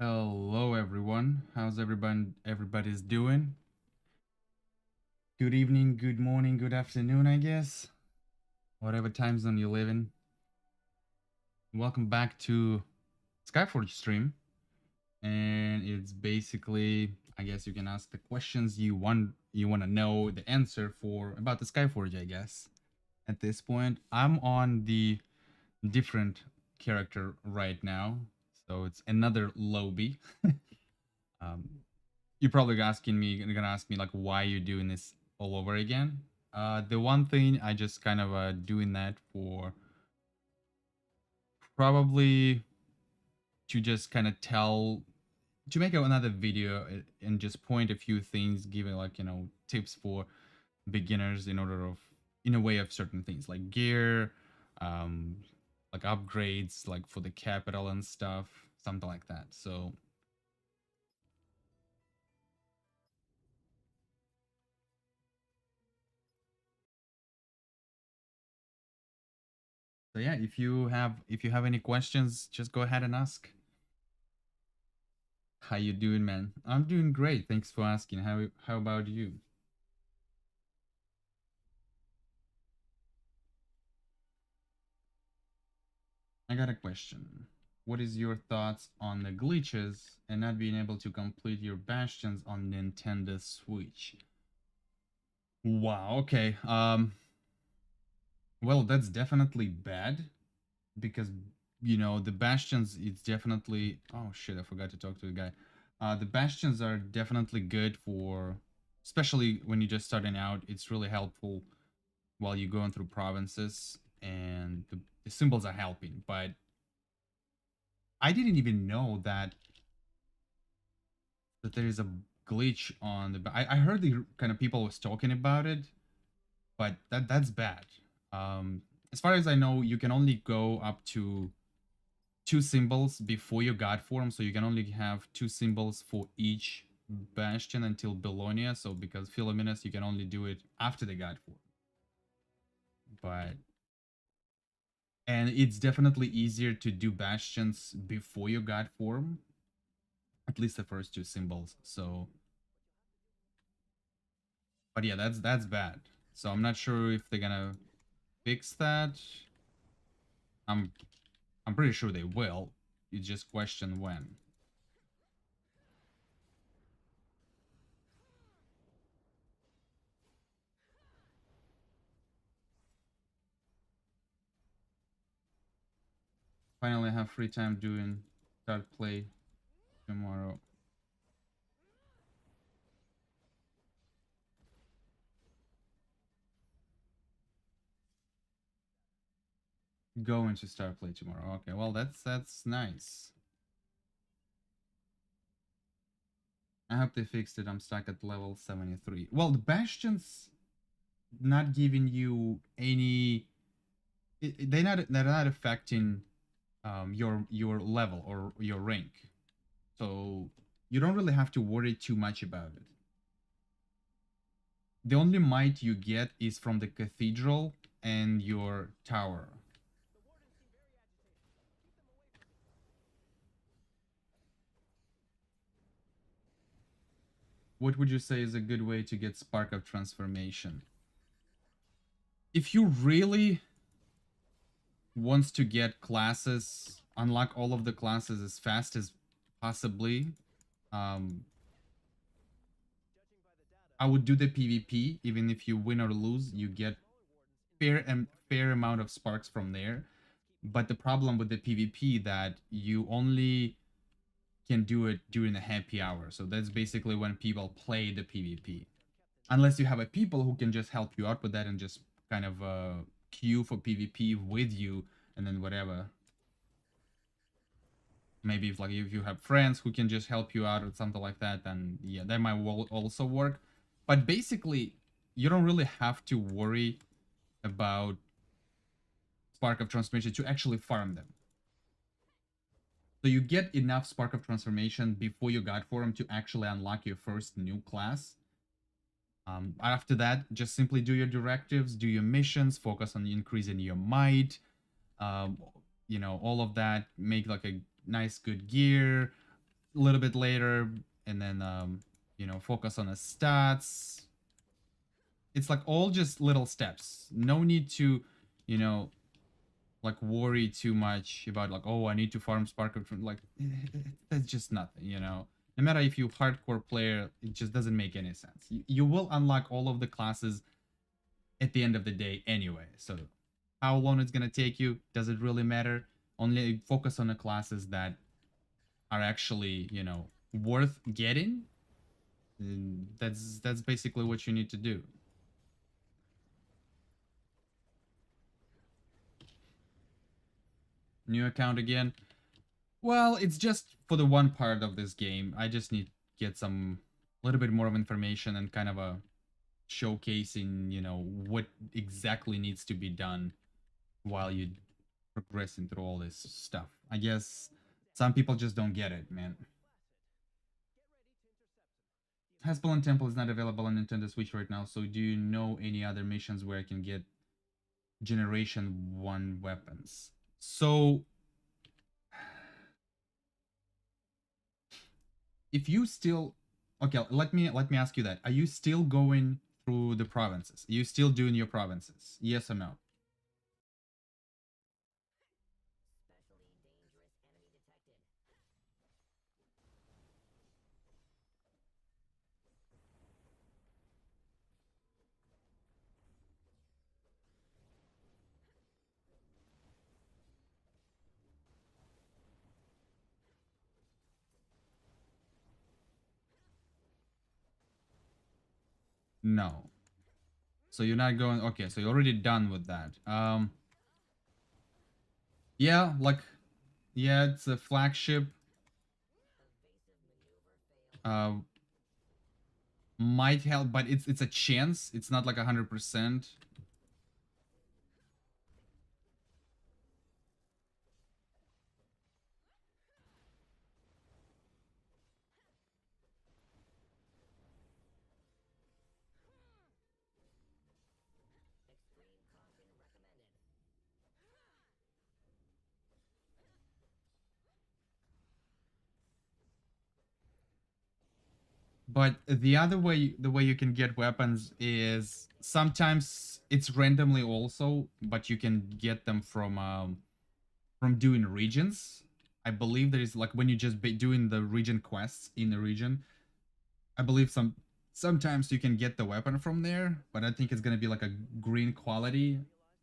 Hello everyone. How's everybody's doing? Good evening, good morning, good afternoon, I guess. Whatever time zone you live in. Welcome back to Skyforge stream. And it's basically, I guess you can ask the questions you want to know the answer for about the Skyforge, I guess. At this point, I'm on the different character right now. So it's another lobby. um, you're probably gonna ask me like why you're doing this all over again. The one thing I just kind of doing that for probably to just kind of tell to make another video and just point a few things, giving like tips for beginners in a way of certain things like gear, um, like upgrades, like for the capital and stuff, something like that. So yeah, if you have any questions, just go ahead and ask. How you doing, man? I'm doing great. Thanks for asking. How about you? I got a question. What is your thoughts on the glitches and not being able to complete your Bastions on Nintendo Switch? Wow, okay. Well, that's definitely bad because the Bastions it's definitely oh shit, I forgot to talk to the guy. The Bastions are definitely good for especially when you're just starting out. It's really helpful while you're going through provinces and the symbols are helping, but I didn't even know that there is a glitch on I heard the kind of people was talking about it, but that's bad. um as far as I know, you can only go up to two symbols before your god form, so you can only have two symbols for each bastion until Belonia. So because Philomenes, you can only do it after the god form, but and it's definitely easier to do bastions before your god form, at least the first two symbols. So but yeah, that's bad. So I'm not sure if they're gonna fix that. I'm i'm pretty sure they will. It's just question when. Finally have free time doing start play tomorrow. Going to start play tomorrow. Okay, well that's nice. I hope they fixed it. I'm stuck at level 73. Well, the bastions not giving you any they're not affecting your level or your rank, so you don't really have to worry too much about it. The only might you get is from the cathedral and your tower. What would you say is a good way to get Spark of Transformation? If you really wants to get classes, unlock all of the classes as fast as possibly, um, I would do the PvP. Even if you win or lose, you get fair amount of sparks from there. But the problem with the PvP that you only can do it during the happy hour. So that's basically when people play the PvP. Unless you have a people who can just help you out with that and just kind of queue for PvP with you and then whatever. Maybe if you have friends who can just help you out or something like that, then yeah, that might also work. But basically, you don't really have to worry about Spark of Transformation to actually farm them. So you get enough Spark of Transformation before you God Form to actually unlock your first new class. After that, just simply do your directives, do your missions, focus on increasing your might, um, all of that. Make like a nice, good gear, a little bit later, and then you know, focus on the stats. It's like all just little steps. No need to, you know, like worry too much about like, oh, I need to farm Spark from like that's just nothing, you know. No matter if you hardcore player, it just doesn't make any sense. You will unlock all of the classes at the end of the day anyway. So how long it's gonna take you, does it really matter? Only focus on the classes that are actually, you know, worth getting. And that's basically what you need to do. New account again. Well, it's just for the one part of this game. I just need to get some little bit more of information and kind of a showcasing, you know, what exactly needs to be done while you progressing through all this stuff. I guess some people just don't get it, man. Hezbollah Temple is not available on Nintendo Switch right now, so do you know any other missions where I can get Generation 1 weapons? So if you still okay, let me ask you that. Are you still going through the provinces? Are you still doing your provinces? Yes or no? No. So you're not going okay, so you're already done with that. Yeah, like yeah, it's a flagship. Uh might help, but it's a chance. It's not like 100%. But the other way, the way you can get weapons is sometimes it's randomly also, but you can get them from doing regions. I believe there is like when you just be doing the region quests in the region. I believe sometimes you can get the weapon from there, but I think it's gonna be like a green quality,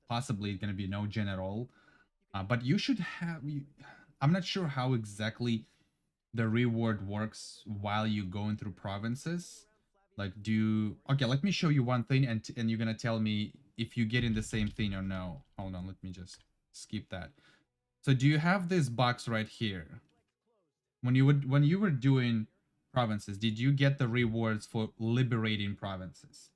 possibly gonna be no gen at all. But you should have. I'm not sure how exactly the reward works while you're going through provinces. Like, do you... Okay, let me show you one thing, and you're gonna tell me if you get in the same thing or no. Hold on, let me just skip that. So, do you have this box right here? When you were doing provinces, did you get the rewards for liberating provinces?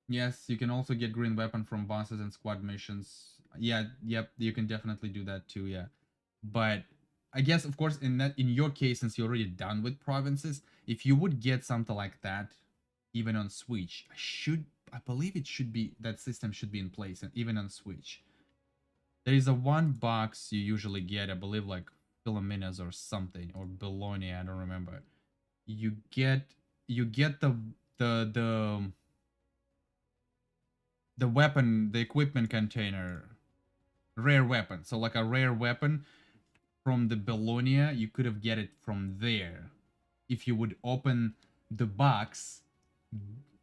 Yes, you can also get green weapon from bosses and squad missions. Yeah, yep, you can definitely do that too, yeah. But I guess of course in your case, since you're already done with provinces, if you would get something like that, even on Switch, I believe it should be that system should be in place, and even on Switch. There is a one box you usually get, I believe like Philomena's or something, or Bologna, I don't remember. You get you get the weapon, the equipment container, rare weapon. So like a rare weapon from the Bologna, you could have get it from there if you would open the box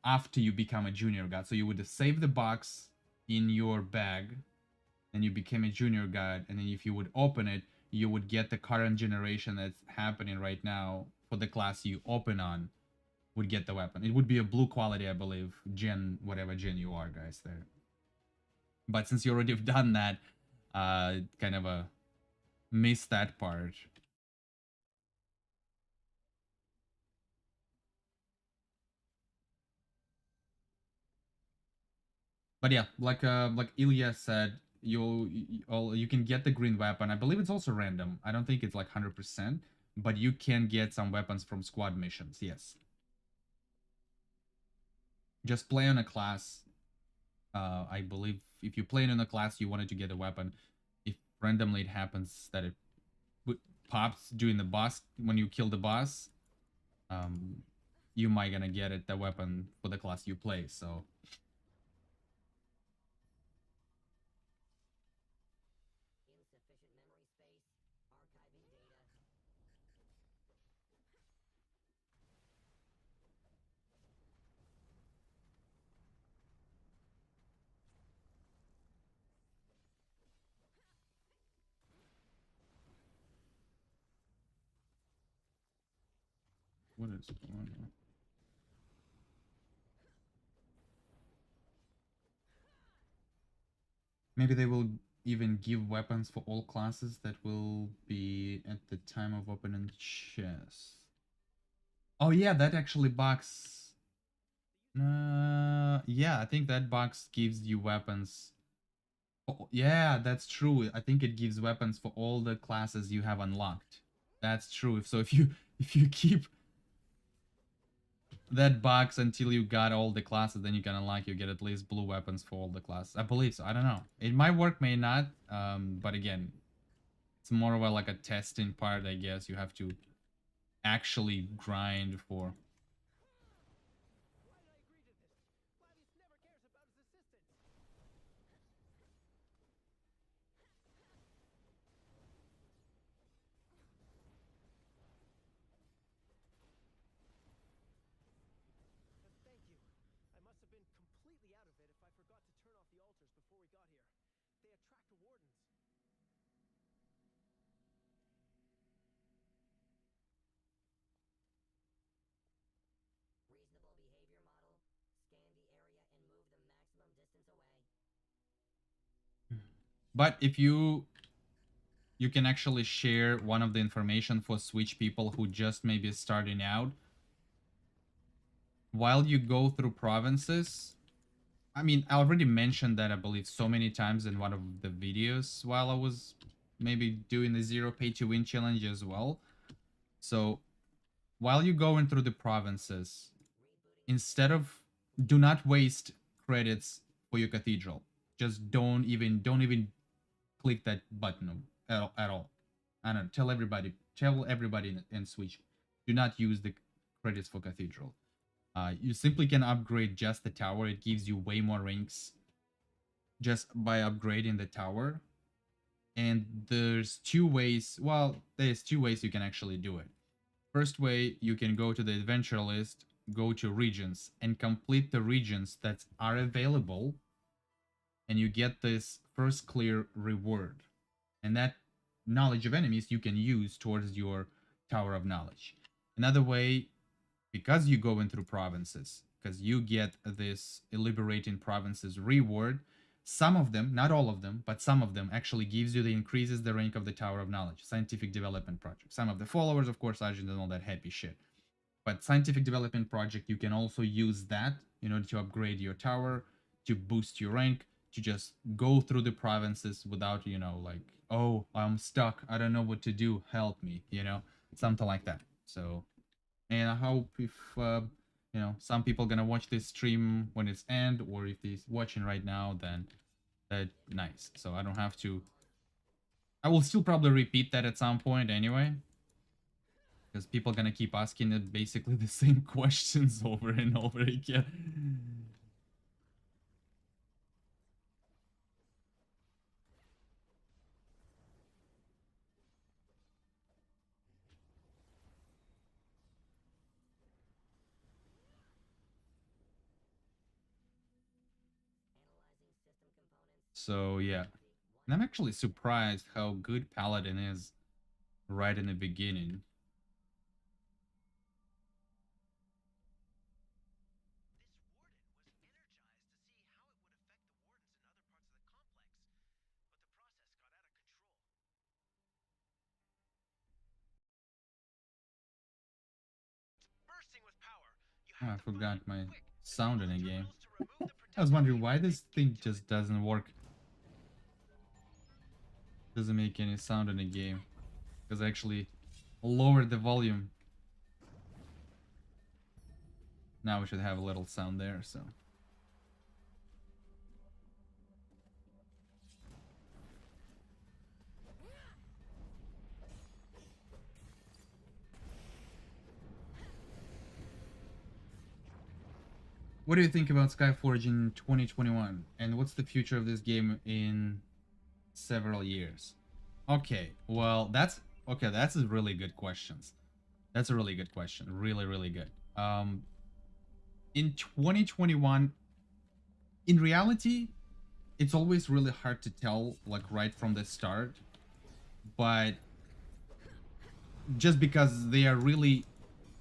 after you become a junior god. So you would save the box in your bag, and you became a junior god, and then if you would open it, you would get the current generation that's happening right now for the class you open on, would get the weapon. It would be a blue quality, I believe, gen, whatever gen you are, guys, there. But since you already have done that, kind of a miss that part. But yeah, like Ilya said, you can get the green weapon. I believe it's also random. I don't think it's like 100%, but you can get some weapons from squad missions. Yes, just play on a class. I believe if you play on a class, you wanted to get a weapon. If randomly it happens that it pops during the boss when you kill the boss. You might gonna get it the weapon for the class you play. So what is going on? Maybe they will even give weapons for all classes that will be at the time of opening chest. Oh yeah, that actually box. Yeah, I think that box gives you weapons. Oh, yeah, that's true. I think it gives weapons for all the classes you have unlocked. That's true. So if you keep that box until you got all the classes, then you can unlock, you get at least blue weapons for all the classes. I believe so. I don't know. It might work, may not. But again, it's more of a like a testing part, I guess. You have to actually grind for. But if you can actually share one of the information for Switch people who just maybe starting out. While you go through provinces, I mean, I already mentioned that I believe so many times in one of the videos while I was maybe doing the zero pay to win challenge as well. So while you're going through the provinces, instead of do not waste credits for your cathedral. Just don't even click that button at all. I don't know, tell everybody in Switch, do not use the credits for cathedral. You simply can upgrade just the tower. It gives you way more ranks just by upgrading the tower. And there's two ways you can actually do it. First way, you can go to the adventure list, go to regions, and complete the regions that are available, and you get this first clear reward. And that knowledge of enemies you can use towards your Tower of Knowledge. Another way, because you go in through provinces, because you get this liberating provinces reward, some of them, not all of them, but some of them actually gives you the increases the rank of the Tower of Knowledge, scientific development project. Some of the followers, of course, Argent and all that happy shit. But scientific development project, you can also use that in order to upgrade your tower, to boost your rank, to just go through the provinces without, like, oh, I'm stuck, I don't know what to do, help me, something like that. So, and I hope if, some people gonna watch this stream when it's end, or if they're watching right now, then that nice. So I don't have to. I will still probably repeat that at some point anyway, because people are gonna keep asking it basically the same questions over and over again. So yeah, and I'm actually surprised how good Paladin is right in the beginning. Oh, I forgot my sound in the game. I was wondering why this thing just doesn't work. Doesn't make any sound in the game. Because I actually lowered the volume. Now we should have a little sound there, so. What do you think about Skyforge in 2021? And what's the future of this game in several years? Okay, well, that's a really good question. That's a really good question. Really, really good. In 2021, in reality, it's always really hard to tell, like, right from the start. But just because they are really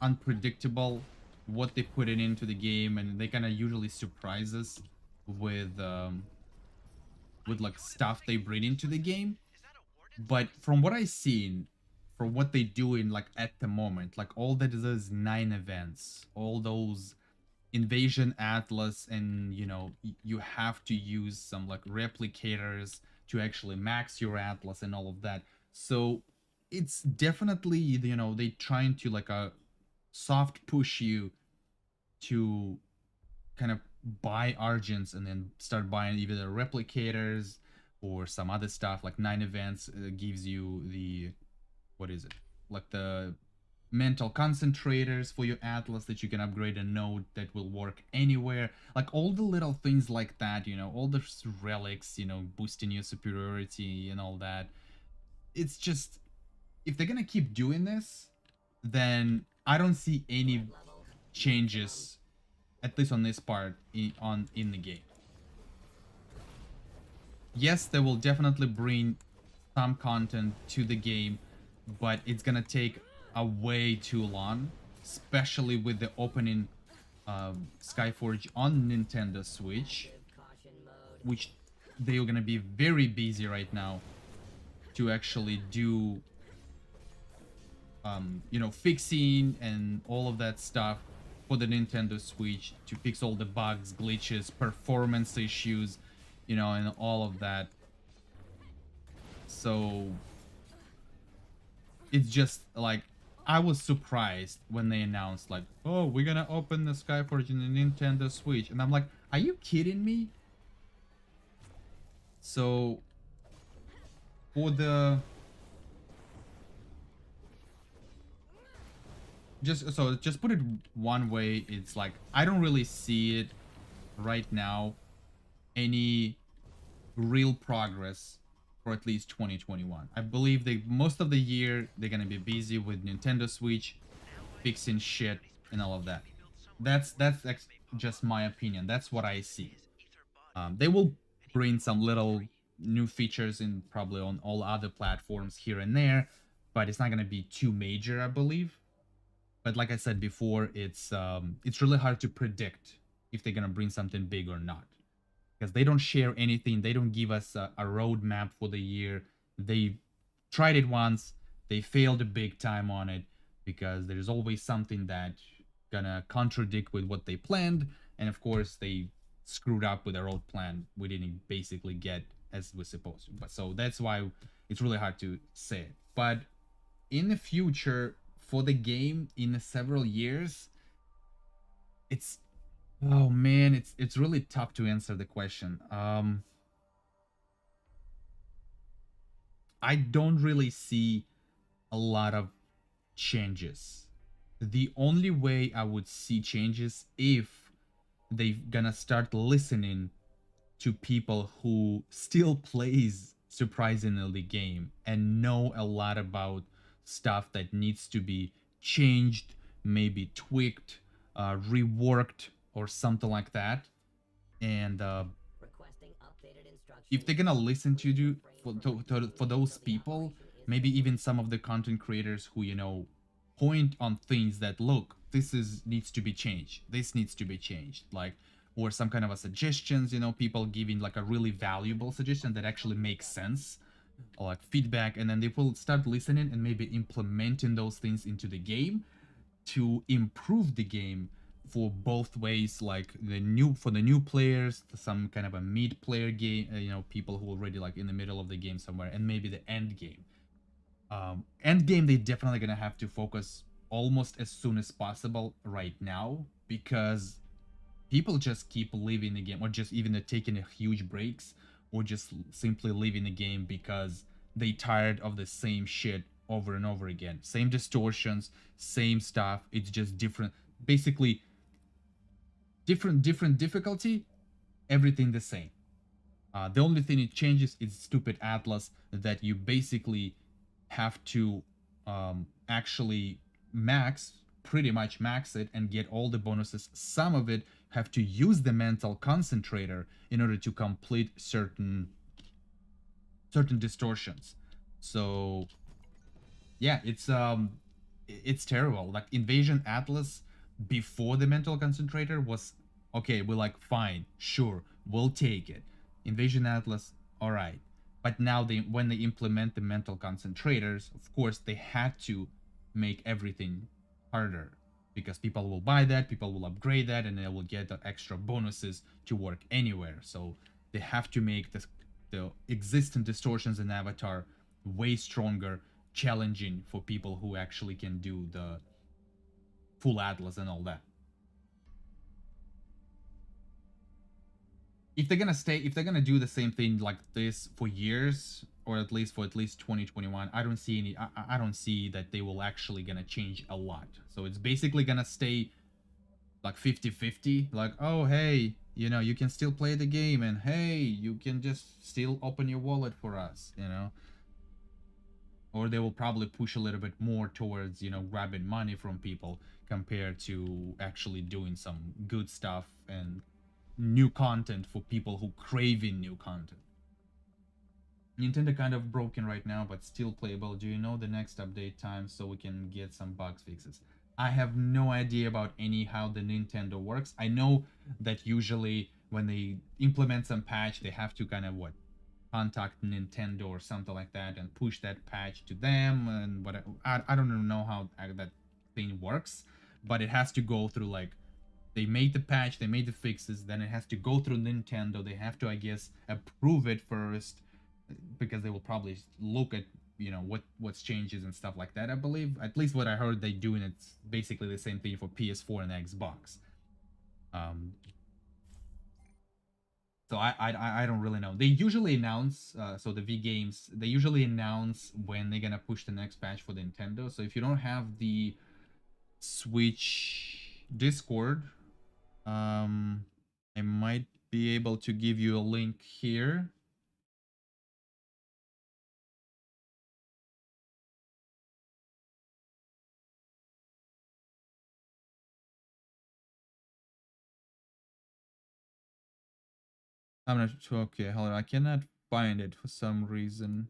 unpredictable, what they put it into the game, and they kind of usually surprise us with like stuff they bring into the game. But from what I've seen, from what they do in like at the moment, like all that is those 9 events, all those invasion atlas, and you know you have to use some like replicators to actually max your atlas and all of that. So it's definitely, you know, they trying to like a soft push you to kind of buy Argents and then start buying either the replicators or some other stuff. Like 9 events gives you the, what is it, like the mental concentrators for your atlas that you can upgrade a node that will work anywhere, like all the little things like that, you know, all the relics, you know, boosting your superiority and all that. It's just, if they're gonna keep doing this, then I don't see any changes, at least on this part in the game. Yes, they will definitely bring some content to the game, but it's gonna take a way too long, especially with the opening Skyforge on Nintendo Switch, which they are gonna be very busy right now to actually do, you know, fixing and all of that stuff for the Nintendo Switch, to fix all the bugs, glitches, performance issues, you know, and all of that. So it's just like, I was surprised when they announced like, oh, we're gonna open the Skyforge in the Nintendo Switch, and I'm like, are you kidding me? So for the just put it one way, it's like I don't really see it right now, any real progress for at least 2021. I believe they, most of the year they're gonna be busy with Nintendo Switch, fixing shit and all of that. That's just my opinion. That's what I see. They will bring some little new features in probably on all other platforms here and there, but it's not gonna be too major, I believe. But like I said before, it's really hard to predict if they're gonna bring something big or not, because they don't share anything. They don't give us a roadmap for the year. They tried it once, they failed big time on it, because there's always something that gonna contradict with what they planned, and of course they screwed up with their old plan. We didn't basically get as we're supposed to. But so that's why it's really hard to say it. But in the future, for the game in several years, it's, oh man, it's really tough to answer the question. I don't really see a lot of changes. The only way I would see changes if they gonna start listening to people who still plays surprisingly the game and know a lot about stuff that needs to be changed, maybe tweaked, reworked, or something like that. And if they're gonna listen to you, for those people, maybe even some of the content creators who, you know, point on things that, look, this is needs to be changed, this needs to be changed, like, or some kind of a suggestions, you know, people giving like a really valuable suggestion that actually makes sense, or like feedback, and then they will start listening and maybe implementing those things into the game to improve the game for both ways, like for the new players, some kind of a mid player game, you know, people who are already like in the middle of the game somewhere, and maybe the end game. End game, they definitely gonna have to focus almost as soon as possible right now, because people just keep leaving the game, or just even taking a huge breaks, or just simply leaving the game because they tired of the same shit over and over again, same distortions, same stuff. It's just different. Basically, Different difficulty, everything the same. The only thing it changes is stupid Atlas that you basically have to actually max, pretty much max it and get all the bonuses. Some of it have to use the mental concentrator in order to complete certain distortions. So yeah, it's terrible. Like Invasion Atlas before the mental concentrator was okay, we're like fine, sure, we'll take it. Invasion Atlas, all right. But now they when they implement the mental concentrators, of course they had to make everything harder because people will buy that, people will upgrade that, and they will get the extra bonuses to work anywhere. So they have to make the existing distortions in Avatar way stronger, challenging for people who actually can do the full Atlas and all that. If they're gonna do the same thing like this for years, or at least for at least 2021, I don't see any. I don't see that they will actually gonna change a lot. So it's basically gonna stay like 50-50. Like, oh hey, you can still play the game, and hey, you can just still open your wallet for us. Or they will probably push a little bit more towards grabbing money from people compared to actually doing some good stuff and new content for people who craving new content. Nintendo kind of broken right now, but still playable. Do you know the next update time so we can get some bugs fixes? I have no idea about any how the Nintendo works. I know that usually when they implement some patch, they have to kind of contact Nintendo or something like that and push that patch to them and what I don't even know how that thing works, but it has to go through like they made the patch, they made the fixes, then it has to go through Nintendo. They have to, I guess, approve it first because they will probably look at what's changes and stuff like that. I believe, at least what I heard, they doing it's basically the same thing for PS4 and Xbox. Um, so I don't really know. They usually announce so the V games they usually announce when they're gonna push the next patch for the Nintendo. So if you don't have the Switch Discord, I might be able to give you a link here. I'm not sure. Okay, hold on. I cannot find it for some reason.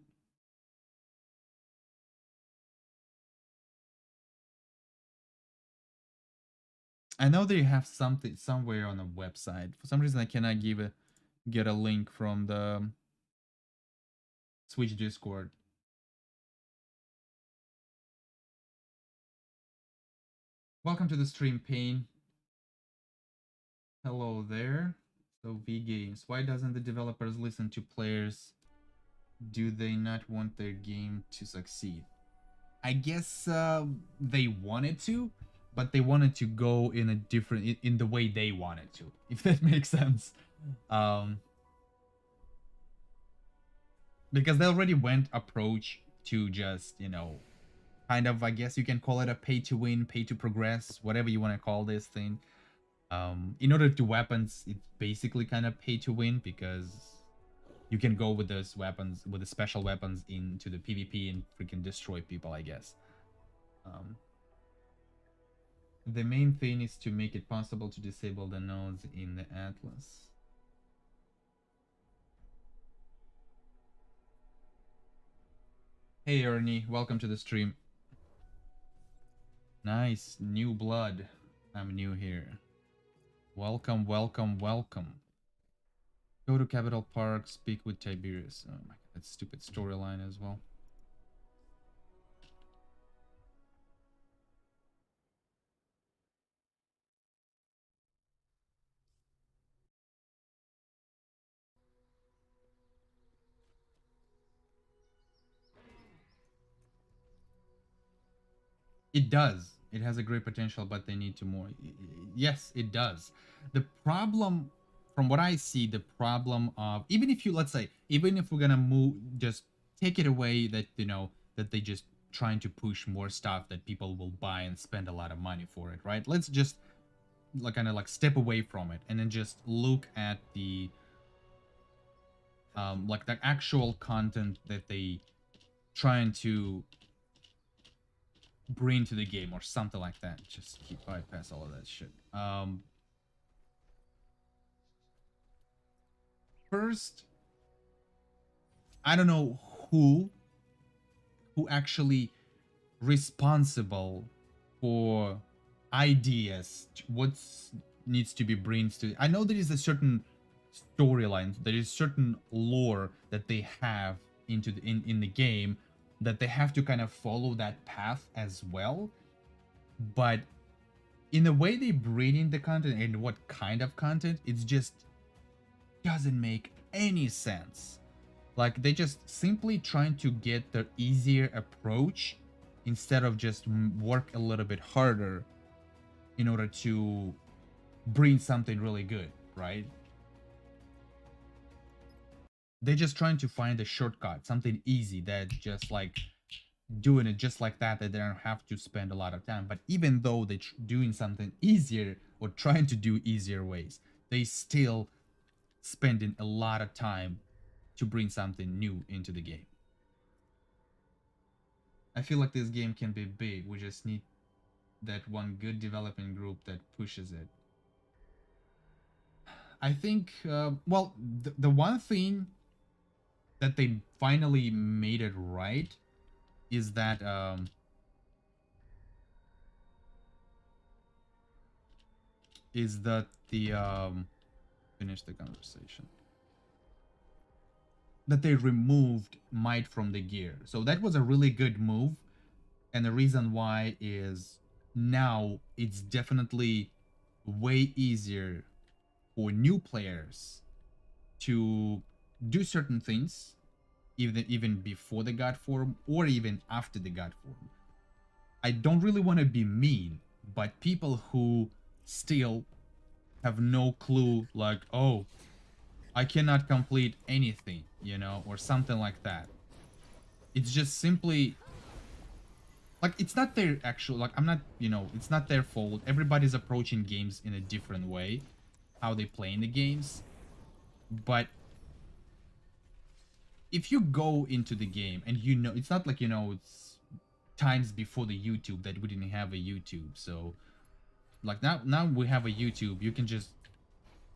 I know they have something somewhere on the website. For some reason, I cannot get a link from the Switch Discord. Welcome to the stream, Pain. Hello there. So V Games. Why doesn't the developers listen to players? Do they not want their game to succeed? I guess they wanted to, but they wanted to go in a different in the way they wanted to, if that makes sense. Um, because they already went approach to just kind of, I guess you can call it a pay to win, pay to progress, whatever you want to call this thing. In order to weapons, it's basically kind of pay to win because you can go with those weapons, with the special weapons into the PvP and freaking destroy people, I guess. Um, the main thing is to make it possible to disable the nodes in the Atlas. Hey Ernie, welcome to the stream. Nice, new blood. I'm new here. Welcome, welcome, welcome. Go to Capital Park, speak with Tiberius. Oh my god, that stupid storyline as well. It does. It has a great potential, but they need to more. Yes, it does. The problem, from what I see, the problem of even if you let's say, even if we're gonna move, just take it away that that they just trying to push more stuff that people will buy and spend a lot of money for it, right? Let's just like kind of like step away from it and then just look at the like the actual content that they trying to bring to the game or something like that. Just keep bypass all of that shit. First, I don't know who actually responsible for ideas, what's needs to be brings to. I know there is a certain storyline, there is certain lore that they have into in the game that they have to kind of follow that path as well, but in the way they bring in the content and what kind of content, it's just doesn't make any sense. Like they just simply trying to get the easier approach instead of just work a little bit harder in order to bring something really good, right? They're just trying to find a shortcut, something easy that just like doing it just like that, that they don't have to spend a lot of time. But even though they're doing something easier or trying to do easier ways, they still spending a lot of time to bring something new into the game. I feel like this game can be big. We just need that one good development group that pushes it. I think, well, the one thing that they finally made it right is that the finish the conversation, that they removed might from the gear. So that was a really good move, and the reason why is now it's definitely way easier for new players to do certain things, even before the god form or even after the god form. I don't really want to be mean, but people who still have no clue, like, oh, I cannot complete anything, you know, or something like that. It's just simply like it's not their actual, like, I'm not, you know, it's not their fault. Everybody's approaching games in a different way, how they play in the games. But if you go into the game and you know, it's not like, you know, it's times before the YouTube that we didn't have a YouTube. So like now we have a YouTube. You can just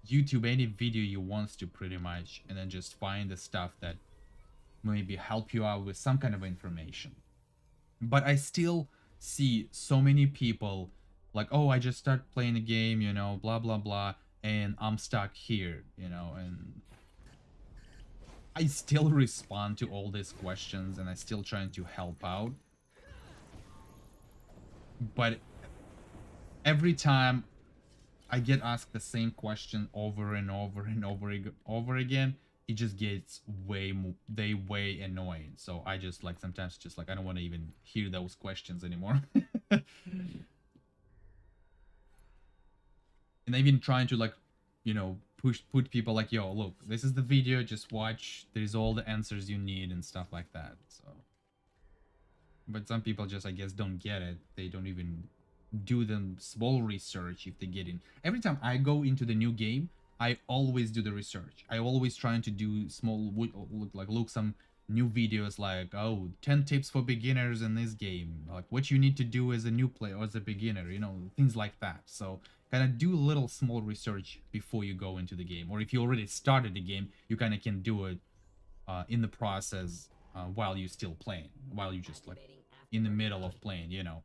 YouTube any video you want to pretty much, and then just find the stuff that maybe help you out with some kind of information. But I still see so many people like, oh, I just start playing the game, you know, blah blah blah, and I'm stuck here, you know, and I still respond to all these questions and I still trying to help out. But every time I get asked the same question over and over and over again, it just gets way annoying. So I just like sometimes just like I don't want to even hear those questions anymore. And I've been trying to like, you know, put people like, yo, look, this is the video, just watch. There's all the answers you need and stuff like that. So, but some people just I guess don't get it. They don't even do them small research if they get in. Every time I go into the new game, I always do the research. I always trying to do small look some new videos like, oh, 10 tips for beginners in this game, like what you need to do as a new player or as a beginner, you know, things like that. So kind of do a little small research before you go into the game, or if you already started the game, you kind of can do it in the process while you still playing, while you just like in the middle of playing, you know.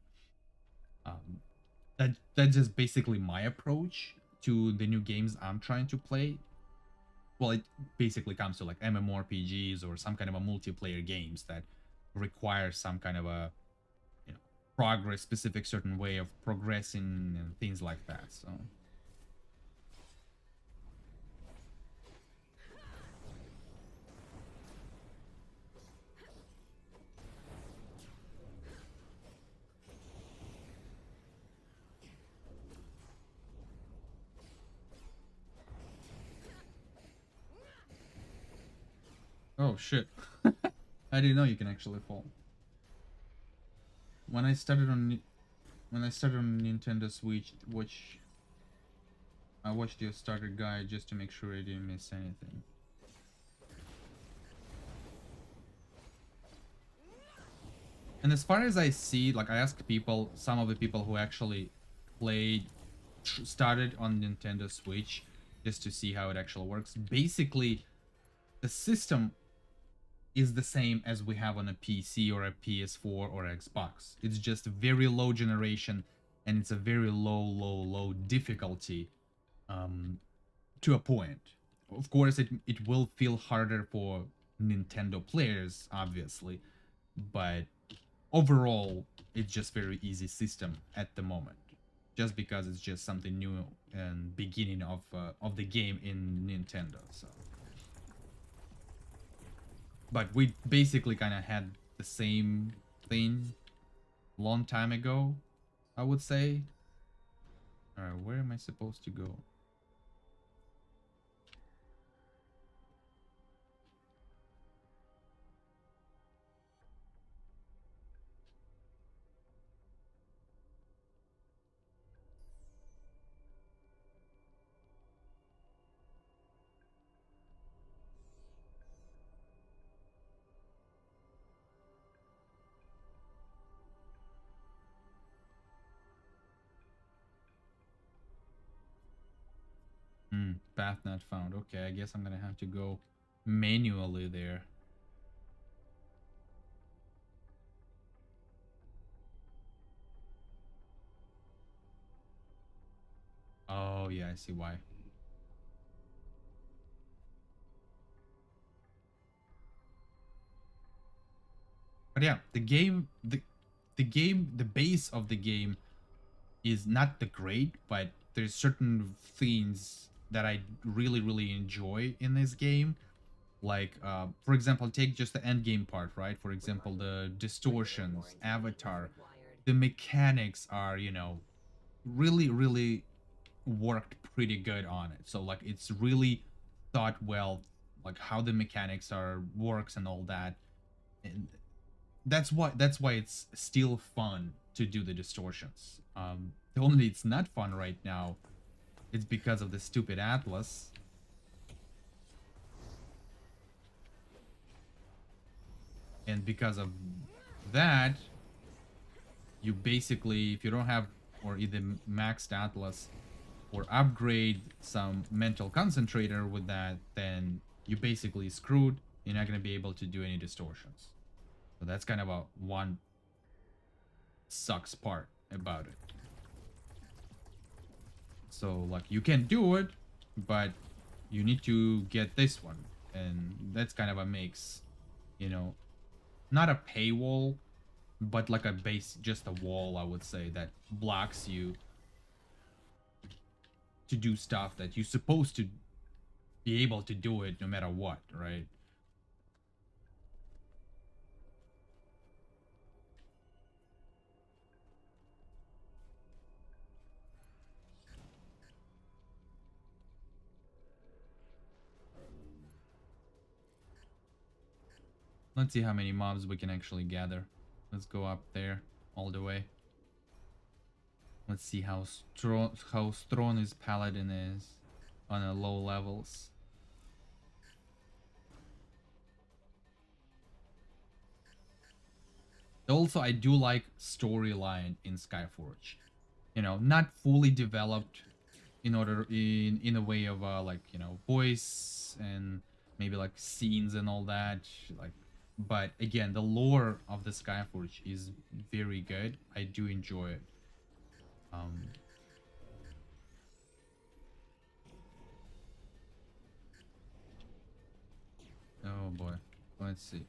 um, that's just basically my approach to the new games I'm trying to play. Well, it basically comes to like MMORPGs or some kind of a multiplayer games that require some kind of a, you know, progress, specific certain way of progressing and things like that. So oh shit. I didn't know you can actually fall. When I started on when I started on Nintendo Switch, which I watched your starter guide just to make sure I didn't miss anything. And as far as I see, like I asked people, some of the people who actually played, started on Nintendo Switch, just to see how it actually works. Basically, the system is the same as we have on a PC or a PS4 or Xbox. It's just very low generation, and it's a very low difficulty, to a point. Of course, it will feel harder for Nintendo players, obviously, but overall, it's just very easy system at the moment, just because it's just something new and beginning of the game in Nintendo. So, but we basically kind of had the same thing long time ago, I would say. All right, where am I supposed to go? Path not found. Okay, I guess I'm gonna have to go manually there. Oh yeah, I see why. But yeah, the base of the game is not the great, but there's certain things that I really enjoy in this game. Like, for example, take just the end game part, right? For example, the distortions, avatar, the mechanics are, really worked pretty good on it. So like, it's really thought well, like how the mechanics are works and all that. And that's why it's still fun to do the distortions. The only it's not fun right now, it's because of the stupid Atlas. And because of that, you basically, if you don't have or either maxed Atlas or upgrade some mental concentrator with that, then you basically screwed. You're not going to be able to do any distortions. So that's kind of a one sucks part about it. So like you can do it, but you need to get this one, and that's kind of a makes, you know, not a paywall, but like a base, just a wall, I would say, that blocks you to do stuff that you're supposed to be able to do it no matter what, right? Let's see how many mobs we can actually gather. Let's go up there all the way. Let's see how strong his paladin is on a low levels. Also, I do like storyline in Skyforge. Not fully developed in order in a way of like, voice and maybe like scenes and all that, like, but again, the lore of the Skyforge is very good. I do enjoy it. um oh boy, let's see.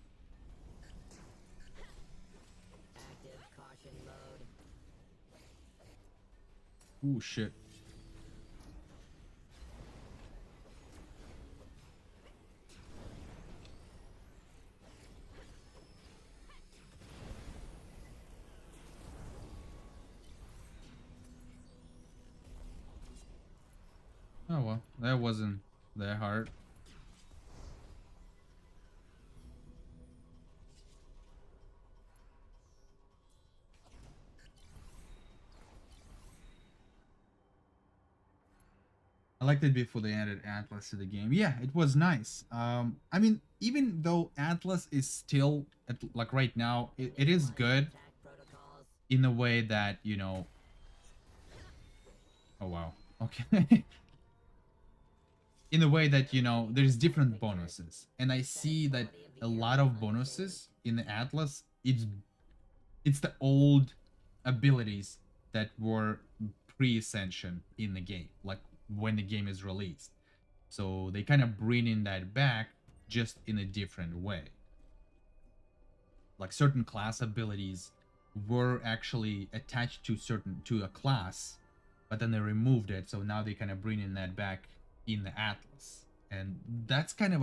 Oh shit. Oh well, that wasn't that hard. I liked it before they added Atlas to the game. Yeah, it was nice. I mean, even though Atlas is still like right now, it is good in a way that, you know. Oh wow. Okay. In a way that, you know, there's different bonuses, and I see that a lot of bonuses in the Atlas, it's the old abilities that were pre-ascension in the game, like when the game is released. So they kind of bring in that back, just in a different way. Like certain class abilities were actually attached to a class, but then they removed it, so now they kind of bring in that back in the Atlas. And that's kind of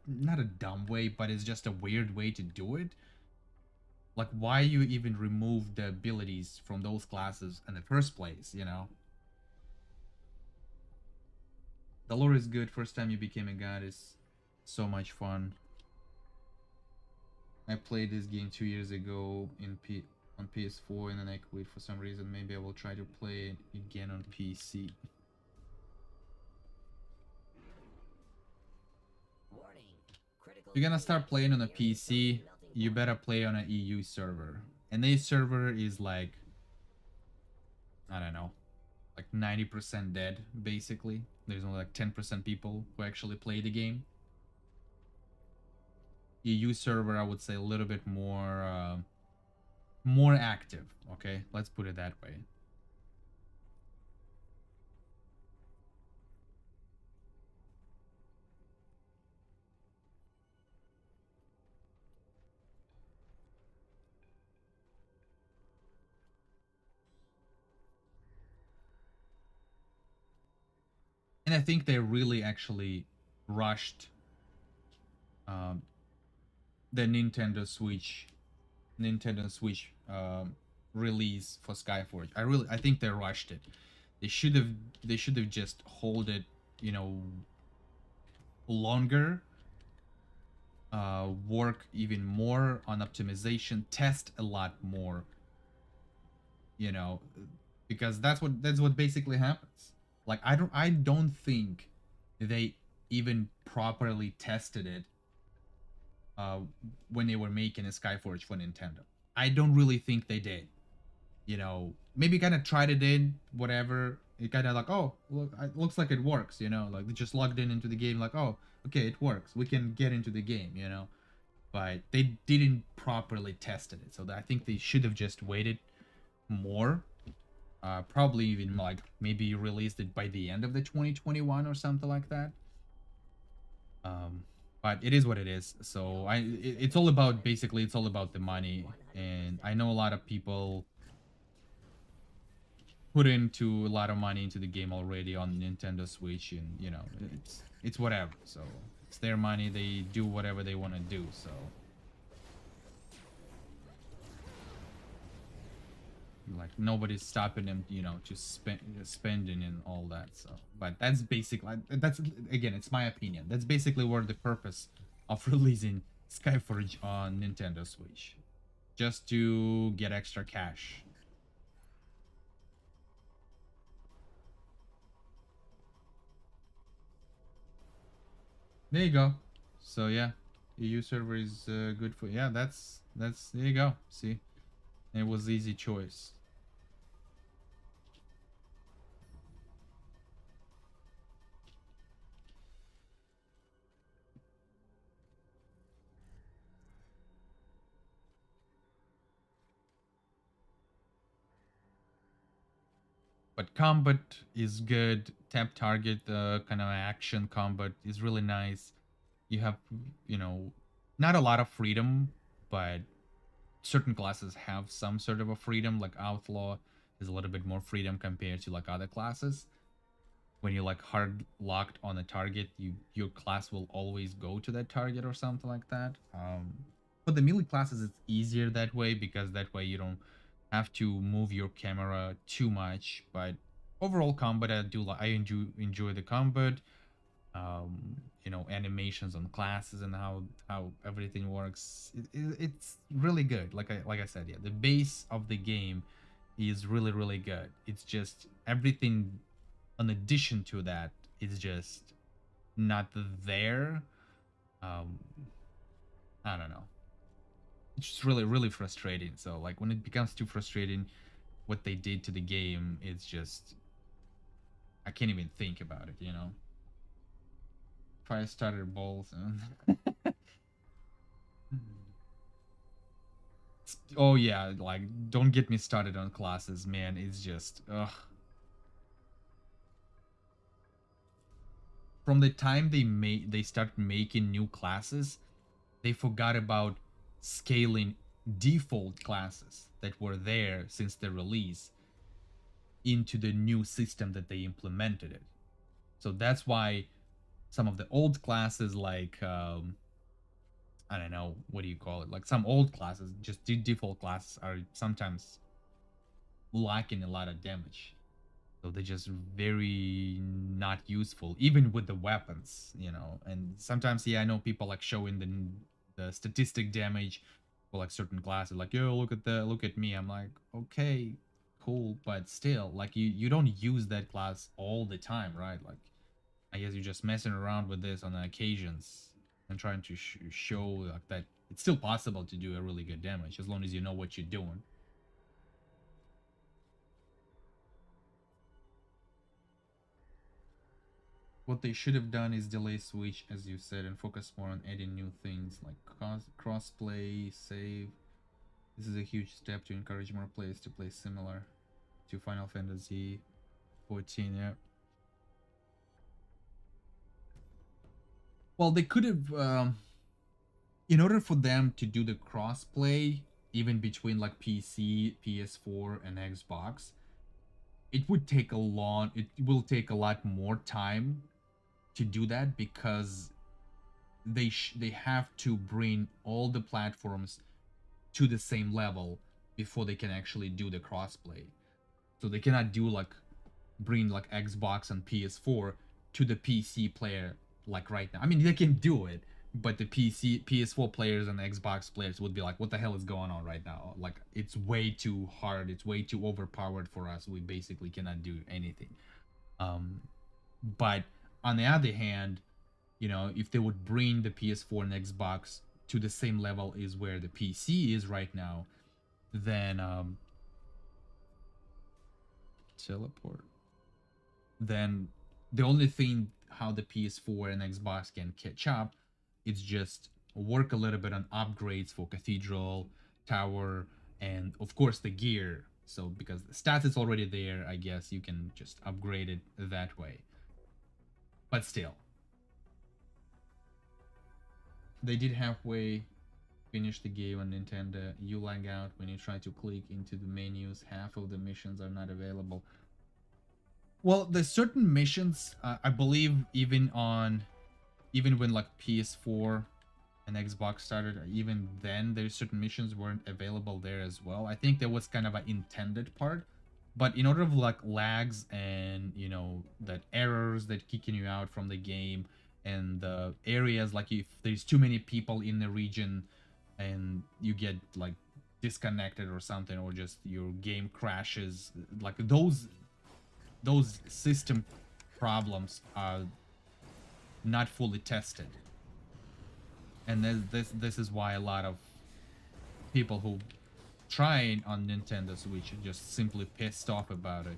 not a dumb way, but it's just a weird way to do it. Like, why you even remove the abilities from those classes in the first place, you know? The lore is good. First time you became a god is so much fun. I played this game 2 years ago on PS4, and then I quit for some reason. Maybe I will try to play it again on PC. If you're gonna start playing on a PC, you better play on an EU server. And a server is like, I don't know, like 90% dead, basically. There's only like 10% people who actually play the game. EU server, I would say, a little bit more active. Okay, let's put it that way. And I think they really actually rushed um, the Nintendo Switch release for Skyforge. I think they rushed it. They should have just hold it, you know, longer, work even more on optimization, test a lot more, you know, because that's what basically happens. Like, I don't think they even properly tested it uh, when they were making a Skyforge for Nintendo. I don't really think they did. You know, maybe kind of tried it in, whatever. It kind of like, oh, look, it looks like it works. You know, like they just logged in into the game, like, oh, okay, it works. We can get into the game. You know, but they didn't properly tested it. So I think they should have just waited more. Probably even like maybe released it by the end of the 2021 or something like that. Um, but it is what it is. So it's all about, basically it's all about the money, and I know a lot of people put into a lot of money into the game already on Nintendo Switch, and you know, it's whatever. So it's their money; they do whatever they want to do. So like nobody's stopping them, you know, to spending and all that. So, but that's basically, that's, again, it's my opinion. That's basically where the purpose of releasing Skyforge on Nintendo Switch, just to get extra cash. There you go. So yeah, EU server is good for, yeah. That's there you go. See, it was easy choice. But combat is good. Tap target, kind of action combat is really nice. You have, you know, not a lot of freedom, but certain classes have some sort of a freedom. Like outlaw is a little bit more freedom compared to like other classes. When you're like hard locked on a target, your class will always go to that target or something like that. But the melee classes, it's easier that way, because that way you don't have to move your camera too much. But overall combat, I enjoy the combat. You know, animations on classes and how everything works. It's really good. Like I said, yeah, the base of the game is really really good. It's just everything in addition to that is just not there. um I don't know, it's just really really frustrating. So like when it becomes too frustrating, what they did to the game, it's just I can't even think about it, you know. Fire starter balls. Oh yeah, like don't get me started on classes, man. It's just from the time they start making new classes, they forgot about scaling default classes that were there since the release into the new system that they implemented it. So that's why some of the old classes, like I don't know, what do you call it? Like some old classes, just default classes, are sometimes lacking a lot of damage. So they're just very not useful, even with the weapons, you know. And sometimes, yeah, I know people like showing the statistic damage for like certain classes, like, yo, look at me. I'm like, okay, cool, but still, like you don't use that class all the time, right? Like, I guess you're just messing around with this on occasions and trying to show like that it's still possible to do a really good damage as long as you know what you're doing. What they should have done is delay Switch, as you said, and focus more on adding new things like crossplay, save. This is a huge step to encourage more players to play similar to Final Fantasy 14. Yeah. Well, they could have, in order for them to do the crossplay, even between like PC, PS4, and Xbox, it would take a long. It will take a lot more time to do that because they have to bring all the platforms to the same level before they can actually do the crossplay. So they cannot do like bring like Xbox and PS4 to the PC player like right now. I mean, they can do it, but the PS4 players and Xbox players would be like, what the hell is going on right now? Like, it's way too hard, it's way too overpowered for us. We basically cannot do anything. Um, but on the other hand, you know, if they would bring the PS4 and Xbox to the same level as where the PC is right now, then teleport. Then the only thing how the PS4 and Xbox can catch up is just work a little bit on upgrades for Cathedral, Tower, and of course the gear. So because the stats is already there, I guess you can just upgrade it that way. But still, they did halfway finish the game on Nintendo. You lag out when you try to click into the menus. Half of the missions are not available. Well, there's certain missions, I believe, even when like PS4 and Xbox started, even then there's certain missions weren't available there as well. I think there was kind of an intended part, but in order of like lags and you know that errors that kicking you out from the game, and the areas like if there's too many people in the region and you get like disconnected or something, or just your game crashes, like those system problems are not fully tested, and this is why a lot of people who tried on Nintendo Switch are just simply pissed off about it,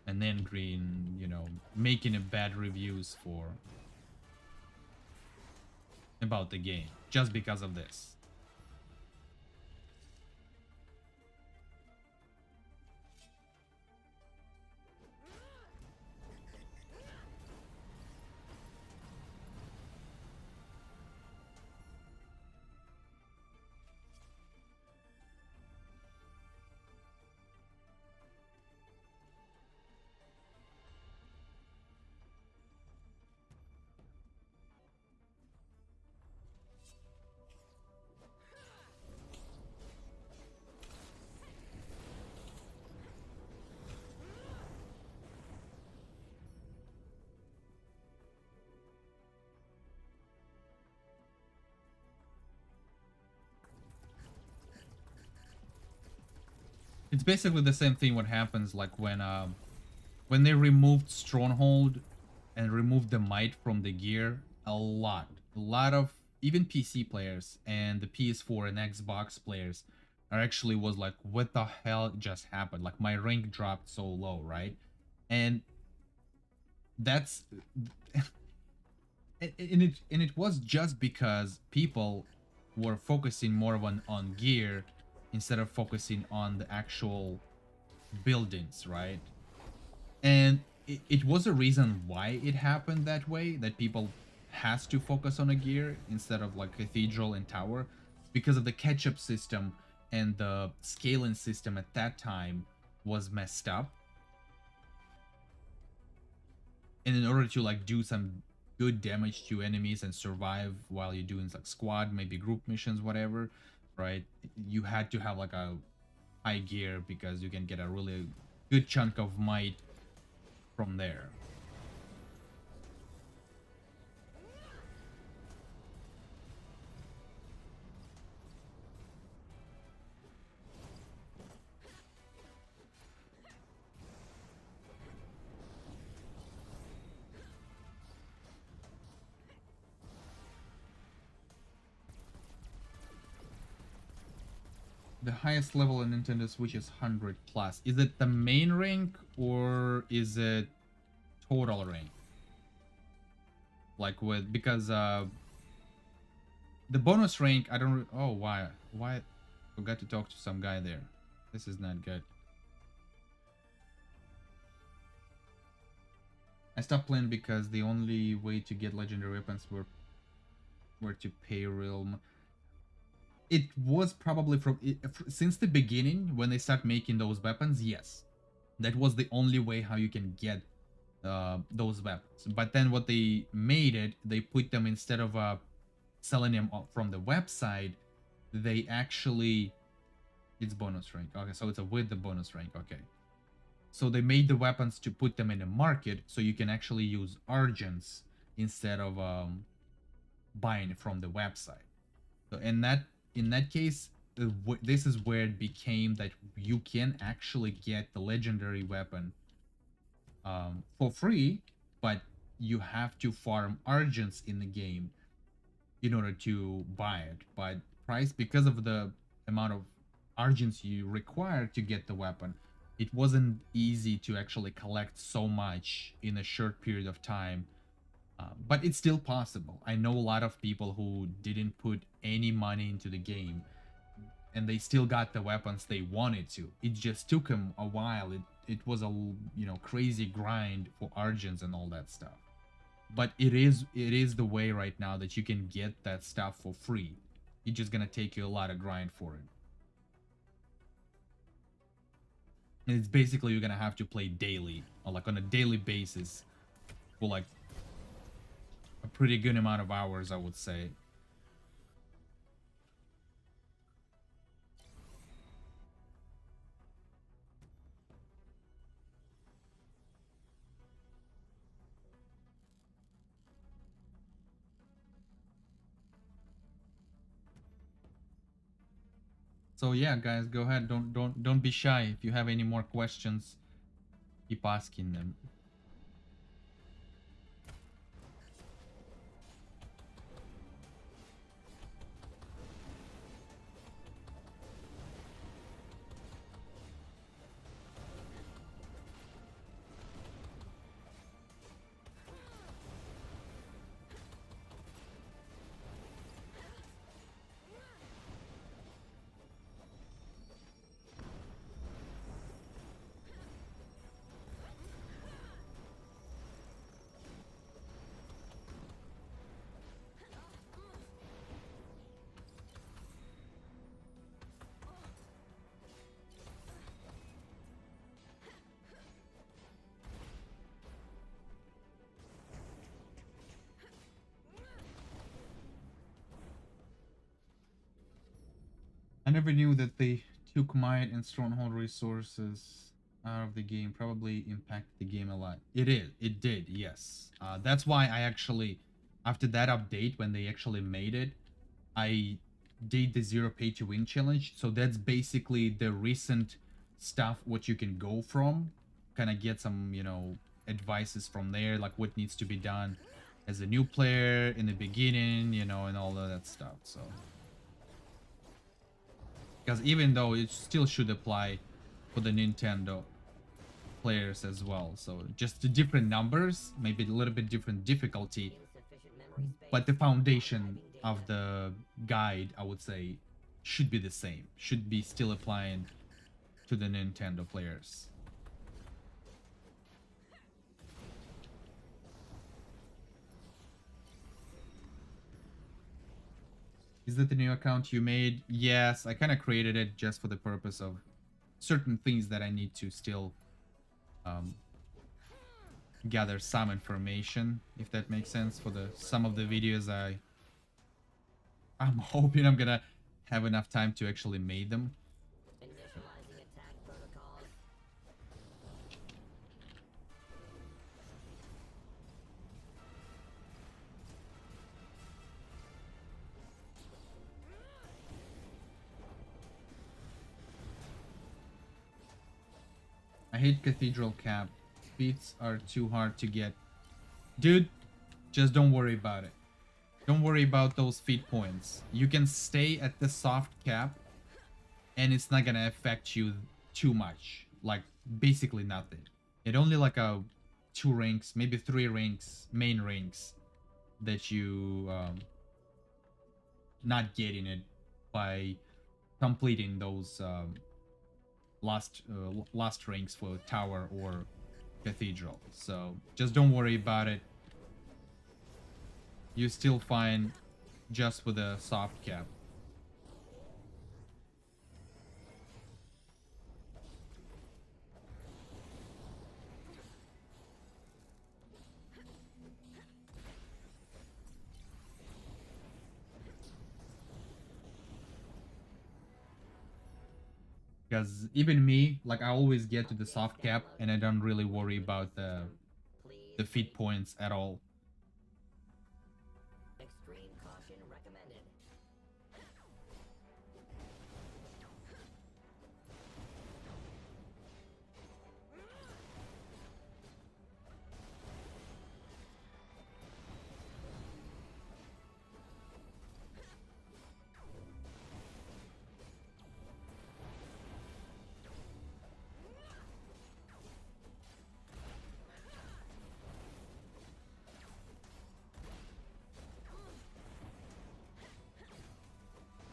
and then green, you know, making a bad reviews for about the game just because of this. It's basically the same thing what happens like when they removed Stronghold and removed the might from the gear. A lot of even PC players and the PS4 and Xbox players are actually was like, what the hell just happened? Like my rank dropped so low, right? And that's and it was just because people were focusing more on gear instead of focusing on the actual buildings, right? And it was a reason why it happened that way, that people has to focus on a gear instead of like cathedral and tower, because of the catch-up system and the scaling system at that time was messed up. And in order to like do some good damage to enemies and survive while you're doing like squad, maybe group missions, whatever, right, you had to have like a high gear because you can get a really good chunk of might from there. The highest level in Nintendo Switch is 100 plus. Is it the main rank or is it total rank? Like with, because the bonus rank, I don't. Oh, why? Forgot to talk to some guy there. This is not good. I stopped playing because the only way to get legendary weapons were to pay real. It was probably from since the beginning when they start making those weapons. Yes, that was the only way how you can get those weapons. But then what they made it, they put them, instead of selling them from the website, they actually, it's bonus rank. Okay, so it's a with the bonus rank. Okay, so they made the weapons to put them in the market, so you can actually use argents instead of buying it from the website. So in that case, this is where it became that you can actually get the legendary weapon for free, but you have to farm argents in the game in order to buy it. But price, because of the amount of argents you require to get the weapon, it wasn't easy to actually collect so much in a short period of time. But it's still possible. I know a lot of people who didn't put any money into the game and they still got the weapons they wanted to. It just took them a while. It was a crazy grind for argents and all that stuff. But it is the way right now that you can get that stuff for free. It's just gonna take you a lot of grind for it. And it's basically you're gonna have to play daily, or like on a daily basis, for like a pretty good amount of hours, I would say. So yeah, guys, go ahead. Don't be shy. If you have any more questions, keep asking them. I never knew that they took might and stronghold resources out of the game. Probably impacted the game a lot. It did, yes. That's why I actually, after that update, when they actually made it, I did the zero pay to win challenge. So that's basically the recent stuff what you can go from, kind of get some, you know, advices from there, like what needs to be done as a new player in the beginning, you know, and all of that stuff. So because even though it still should apply for the Nintendo players as well, so just the different numbers, maybe a little bit different difficulty, but the foundation of the guide, I would say, should be the same, should be still applying to the Nintendo players. Is that the new account you made? Yes, I kind of created it just for the purpose of certain things that I need to still gather some information, if that makes sense, for the some of the videos I'm hoping I'm gonna have enough time to actually make them. Initializing attack protocols. I hate Cathedral Cap. Feats are too hard to get. Dude, just don't worry about it. Don't worry about those feat points. You can stay at the soft cap and it's not gonna affect you too much. Like, basically nothing. It only like a 2 ranks, maybe 3 ranks, main ranks, that you not getting it by completing those last ranks for Tower or Cathedral. So just don't worry about it. You still fine just with a soft cap. Because even me, like, I always get to the soft cap and I don't really worry about the feat points at all. Extreme caution recommended.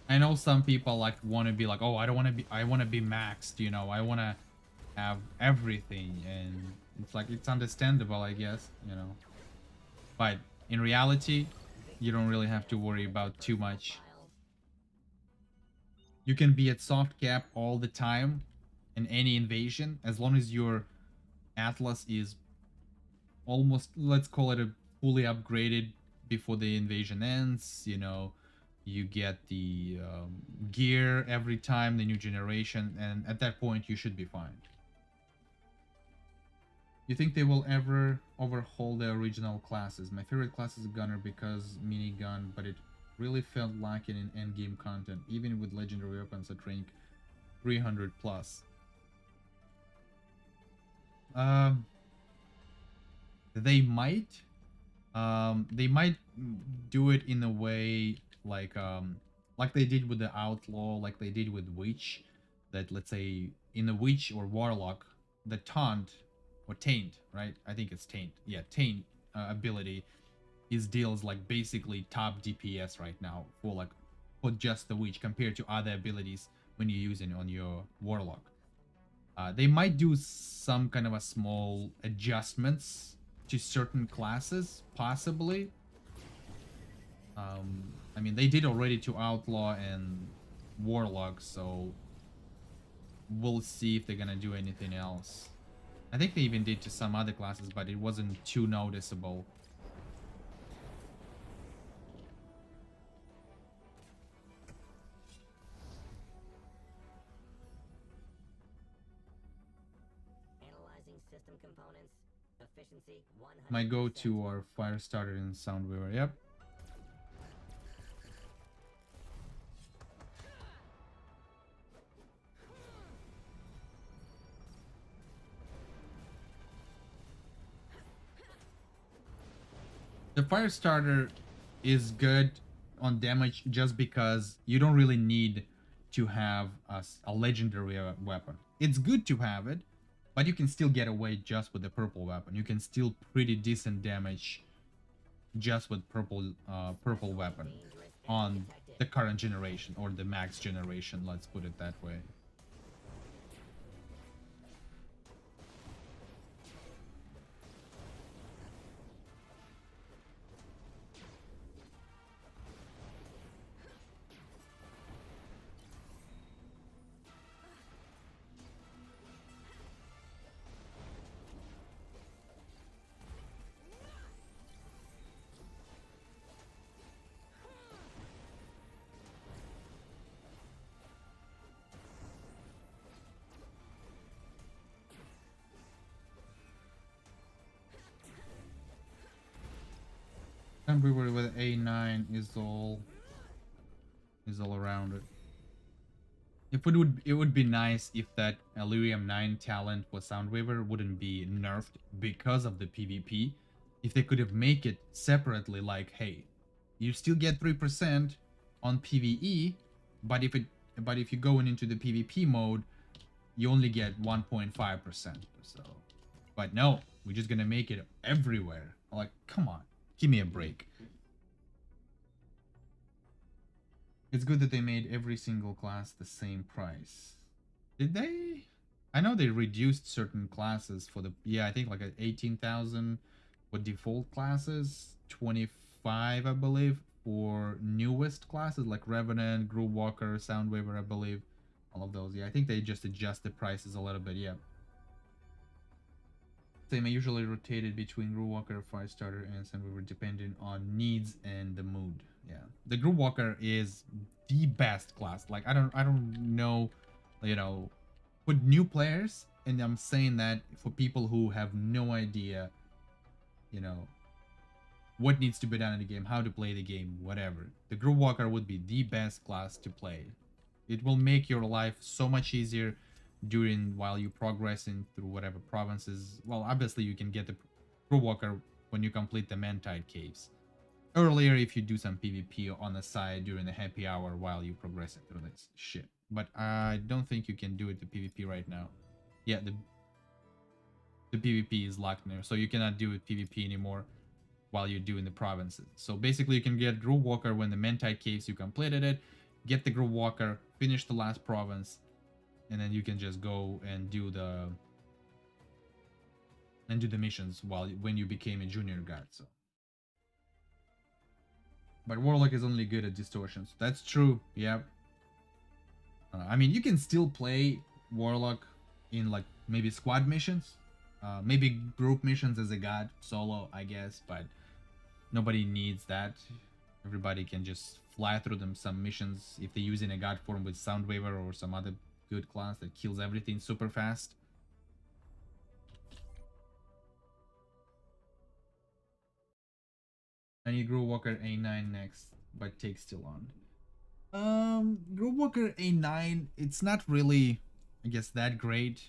I know some people like want to be like, oh, I want to be maxed, you know, I want to have everything, and it's like, it's understandable, I guess, you know. But in reality, you don't really have to worry about too much. You can be at soft cap all the time in any invasion, as long as your Atlas is almost, let's call it, a fully upgraded before the invasion ends, you know. You get the gear every time, the new generation, and at that point you should be fine. You think they will ever overhaul the original classes? My favorite class is Gunner because minigun, but it really felt lacking in endgame content, even with legendary weapons at rank 300 plus. They might do it in a way like they did with the outlaw, like they did with witch, that, let's say, in the witch or warlock, the taunt or taint, right? I think it's taint. Yeah, taint ability is deals like basically top DPS right now for just the witch compared to other abilities when you're using on your warlock. They might do some kind of a small adjustments to certain classes, possibly. I mean, they did already to Outlaw and Warlock, so we'll see if they're gonna do anything else. I think they even did to some other classes, but it wasn't too noticeable. Analyzing system components. Efficiency 100%. My go-to are Firestarter and Soundweaver. Yep. The fire starter is good on damage just because you don't really need to have a legendary weapon. It's good to have it, but you can still get away just with the purple weapon. You can still pretty decent damage just with purple weapon on the current generation, or the max generation, let's put it that way. Everywhere with A9 is all around it. It would be nice if that Illyrium 9 talent for Soundwaver wouldn't be nerfed because of the PvP. If they could have make it separately, like, hey, you still get 3% on PvE, but if you're going into the PvP mode, you only get 1.5%. So, but no, we're just gonna make it everywhere. Like, come on, give me a break. It's good that they made every single class the same price. Did they? I know they reduced certain classes for the... Yeah, I think like 18,000 for default classes. 25, I believe, for newest classes like Revenant, Groove Walker, Soundwaver, I believe. All of those. Yeah, I think they just adjust the prices a little bit, yeah. Same, I usually rotated between Groove Walker, Firestarter, and Soundwaver depending on needs and the mood. Yeah, the Groove Walker is the best class. Like, I don't know, you know, for new players, and I'm saying that for people who have no idea, you know, what needs to be done in the game, how to play the game, whatever. The Groove Walker would be the best class to play. It will make your life so much easier while you're progressing through whatever provinces. Well, obviously you can get the Groove Walker when you complete the Mantide Caves. Earlier, if you do some PvP on the side during the happy hour while you're progressing through this shit. But I don't think you can do it to PvP right now. Yeah, the PvP is locked now, so you cannot do it PvP anymore while you're doing the provinces. So basically you can get Groove Walker when the Mantide Caves you completed it, get the Groove Walker, finish the last province, and then you can just go and do the missions when you became a junior guard. So, but Warlock is only good at distortions. That's true. Yeah. I mean, you can still play Warlock in like maybe squad missions, maybe group missions as a god solo, I guess. But nobody needs that. Everybody can just fly through them some missions if they're using a god form with Soundwaver or some other good class that kills everything super fast. I need Groove Walker A9 next, but takes still on. Groove Walker A9, it's not really, I guess, that great.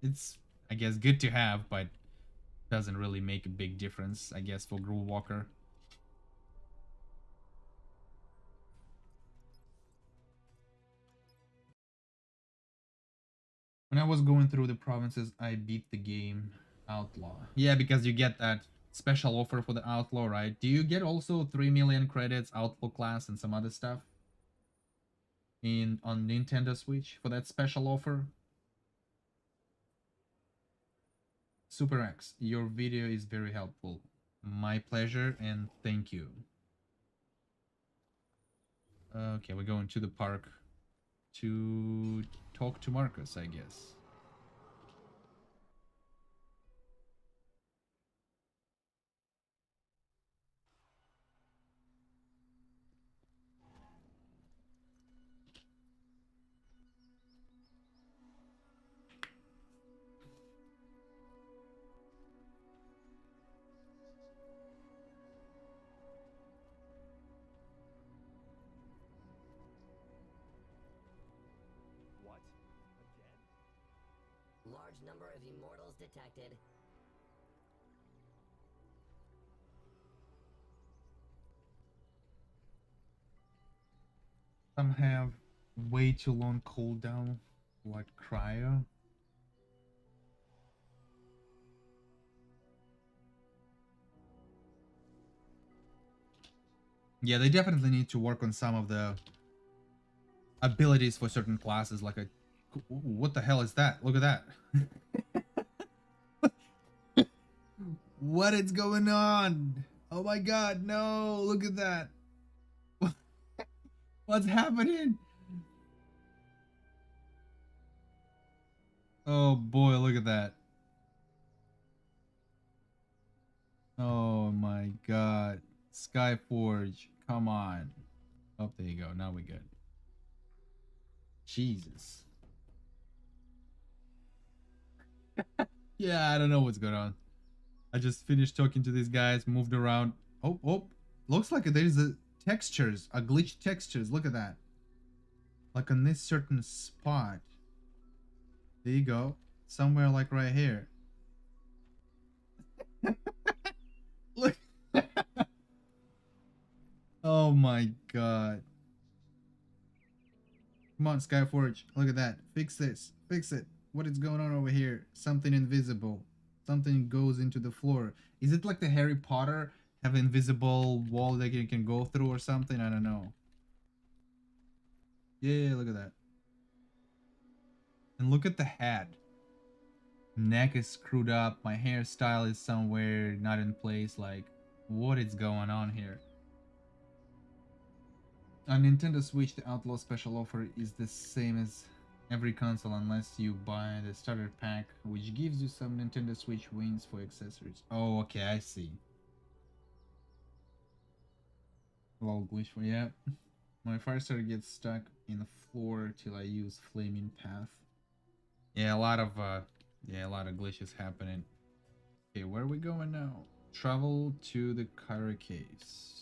It's, I guess, good to have, but doesn't really make a big difference, I guess, for Groove Walker. When I was going through the provinces, I beat the game Outlaw. Yeah, because you get that special offer for the Outlaw, right? Do you get also 3 million credits, Outlaw class, and some other stuff on Nintendo Switch for that special offer? Super X, your video is very helpful. My pleasure, and thank you. Okay, we're going to the park to talk to Marcus, I guess. Large number of immortals detected. Some have way too long cooldown, like cryo. Yeah, they definitely need to work on some of the abilities for certain classes, like a... What the hell is that? Look at that. What is going on? Oh my god, no, look at that. What's happening? Oh boy, look at that. Oh my god. Skyforge, come on. Oh, there you go. Now we're good. Jesus. Yeah, I don't know what's going on. I just finished talking to these guys, moved around. Oh, oh. Looks like there's a textures, a glitch textures. Look at that. Like on this certain spot. There you go. Somewhere like right here. Look. Oh my god. Come on, Skyforge. Look at that. Fix this. Fix it. What is going on over here? Something invisible. Something goes into the floor. Is it like the Harry Potter? Have an invisible wall that you can go through or something? I don't know. Yeah, look at that. And look at the hat. Neck is screwed up. My hairstyle is somewhere not in place. Like, what is going on here? On Nintendo Switch, the Outlaw special offer is the same as every console unless you buy the starter pack, which gives you some Nintendo Switch wings for accessories. Oh, okay, I see. Lol glitch for... yeah. My fire starter gets stuck in the floor till I use flaming path. Yeah, a lot of glitches happening. Okay, where are we going now? Travel to the Kyra caves.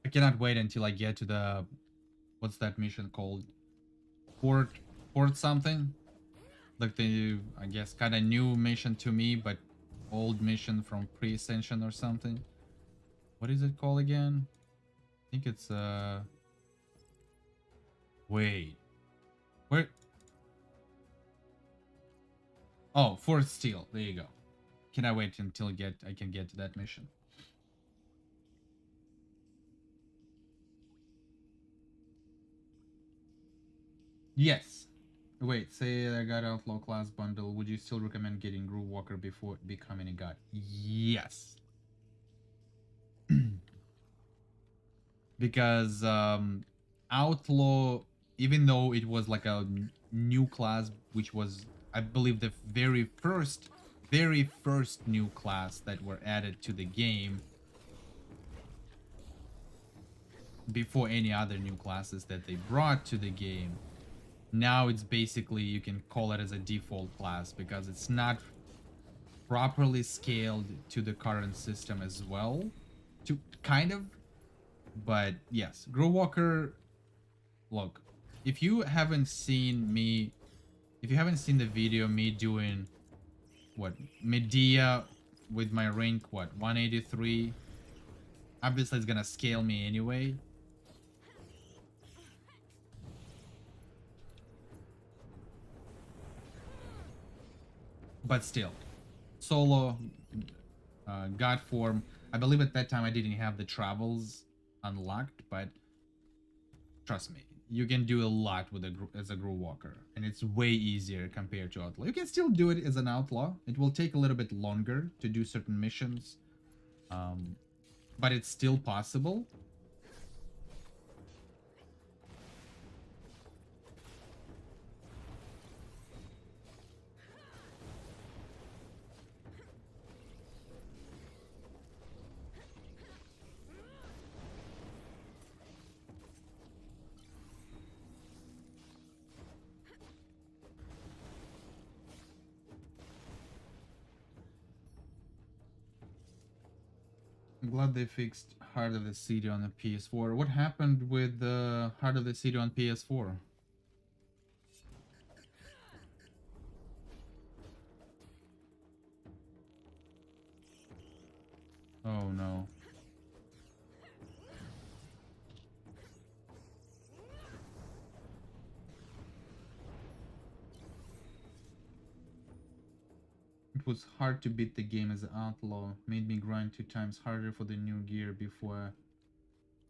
I cannot wait until I get to the... what's that mission called? Port something? Like the, I guess, kind of new mission to me, but old mission from pre-ascension or something. What is it called again? I think it's wait, where... oh, Fourth Steel. There you go. Can I wait until I can get to that mission? Yes. Wait, say I got Outlaw class bundle. Would you still recommend getting Groove Walker before becoming a god? Yes. Because Outlaw, even though it was like a new class, which was, I believe, the very first new class that were added to the game before any other new classes that they brought to the game. Now it's basically, you can call it as a default class because it's not properly scaled to the current system as well. To kind of, but yes, Growwalker. Look, if you haven't seen the video me doing what Medea with my rank, what, 183, obviously it's gonna scale me anyway. But still, solo god form. I believe at that time I didn't have the travels unlocked, but trust me, you can do a lot with as a Grow Walker, and it's way easier compared to Outlaw. You can still do it as an Outlaw. It will take a little bit longer to do certain missions, but it's still possible. I'm glad they fixed Heart of the City on the PS4. What happened with the Heart of the City on PS4? Oh no. It was hard to beat the game as an outlaw. Made me grind 2 times harder for the new gear before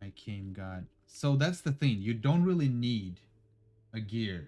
I came God. So that's the thing. You don't really need a gear.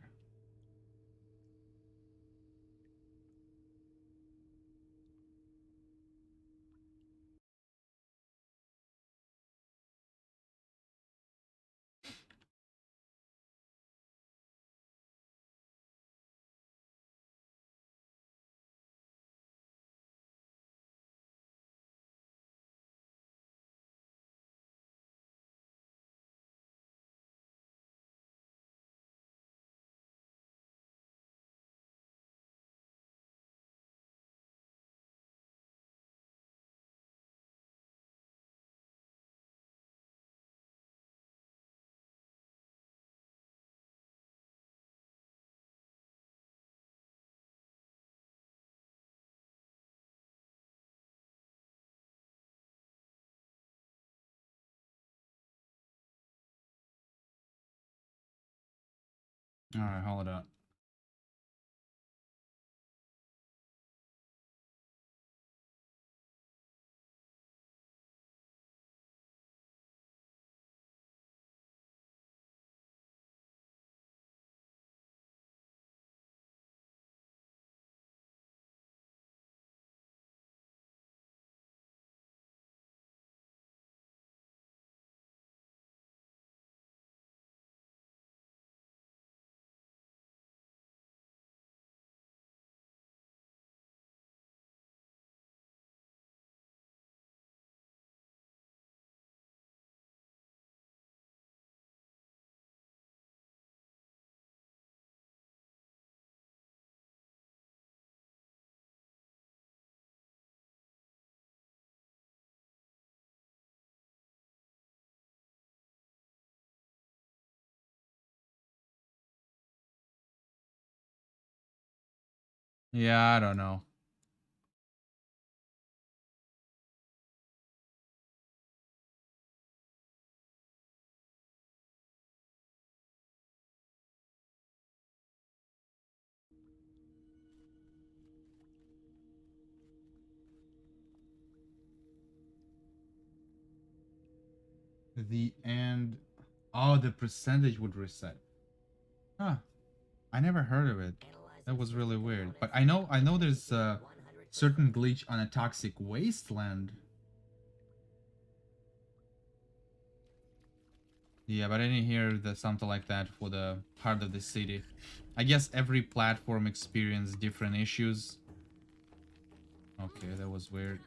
Alright, hold up. Yeah, I don't know. The end. Oh, the percentage would reset. Huh. I never heard of it. That was really weird. But I know there's a certain glitch on a toxic wasteland. Yeah, but I didn't hear the something like that for the Heart of the City. I guess every platform experienced different issues. Okay, that was weird.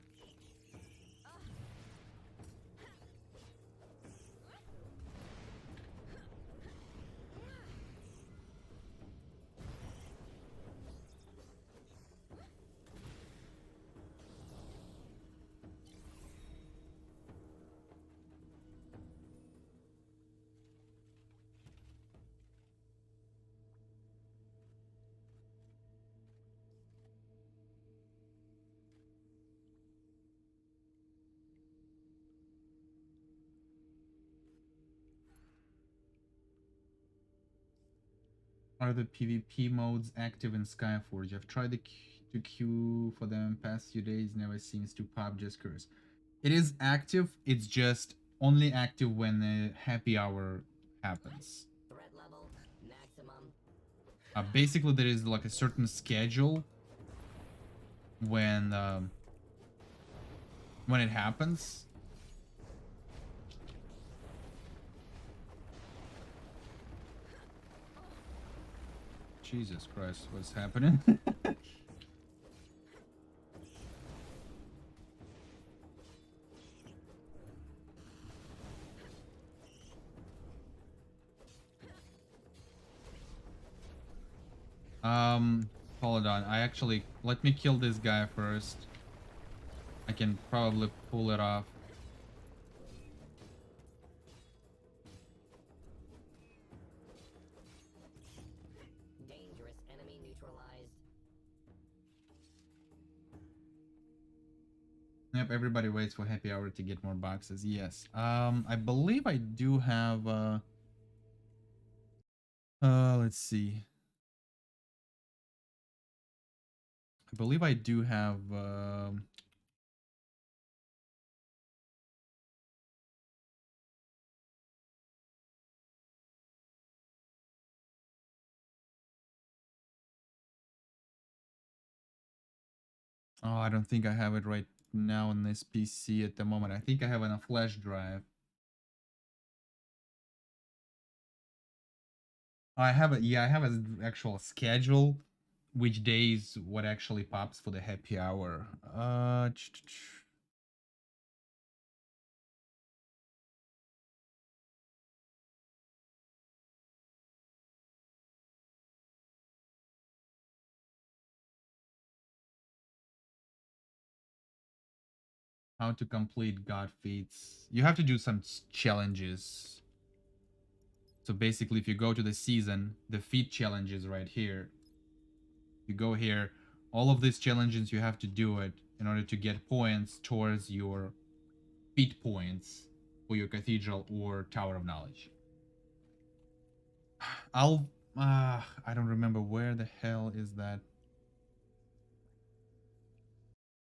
Are the PvP modes active in Skyforge? I've tried to queue for them past few days, never seems to pop, just curious. It is active, it's just only active when the happy hour happens. Threat level maximum. Basically, there is like a certain schedule when it happens. Jesus Christ, what's happening? Hold on. Let me kill this guy first. I can probably pull it off. Yep, everybody waits for happy hour to get more boxes. Yes. I believe I do have let's see. I believe I do have oh, I don't think I have it right now on this PC at the moment. I think I have it on a flash drive. I have it. Yeah, I have an actual schedule, which days what actually pops for the happy hour. How to complete God Feats. You have to do some challenges. So basically, if you go to the season, the feat challenges right here. You go here, all of these challenges you have to do it in order to get points towards your feat points for your cathedral or tower of knowledge. I'll I don't remember where the hell is that.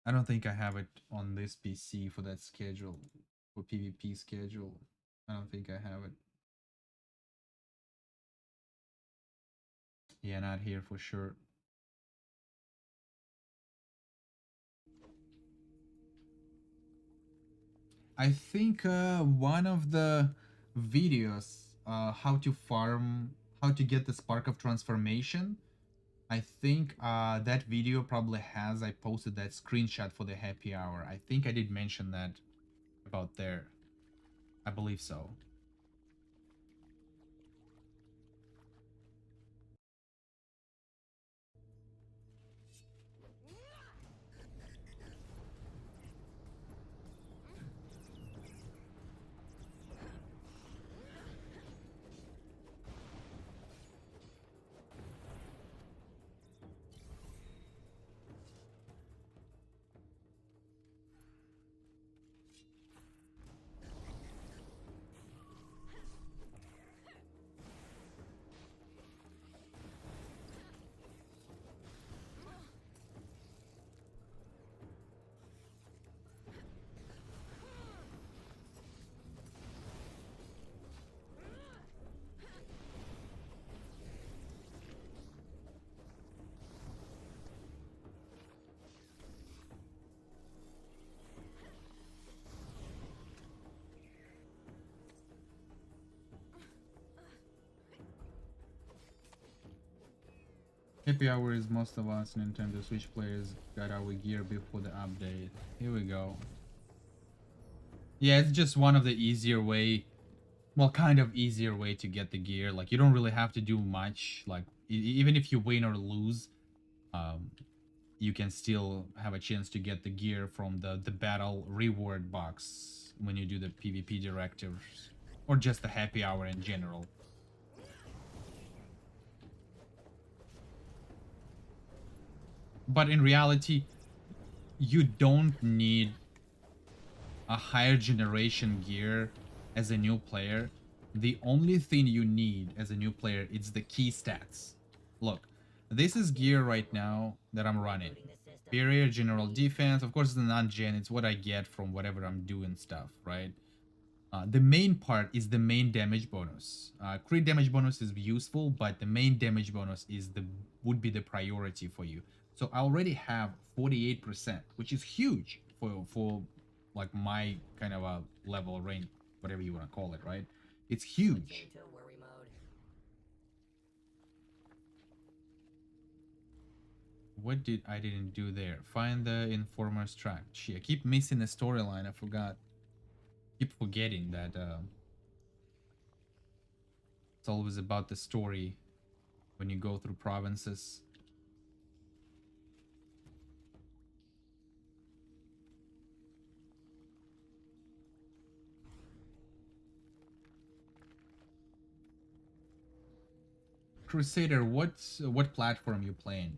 I don't think I have it on this PC for that schedule, for PvP schedule. I don't think I have it. Yeah, not here for sure. I think one of the videos, how to farm, how to get the spark of transformation. I think that video probably has. I posted that screenshot for the happy hour. I think I did mention that about there. I believe so. Happy hour is most of us Nintendo Switch players got our gear before the update. Here we go. Yeah, it's just one of the easier way, well, kind of easier way to get the gear. Like you don't really have to do much. Like even if you win or lose, um, you can still have a chance to get the gear from the battle reward box when you do the PvP directives or just the happy hour in general. But in reality, you don't need a higher generation gear as a new player. The only thing you need as a new player is the key stats. Look, this is gear right now that I'm running. Superior general defense, of course it's a non-gen, it's what I get from whatever I'm doing stuff, right? The main part is the main damage bonus. Crit damage bonus is useful, but the main damage bonus is would be the priority for you. So I already have 48%, which is huge for like my kind of a level range, whatever you want to call it, right? It's huge. What did I didn't do there? Find the informer's track. Gee, I keep missing the storyline. I forgot. Keep forgetting that it's always about the story when you go through provinces. Crusader, what platform you playing?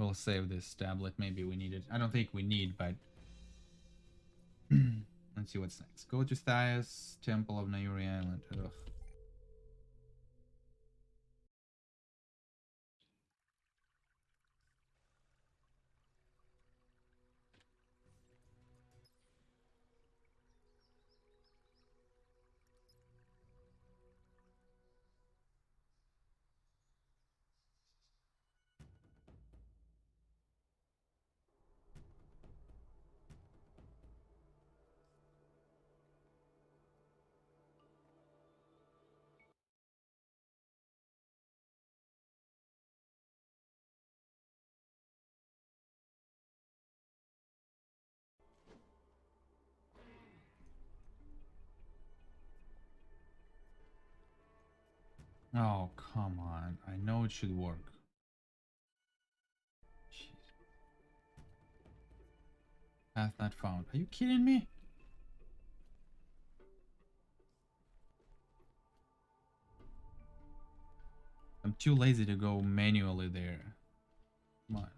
We'll save this tablet. Maybe we need it. I don't think we need, but let's see what's next. Go to Thias, Temple of Nauri Island. Ugh. Oh, come on. I know it should work. Jeez. Path not found. Are you kidding me? I'm too lazy to go manually there. Come on.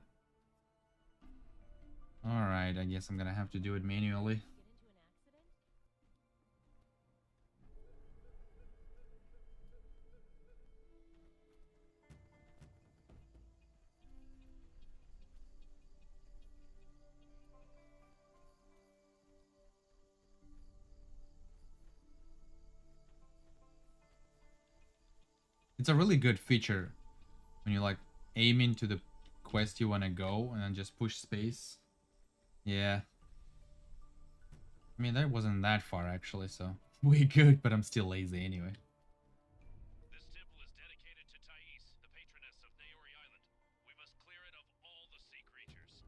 Alright, I guess I'm gonna have to do it manually. It's a really good feature when you like aim into the quest you want to go and then just push space. Yeah. I mean, that wasn't that far actually, so we good, but I'm still lazy anyway. This temple is dedicated to Thais, the patroness of Naori Island. We must clear it of all the sea creatures.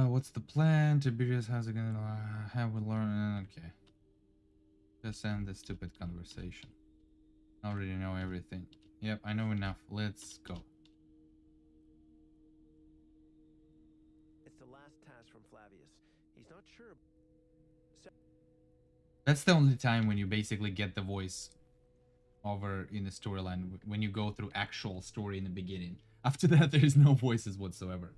What's the plan? Tiberius, how's it gonna have we learned? Okay. Just end this stupid conversation. I already know everything. Yep, I know enough. Let's go. It's the last task from Flavius. He's not sure. That's the only time when you basically get the voice over in the storyline, when you go through actual story in the beginning. After that, there is no voices whatsoever.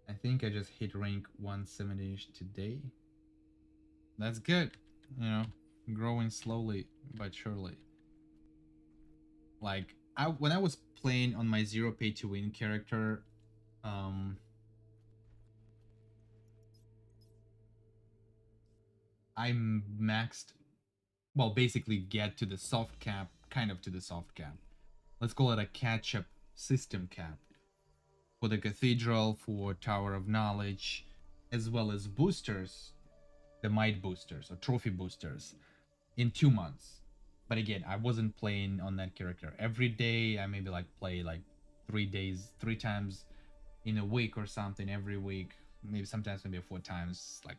I think I just hit rank 170 today. That's good. You know, growing slowly but surely. Like, when I was playing on my zero pay to win character, I maxed, well, basically get to the soft cap, kind of to the soft cap. Let's call it a catch-up system cap. For the Cathedral, for Tower of Knowledge, as well as boosters, the Might boosters or trophy boosters, in 2 months. But again, I wasn't playing on that character every day. I maybe like play like 3 days, 3 times in a week or something every week. Maybe sometimes maybe 4 times, like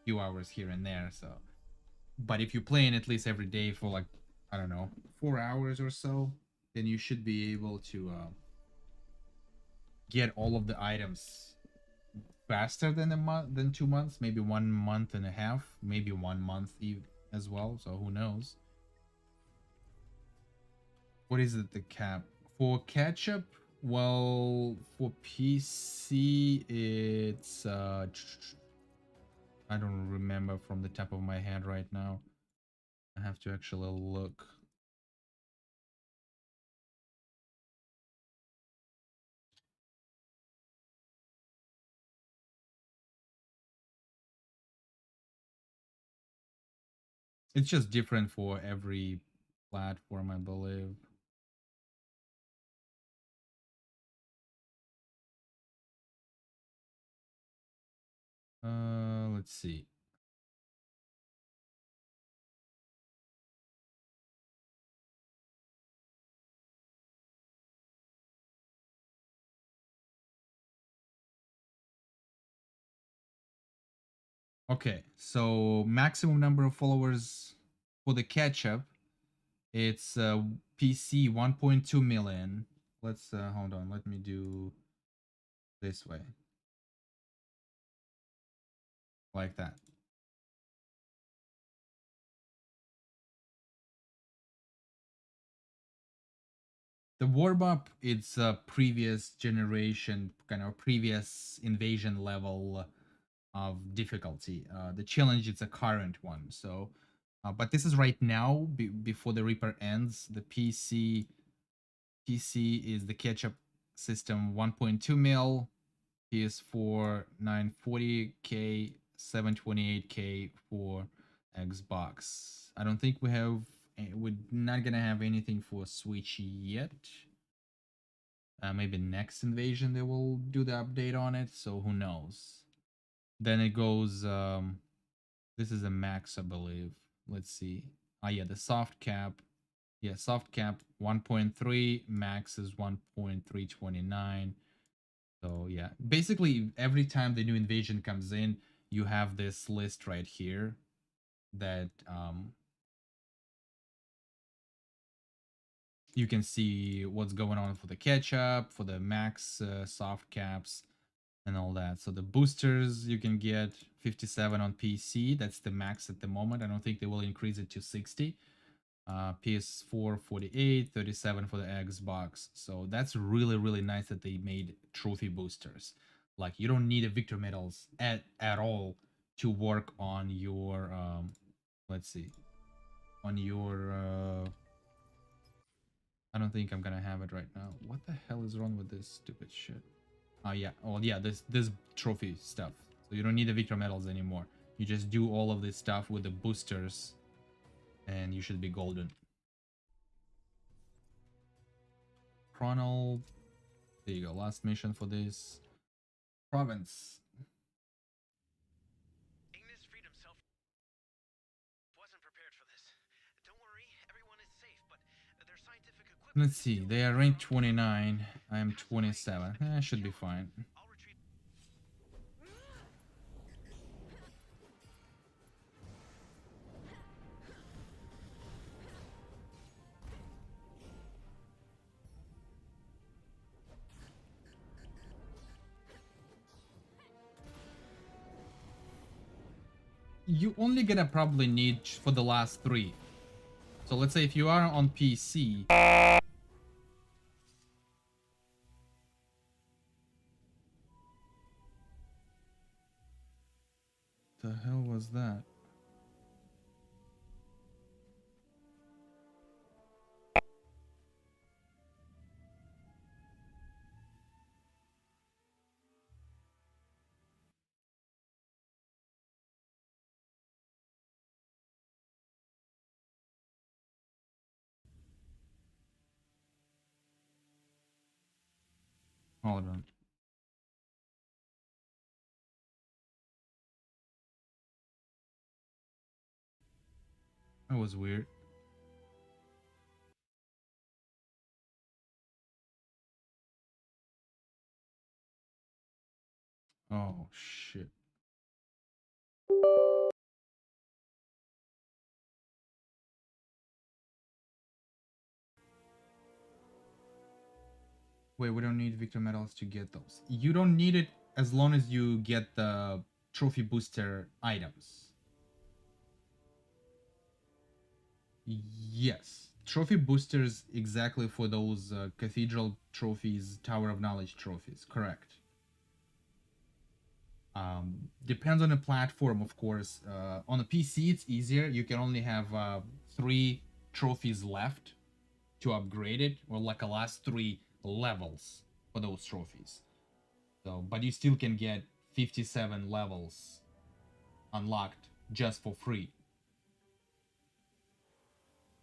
few hours here and there. So, but if you're playing at least every day for like, I don't know, 4 hours or so, then you should be able to get all of the items faster than a month, than 2 months, maybe 1 month and a half, maybe 1 month as well. So who knows? What is it, the cap for catch up? Well, for PC it's I don't remember from the top of my head right now. I have to actually look. It's just different for every platform, I believe. Let's see. Okay, so maximum number of followers for the catch-up, it's PC 1.2 million. Let's hold on, let me do this way. Like that. The warm-up, it's a previous generation, kind of previous invasion level of difficulty. The challenge, it's a current one. So, but this is right now, before the Reaper ends. The PC is the catch-up system 1.2 mil, PS4 940k, 728k for Xbox. I don't think we're not gonna have anything for Switch yet. Maybe next invasion they will do the update on it, so who knows. Then it goes, this is a max, I believe. Let's see. Yeah, the soft cap. Yeah, soft cap 1.3, max is 1.329. So yeah, basically every time the new invasion comes in, you have this list right here that you can see what's going on for the catch-up, for the max soft caps, and all that. So the boosters, you can get 57 on PC. That's the max at the moment. I don't think they will increase it to 60. PS4 48, 37 for the Xbox. So that's really, really nice that they made trophy boosters. Like, you don't need a victor medals at all to work on your let's see, on your I don't think I'm gonna have it right now. What the hell is wrong with this stupid shit? Oh yeah, oh yeah, this trophy stuff. So you don't need the victor medals anymore. You just do all of this stuff with the boosters and you should be golden. Chronal. There you go. Last mission for this province. Ignis Freed himself wasn't prepared for this. Don't worry, everyone is safe, but their scientific equipment. Let's see. They are ranked 29. I am 27. Should be fine. I'll retreat. You only gonna probably need for the last 3. So let's say if you are on PC. The hell was that? Hold on. That was weird. Oh shit. Wait, we don't need victor medals to get those. You don't need it as long as you get the trophy booster items. Yes. Trophy boosters exactly for those cathedral trophies, Tower of Knowledge trophies. Correct. Depends on the platform, of course. On the PC, it's easier. You can only have 3 trophies left to upgrade it, or like a last 3 levels for those trophies. So, but you still can get 57 levels unlocked just for free.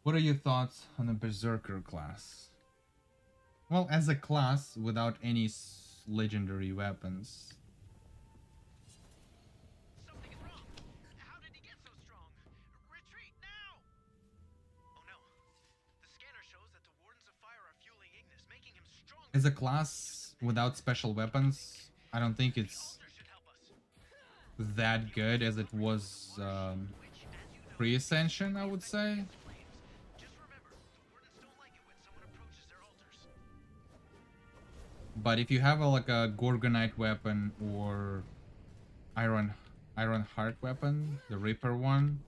What are your thoughts on the Berserker class? Well, as a class, without any legendary weapons. Something is wrong. How did he get so strong? Retreat now! Oh no. The scanner shows that the Wardens of Fire are fueling Ignis, making him stronger. As a class without special weapons, I don't think it's that good as it was pre-ascension, I would say. Just remember, the wardens don't like it when someone approaches their altars. But if you have like a Gorgonite weapon or Iron Heart weapon, the Reaper one,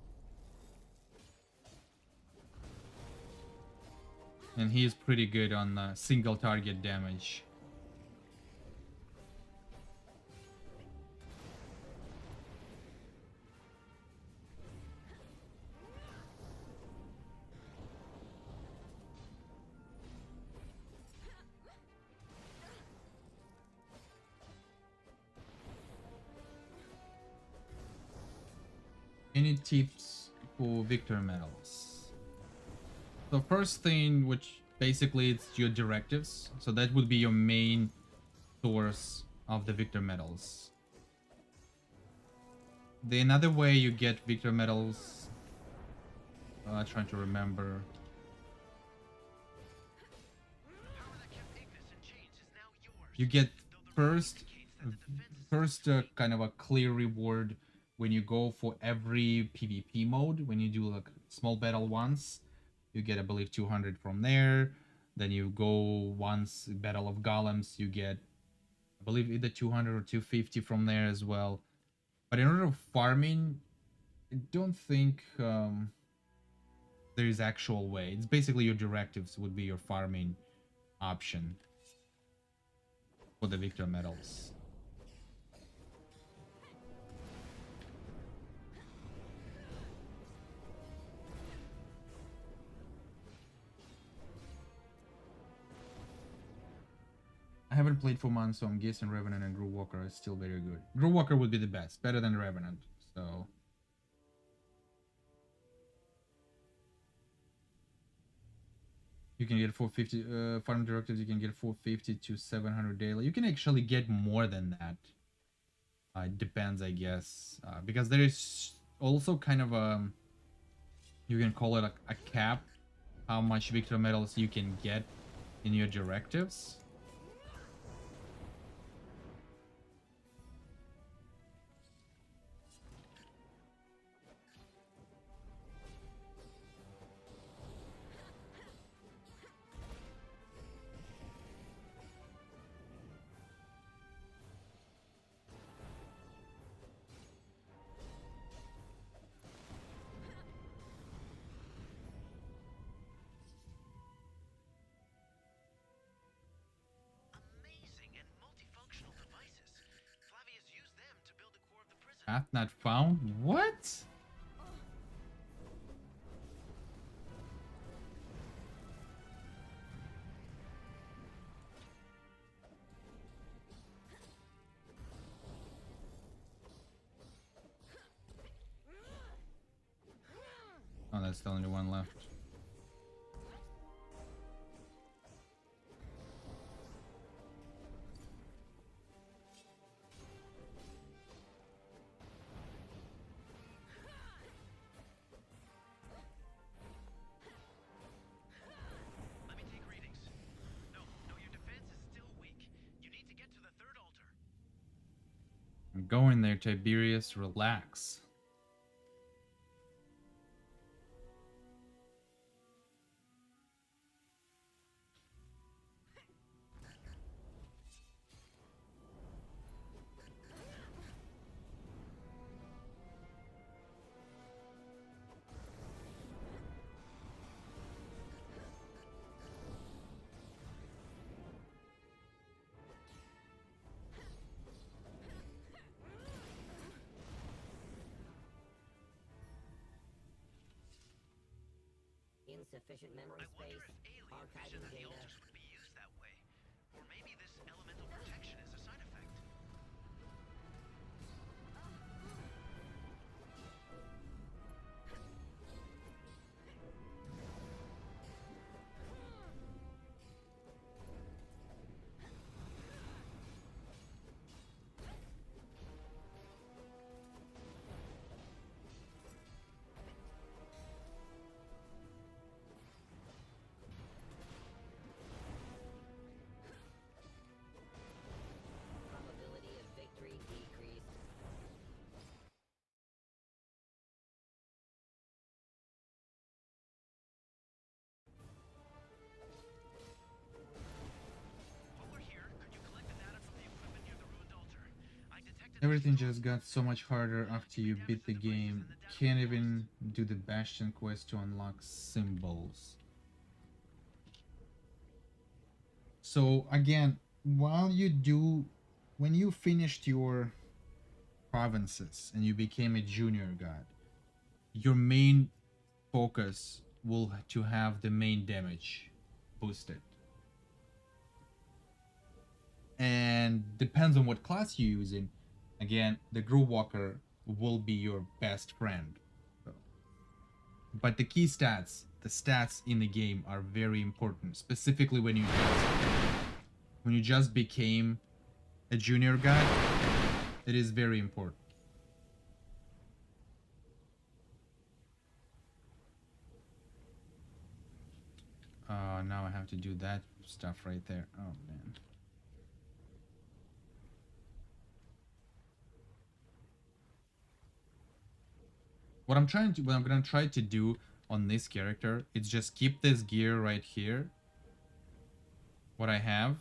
and he is pretty good on single target damage. Any tips for Victor medals? The first thing, which basically it's your directives, so that would be your main source of the Victor medals. The another way you get Victor medals, trying to remember. You get first kind of a clear reward when you go for every PvP mode. When you do like small battle once, you get, I believe, 200 from there. Then you go once Battle of Golems, you get, I believe, either 200 or 250 from there as well. But in order of farming, I don't think there is actual way. It's basically your directives would be your farming option for the Victor medals. I haven't played for months, so I'm guessing Revenant and Groove Walker are still very good. Groove Walker would be the best, better than Revenant. So you can get 450 farm directives. You can get 450 to 700 daily. You can actually get more than that. It depends, I guess, because there is also kind of a, you can call it a cap, how much Victor medals you can get in your directives. Path not found? What? Oh, that's the only one left. Let me take readings. No, your defense is still weak. You need to get to the third altar. I'm going there, Tiberius. Relax. Insufficient memory I wonder space, if alien vision archiving of the data. altars would be used that way. Or maybe this elemental protection is a side effect. Everything just got so much harder after you beat the game. Can't even do the Bastion quest to unlock symbols. So again, when you finished your provinces and you became a junior god, your main focus will to have the main damage boosted. And depends on what class you're using. Again, the Groove Walker will be your best friend. So, but the key stats, the stats in the game are very important, specifically when you just became a junior guy. It is very important. Now I have to do that stuff right there. Oh man. What I'm gonna try to do on this character is just keep this gear right here. What I have,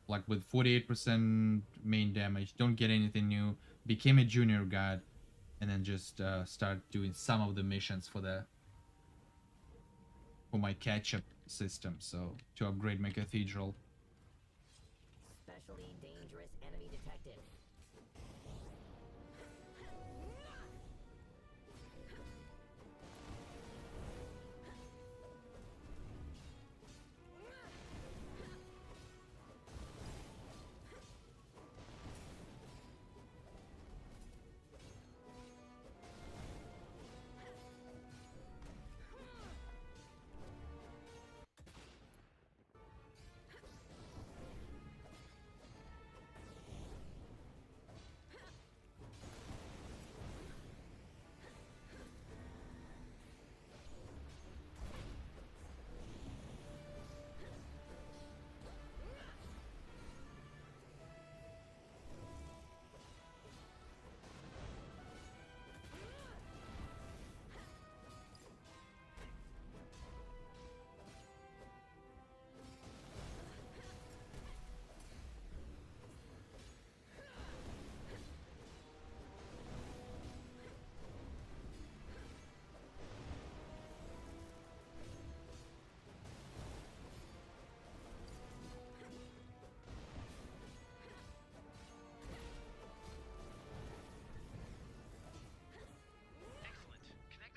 like with 48% main damage, don't get anything new, became a junior god, and then just start doing some of the missions for my catch-up system. So to upgrade my cathedral. Specially dangerous enemy detected.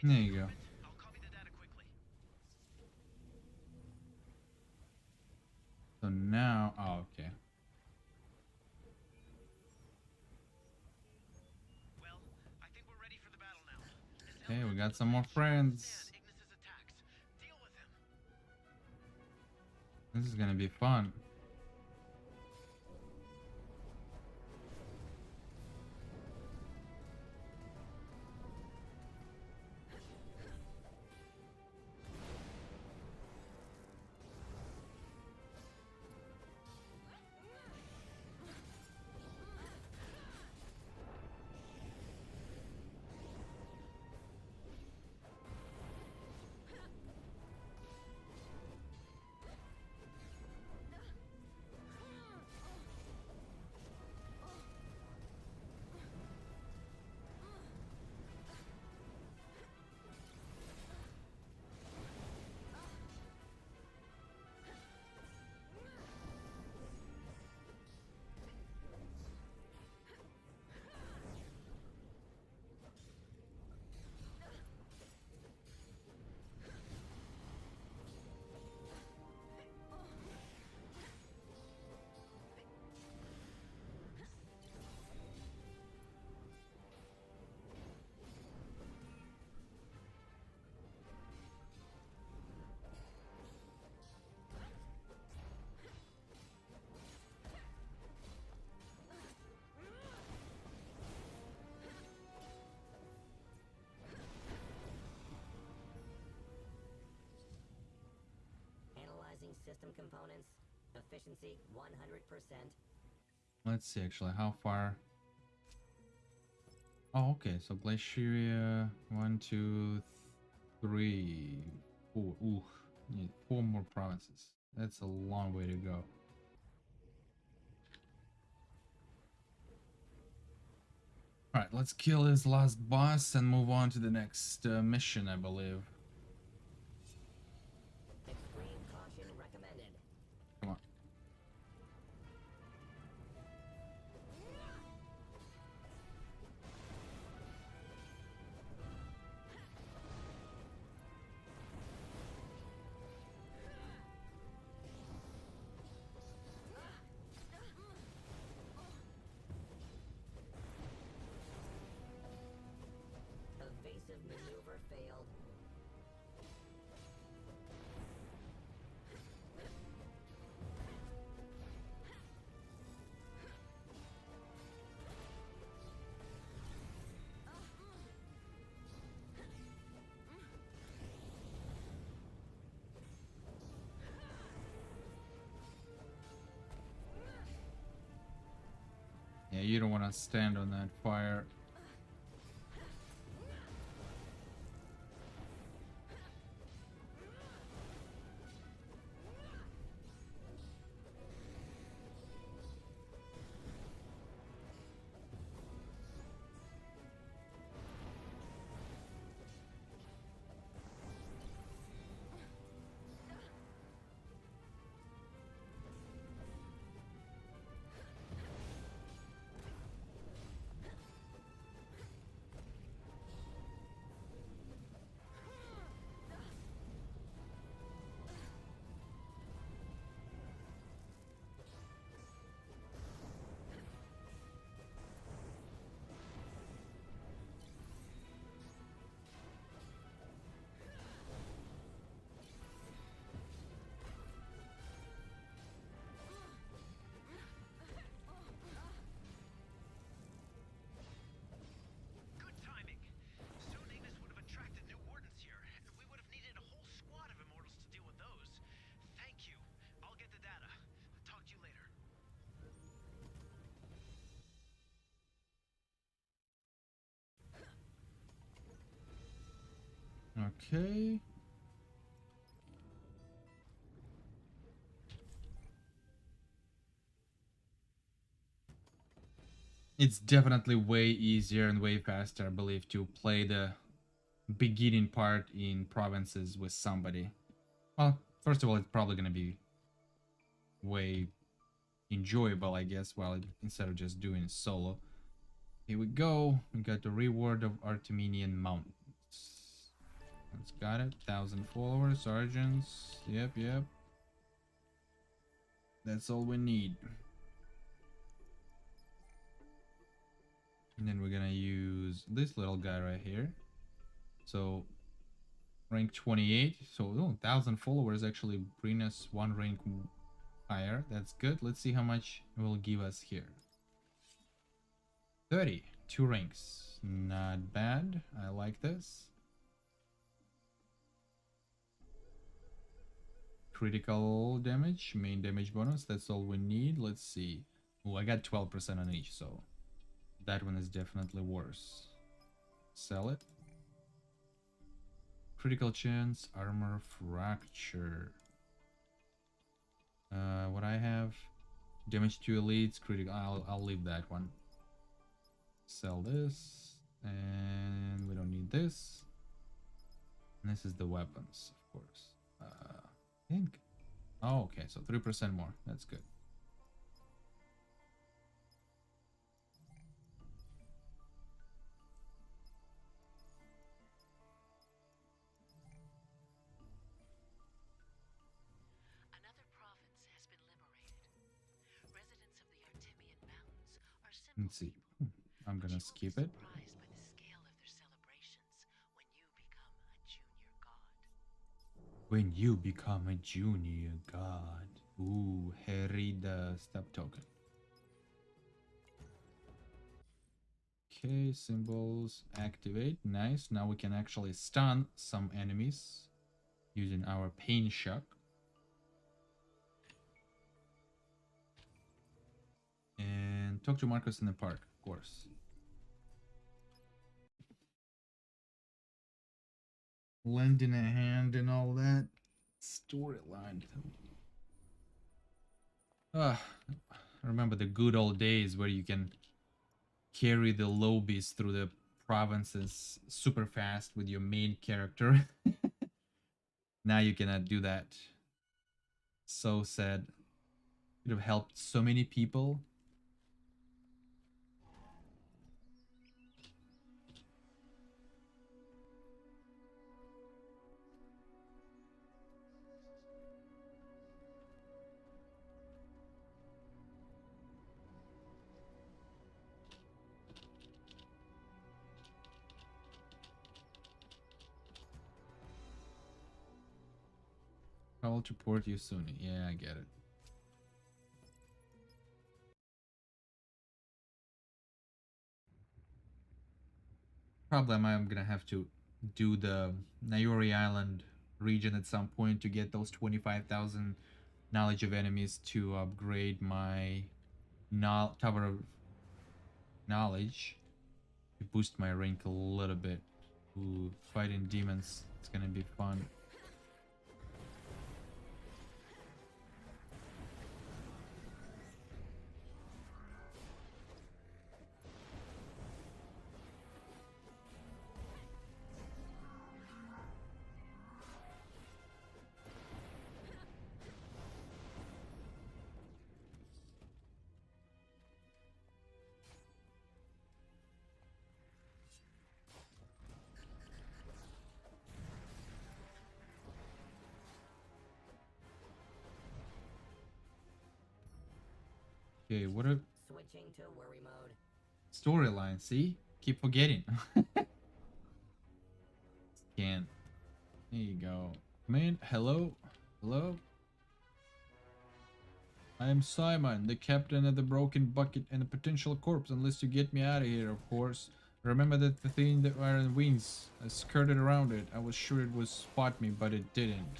There you go. I'll copy the data quickly. So now, oh, okay. Well, I think we're ready for the battle now. Okay, we got some more friends. Ignis's attacks. Deal with him. This is gonna be fun. Analyzing system components. Efficiency 100%. Let's see actually how far. Oh, okay. So Glaciaria, 1, 2, 3, 4. Ooh, need 4 more provinces. That's a long way to go. Alright, let's kill this last boss and move on to the next mission, I believe. Extreme caution recommended. Come on. Evasive maneuver failed. Yeah, you don't want to stand on that fire. Good timing. Soon Ignis would have attracted new wardens here, and we would have needed a whole squad of immortals to deal with those. Thank you. I'll get the data. Talk to you later. Okay. It's definitely way easier and way faster, I believe, to play the beginning part in provinces with somebody. Well, first of all, it's probably gonna be way enjoyable, I guess, while instead of just doing it solo. Here we go. We got the reward of Artemenian Mountains. Let's got it. 1,000 followers, sergeants. Yep. That's all we need. And then we're gonna use this little guy right here. So rank 28. So 1,000 followers actually bring us one rank higher. That's good. Let's see how much it will give us here. 30. 2 ranks. Not bad. I like this. Critical damage, main damage bonus. That's all we need. Let's see. Oh, I got 12% on each, so that one is definitely worse. Sell it. Critical chance, armor fracture. What I have? Damage to elites, critical. I'll leave that one. Sell this, and we don't need this. And this is the weapons, of course. I think. Oh, okay, so 3% more. That's good. Another province has been liberated. Residents of the Artemian Mountains are Let's see. I'm gonna skip it. surprised by the scale of their celebrations when you become a junior god. When you become a junior god. Ooh, Herida step token. Okay, symbols activate. Nice. Now we can actually stun some enemies using our pain shock. And talk to Marcus in the park, of course. Lending a hand and all that. Storyline. Ah, I remember the good old days where you can carry the lobbies through the provinces super fast with your main character. Now you cannot do that. So sad. Could have helped so many people. I will report you soon. Yeah, I get it. Probably I'm gonna have to do the Nayori Island region at some point to get those 25,000 knowledge of enemies to upgrade my Tower of Knowledge to boost my rank a little bit. Ooh, fighting demons. It's gonna be fun. Okay, what a Switching to worry mode. storyline. See? Keep forgetting. Scan. There you go. Man, hello? Hello? I am Simon, the captain of the broken bucket and a potential corpse, unless you get me out of here, of course. Remember that the thing that iron wings? I skirted around it. I was sure it would spot me, but it didn't.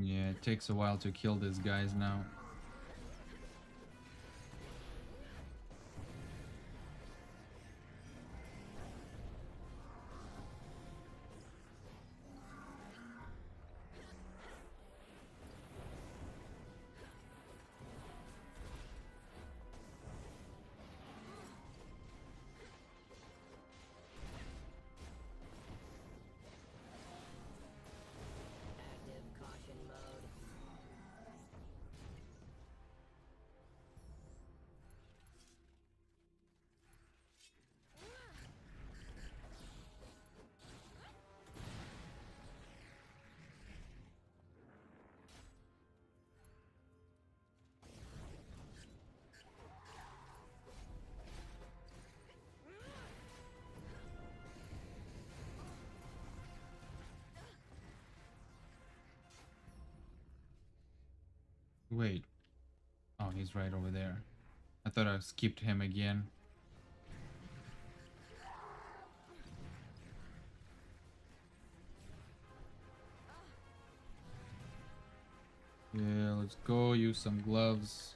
Yeah, it takes a while to kill these guys now. Active caution mode. Wait. Oh, he's right over there. I thought I skipped him again. Yeah, let's go. Use some gloves.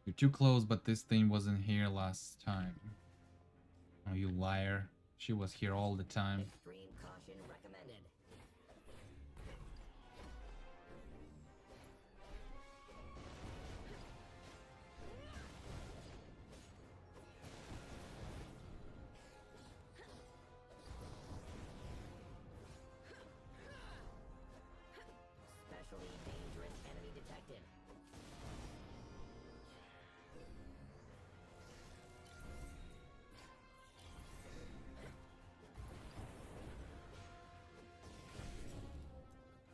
You're too close, but this thing wasn't here last time. Oh, you liar. She was here all the time. Extreme caution recommended. Especially dangerous enemy detected.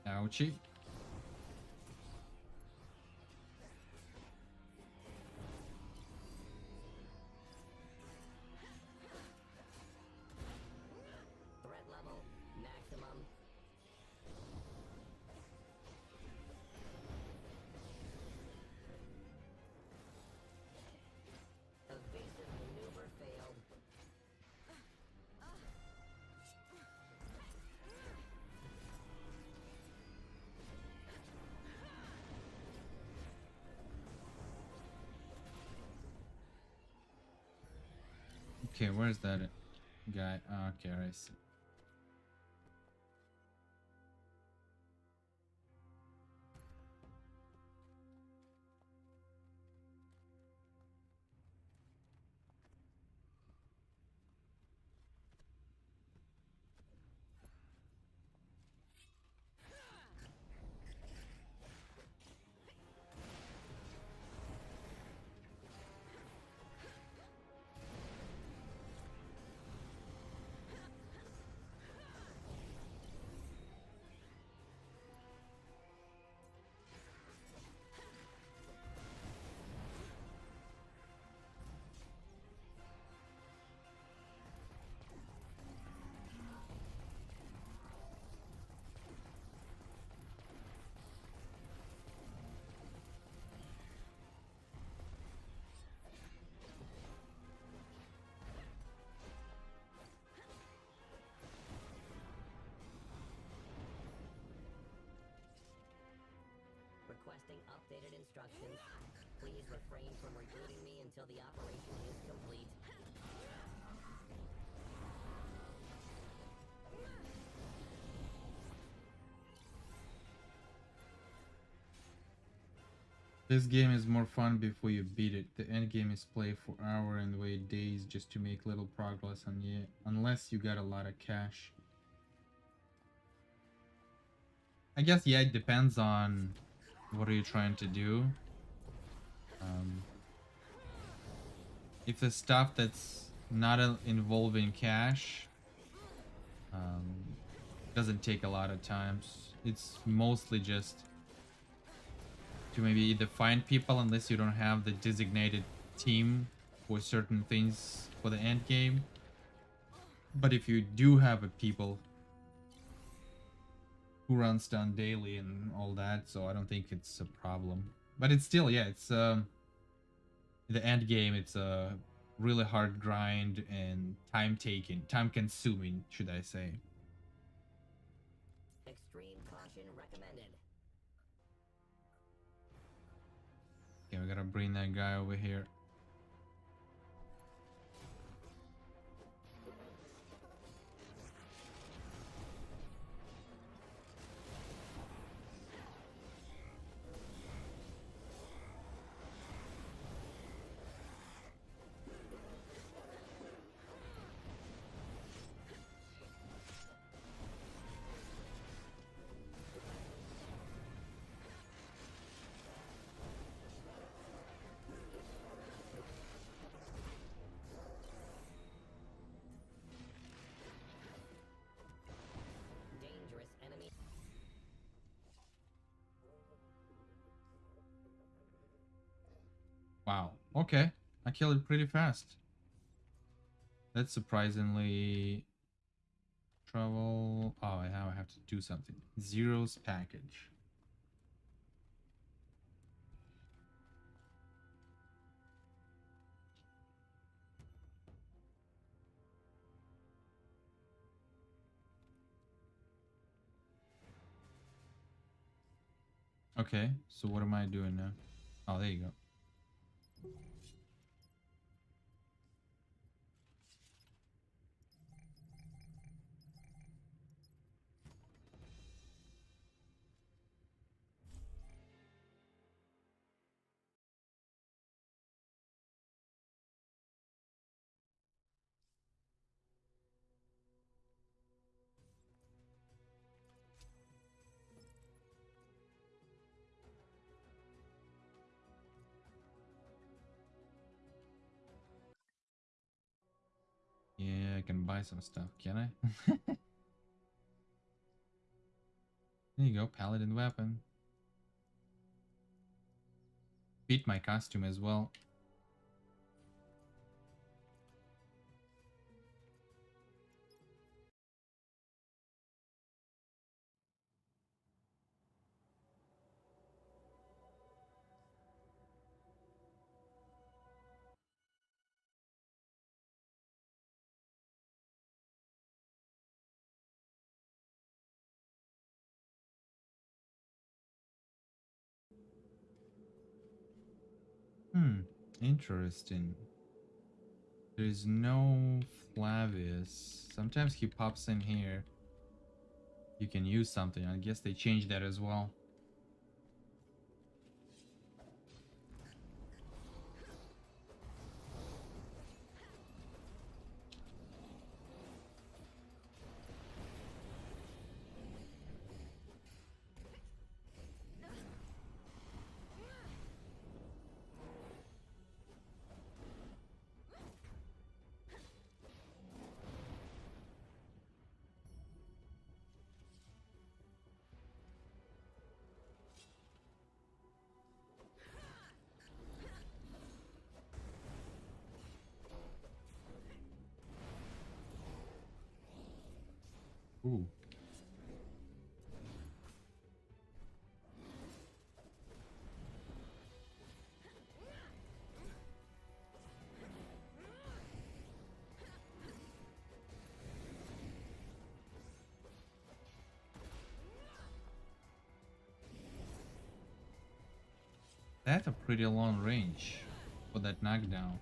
Ouchie. Threat level maximum. Evasive maneuver failed. Okay, where's that guy? Okay, I see. Requesting updated instructions. Please refrain from rebooting me until the operation is complete. This game is more fun before you beat it. The end game is play for hours and wait days just to make little progress on it, unless you got a lot of cash. I guess, yeah, it depends on what are you trying to do. If the stuff that's not involving cash doesn't take a lot of times, it's mostly just to maybe either find people unless you don't have the designated team for certain things for the end game. But if you do have a people who runs down daily and all that, so I don't think it's a problem. But it's still, yeah, it's the end game. It's a really hard grind and time consuming, should I say? Extreme caution recommended. Okay, we gotta bring that guy over here. Dangerous enemy. Wow. Okay, I killed it pretty fast. That's surprisingly trouble. Oh, now I have to do something. Zero's package. Okay, so what am I doing now? Oh, there you go. can buy some stuff, can I? There you go, paladin weapon. Beat my costume as well. Interesting. There's no Flavius. Sometimes he pops in here. You can use something. I guess they changed that as well. Ooh. That's a pretty long range for that knockdown.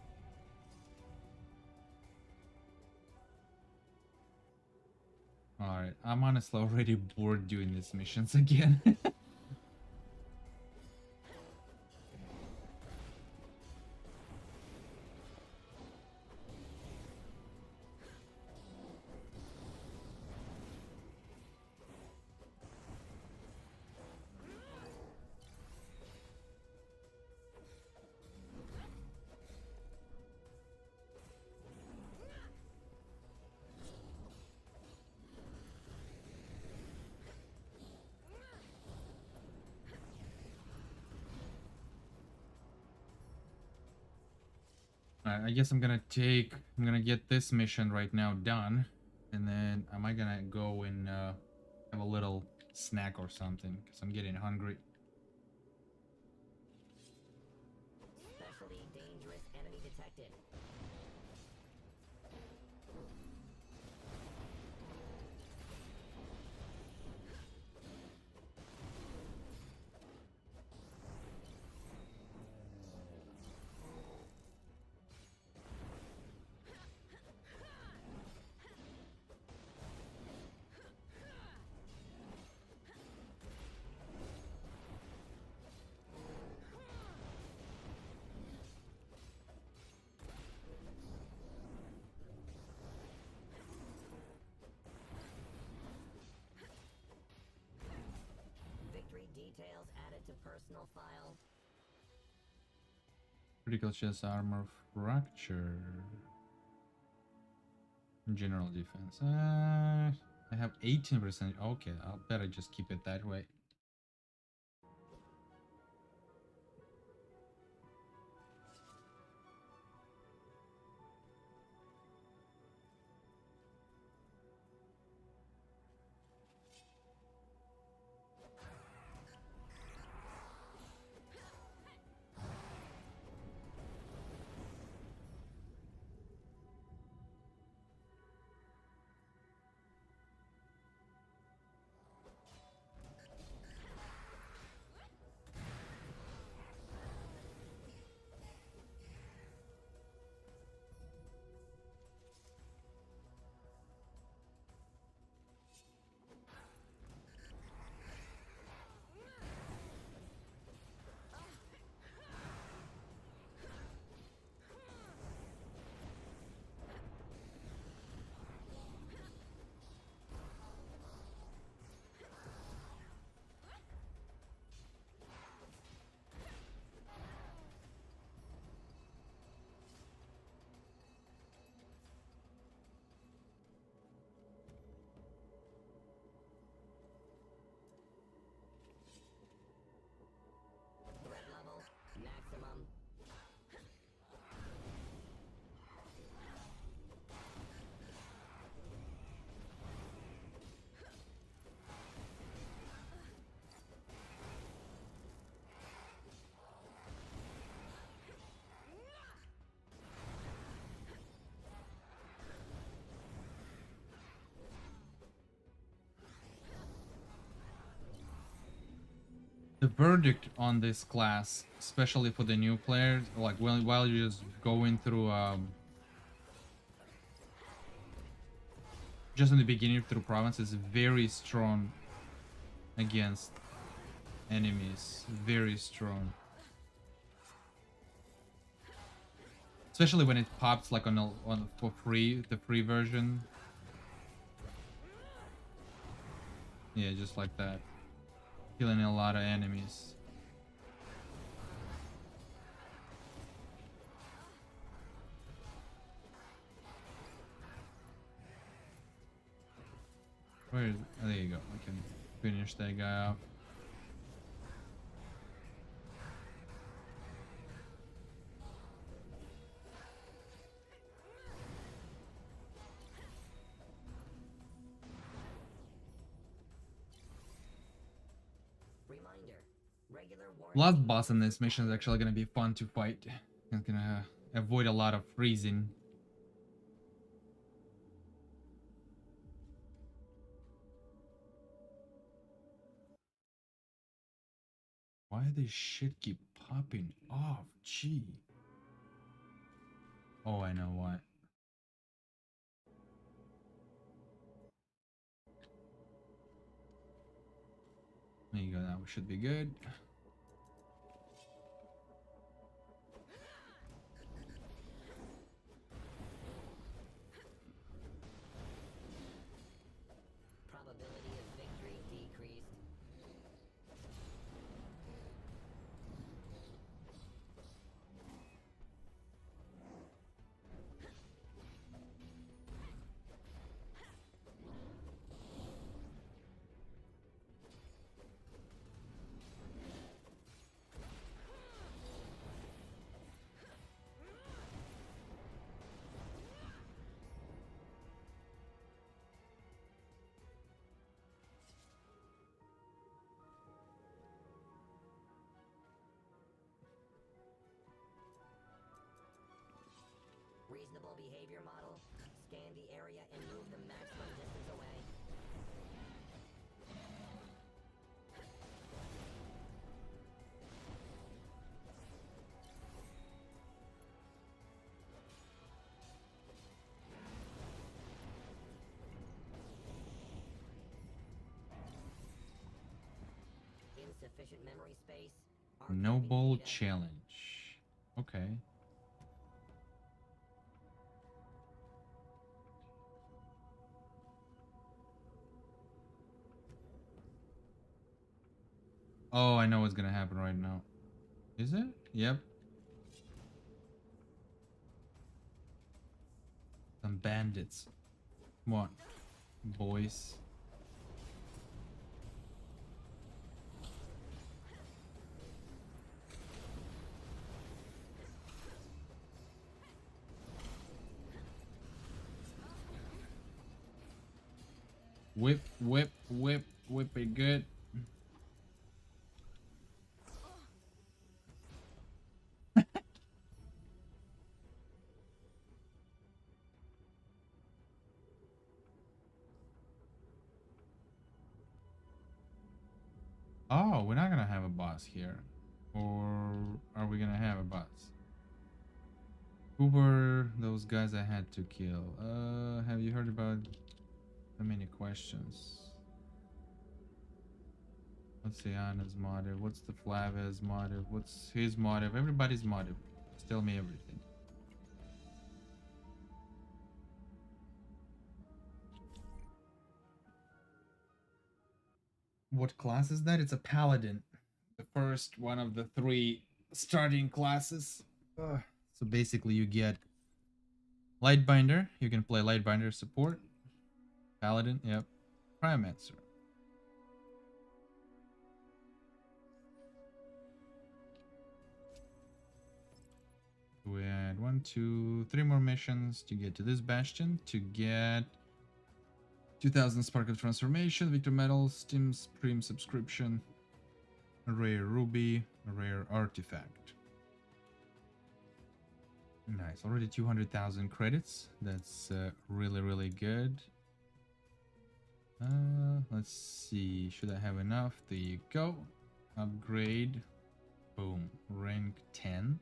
Alright, I'm honestly already bored doing these missions again. Alright, I guess I'm gonna get this mission right now done. And then am I gonna go and have a little snack or something? Because I'm getting hungry. Specially dangerous enemy detected. Victory details added to personal file. Critical chest armor fracture. General defense. I have 18%. Okay, I'll better just keep it that way. The verdict on this class, especially for the new players, like while you're just going through just in the beginning through province, is very strong against enemies. Very strong. Especially when it pops like on for free, the free version. Yeah, just like that. Killing a lot of enemies. Where is, oh, there you go. I can finish that guy off. Reminder. Regular Last boss in this mission is actually gonna be fun to fight. It's gonna avoid a lot of freezing. Why this shit keep popping off? Gee. Oh, I know why. There you go. That should be good. Probability of victory decreased. Reasonable behavior model. Scan the area and move the maximum distance away. Insufficient memory space. Noble challenge. Okay. Oh, I know what's gonna happen right now. Is it? Yep. Some bandits. Come on, boys. Whip, whip, whip, whip it good. Oh, we're not gonna have a boss here. Or are we gonna have a boss? Who were those guys I had to kill? Have you heard about so many questions? What's the Anna's motive? What's the Flavia's motive? What's his motive? Everybody's motive. Just tell me everything. What class is that? It's a paladin. The first one of the 3 starting classes. So basically you get Lightbinder. You can play Lightbinder support. Paladin, yep. Cryomancer. We had 1, 2, 3 more missions to get to this bastion, to get 2000 Spark of Transformation, Victor Medal, Steam Supreme subscription, a rare ruby, a rare artifact. Nice, already 200,000 credits. That's really, really good. Let's see, should I have enough? There you go. Upgrade. Boom. Rank 10.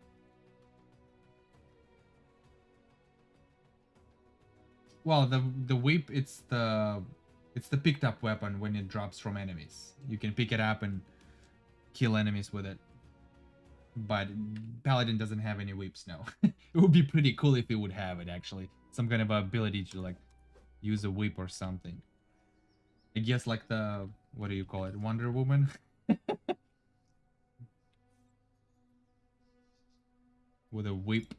Well, the whip, it's the picked up weapon when it drops from enemies. You can pick it up and kill enemies with it. But Paladin doesn't have any whips now. It would be pretty cool if it would have it, actually. Some kind of ability to, like, use a whip or something. I guess like the, what do you call it, Wonder Woman? With a whip.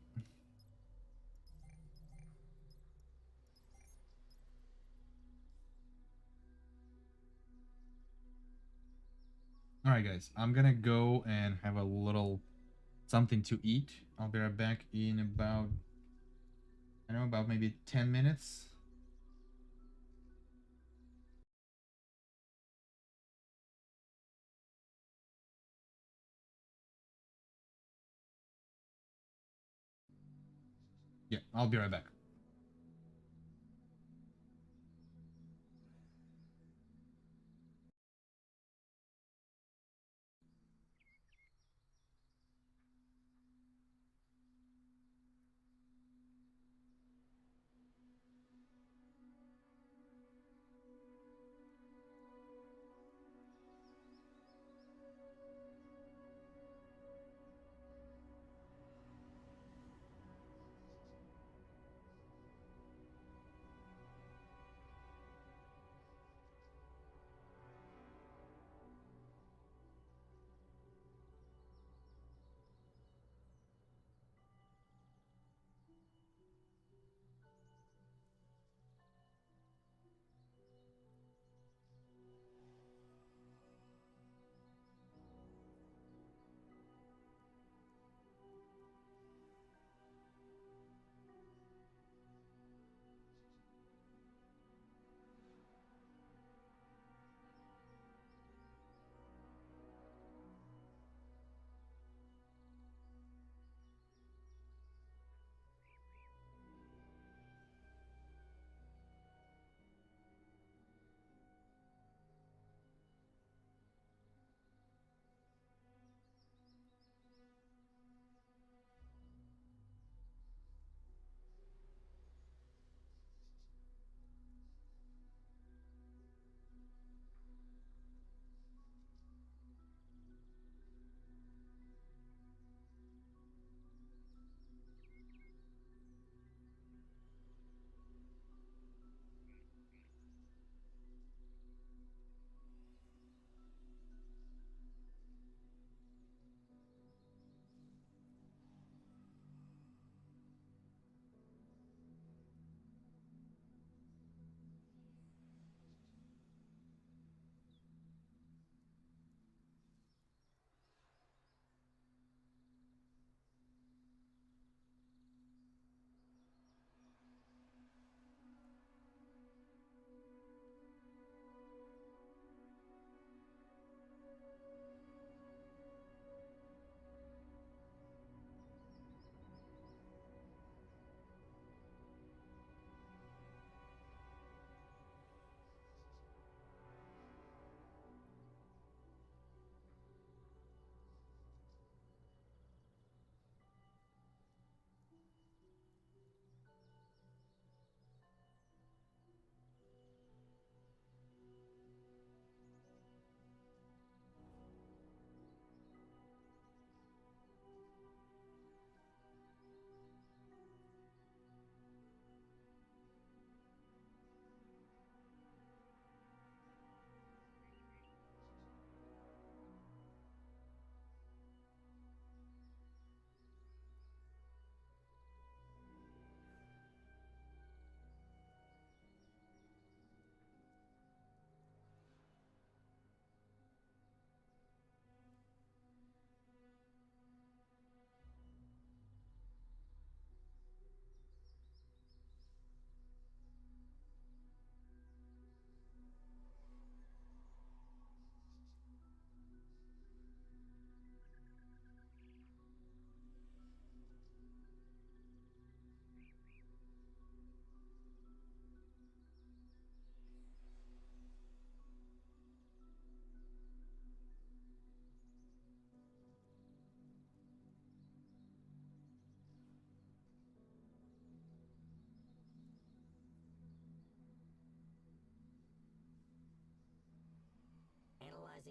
Alright guys, I'm gonna go and have a little something to eat. I'll be right back in about, I don't know, about maybe 10 minutes. Yeah, I'll be right back.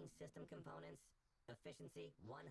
using system components. Efficiency 100%.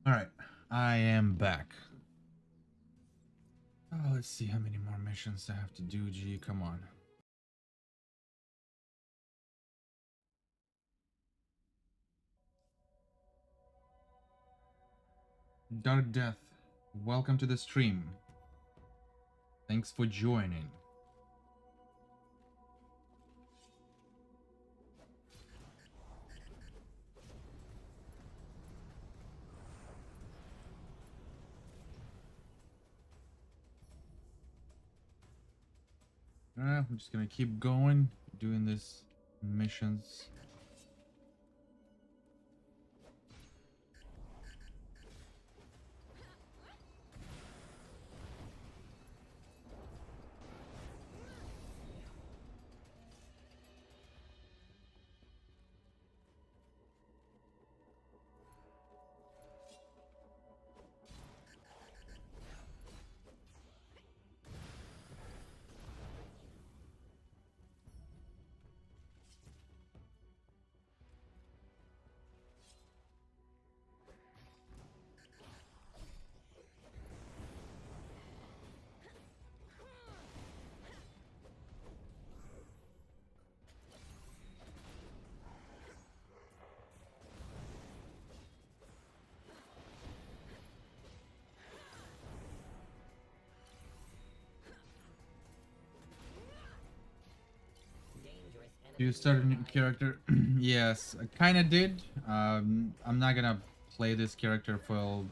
All right, I am back. Oh, let's see how many more missions I have to do. Gee, come on. Dark Death, welcome to the stream. Thanks for joining. I'm just gonna keep going, doing this missions. You start a new character? Yes, I kind of did. I'm not gonna play this character for.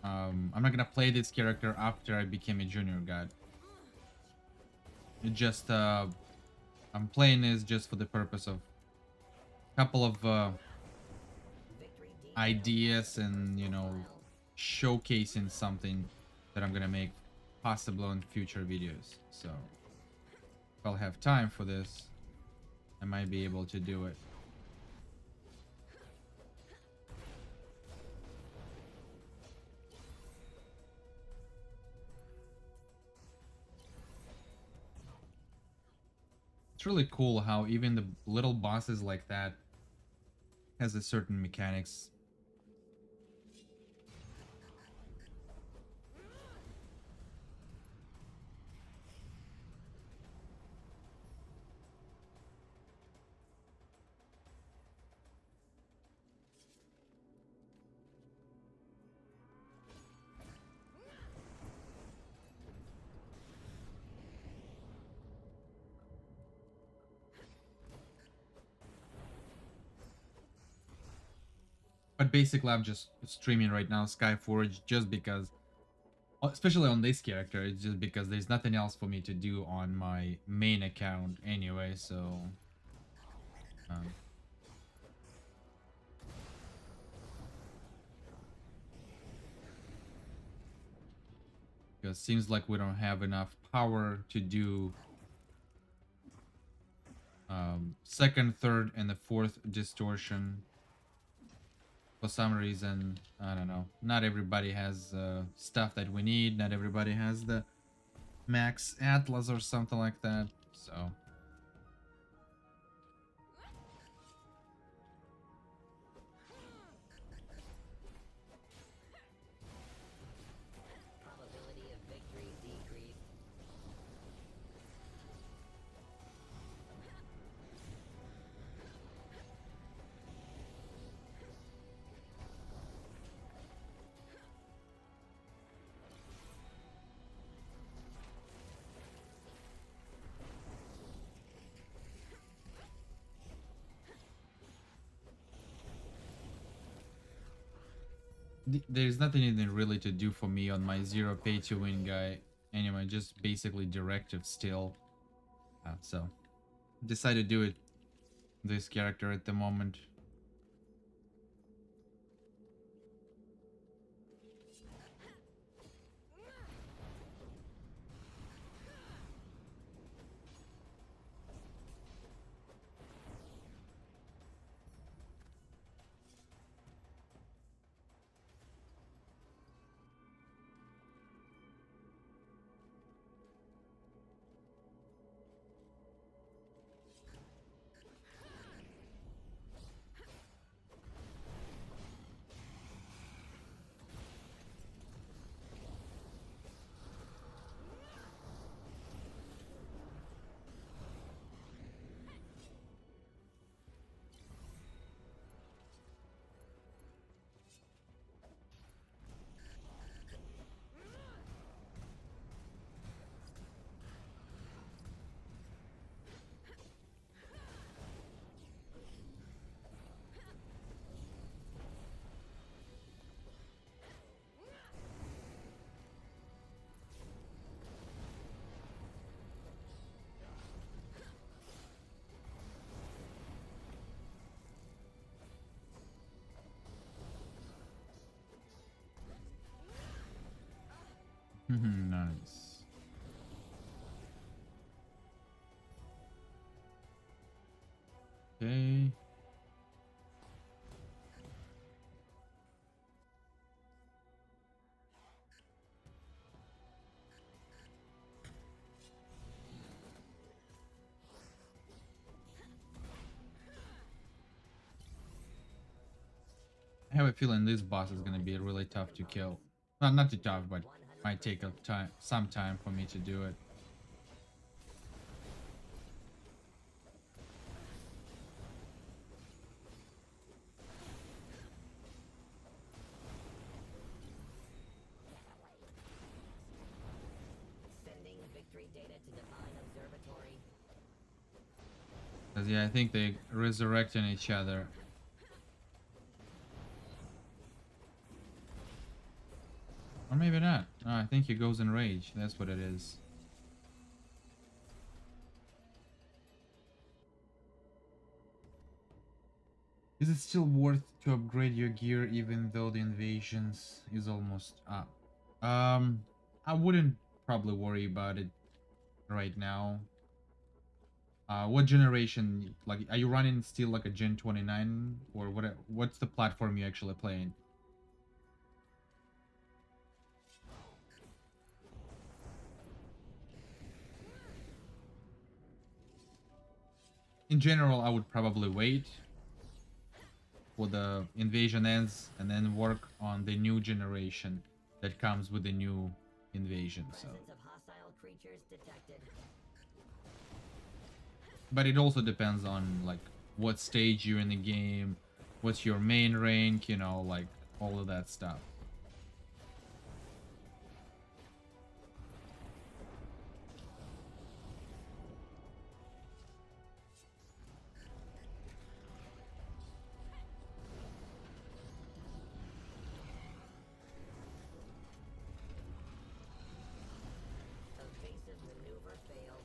I'm not gonna play this character after I became a junior god. It just I'm playing this just for the purpose of a couple of Victory deep ideas and showcasing something that I'm gonna make possible on future videos. So if I'll have time for this, I might be able to do it. It's really cool how even the little bosses like that has a certain mechanics. But basically, I'm just streaming right now Skyforge just because, especially on this character, it's just because there's nothing else for me to do on my main account anyway. So, um, because it seems like we don't have enough power to do second, third, and the fourth distortion. For some reason, I don't know. Not everybody has stuff that we need. Not everybody has the max atlas or something like that. So. probability of victory decreased. There's nothing even really to do for me on my zero pay to win guy. Anyway, just basically directive still. So decided to do it this character at the moment. Nice. Okay. I have a feeling this boss is gonna be really tough to kill. Well, not too tough, but might take some time for me to do it. Sending victory data to Divine Observatory. Because, yeah, I think they resurrecting each other. Or maybe not. Oh, I think he goes in rage. That's what it is. Is it still worth to upgrade your gear even though the invasions is almost up? I wouldn't probably worry about it right now. What generation? Like, are you running still like a Gen 29 or what? What's the platform you actually playing? In general, I would probably wait for the invasion ends and then work on the new generation that comes with the new invasion. So, Presence of hostile creatures detected. but it also depends on like what stage you're in the game, what's your main rank, you know, like all of that stuff. Evasive maneuver failed.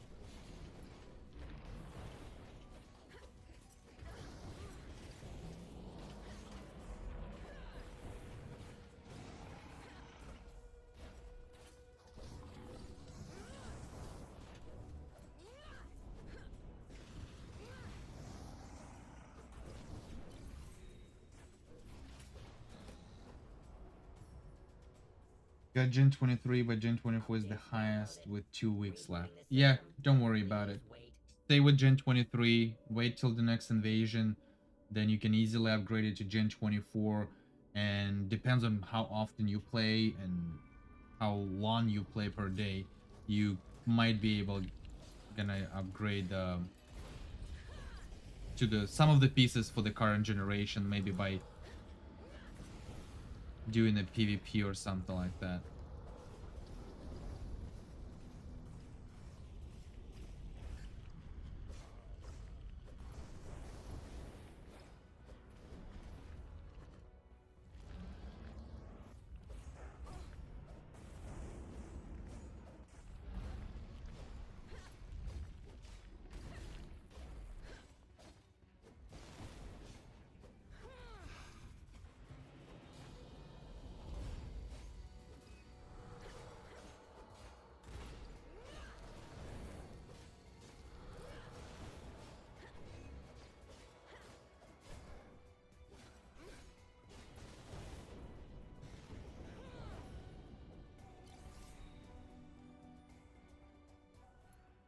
Got Gen 23, but Gen 24 is the highest with 2 weeks left. Yeah, don't worry about it. Wait. Stay with Gen 23, wait till the next invasion, then you can easily upgrade it to Gen 24, and depends on how often you play and how long you play per day, you might be able gonna upgrade to the some of the pieces for the current generation, maybe by doing a PvP or something like that.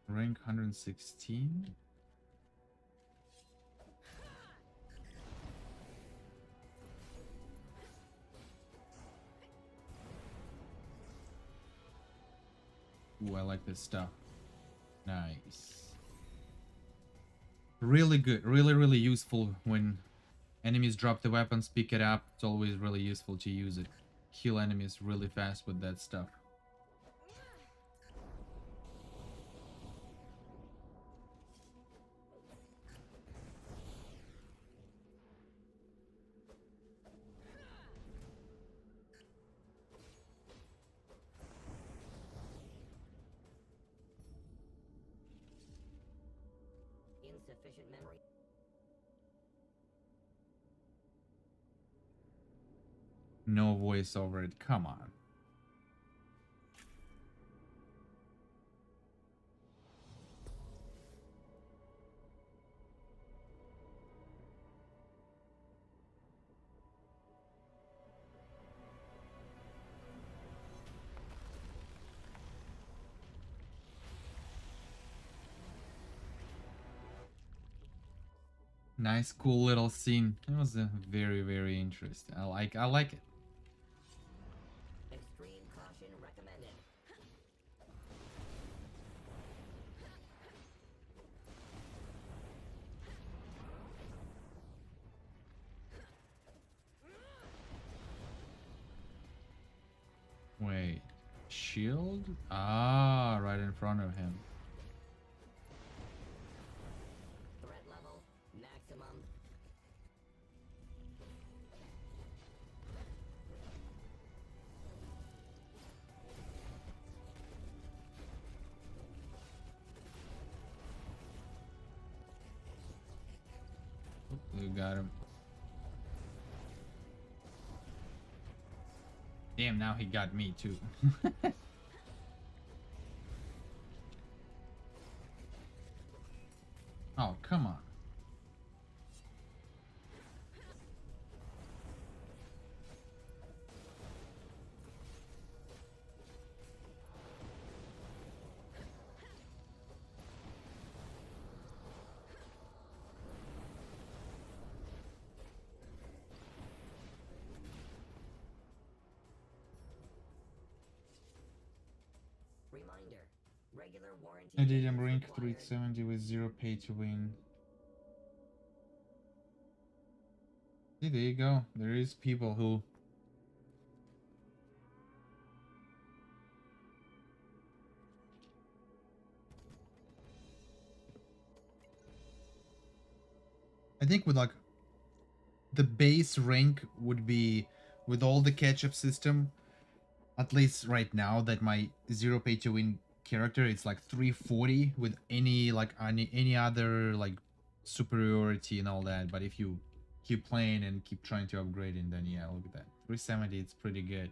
Rank 116. Ooh, I like this stuff. Nice. Really good. Really useful when enemies drop the weapons, pick it up. It's always really useful to use it. Kill enemies really fast with that stuff. Insufficient memory. No voice over it. Come on. Nice, cool little scene. It was a very interesting. I like it. Extreme caution recommended. Wait, shield? Ah, right in front of him. Threat level got him. Damn, now he got me too. Oh, come on. Reminder. Regular warranty. I did maintenance rank required. 370 with 0 pay to win. See, there you go. There is people who I think with like the base rank would be with all the catch-up system, at least right now that my 0 pay to win character, it's like 340 with any like any other like superiority and all that. But if you keep playing and keep trying to upgrade, and then yeah, look at that, 370, it's pretty good.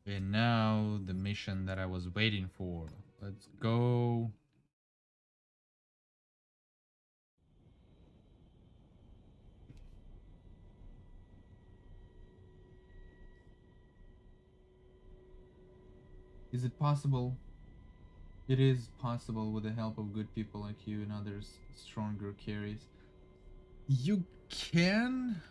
And now the mission that I was waiting for. Let's go. Is it possible? It is possible with the help of good people like you and others, stronger carries. You can.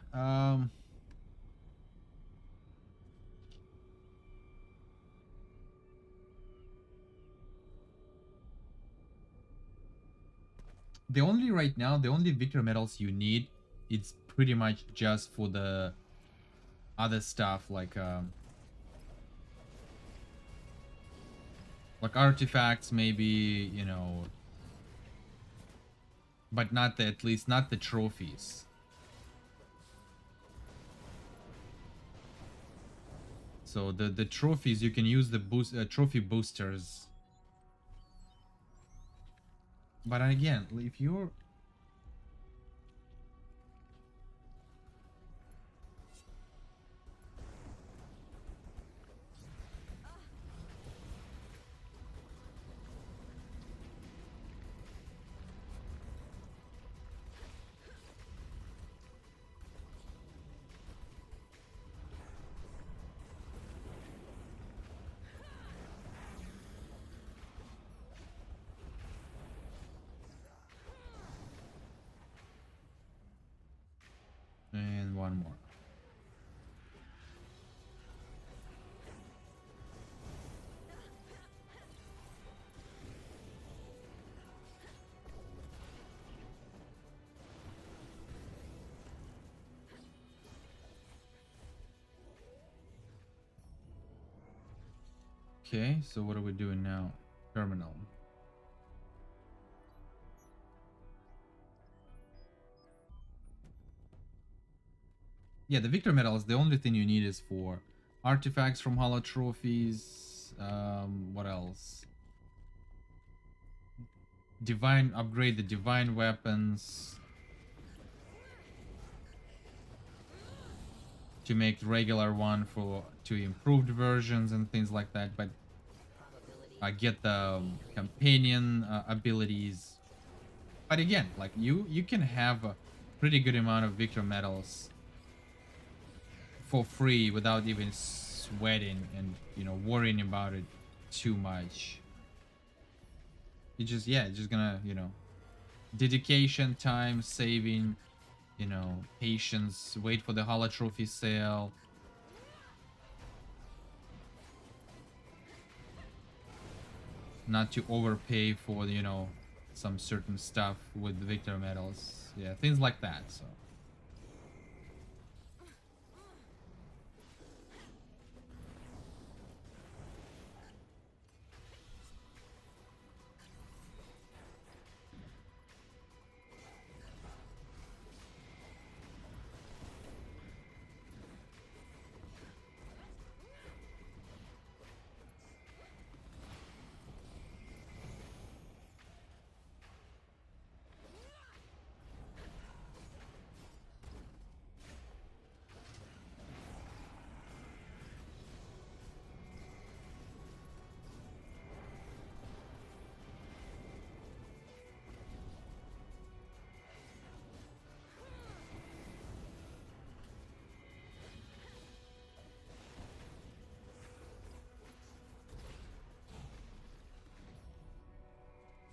The only right now, the only victor medals you need, it's pretty much just for the other stuff like artifacts, maybe, you know, but not the, at least not the trophies. So the trophies, you can use the boost trophy boosters. But again, if you're and one more. Okay, so what are we doing now? Terminal. Yeah, the victor medal is the only thing you need is for artifacts from hollow trophies. What else? Divine, upgrade the divine weapons to make the regular one for to improved versions and things like that. But I get the companion abilities. But again, like you can have a pretty good amount of victor medals for free without even sweating and, you know, worrying about it too much. You just, yeah, it's just gonna, you know, dedication, time, saving, you know, patience, wait for the holo trophy sale. Not to overpay for, you know, some certain stuff with victor medals. Yeah, things like that, so.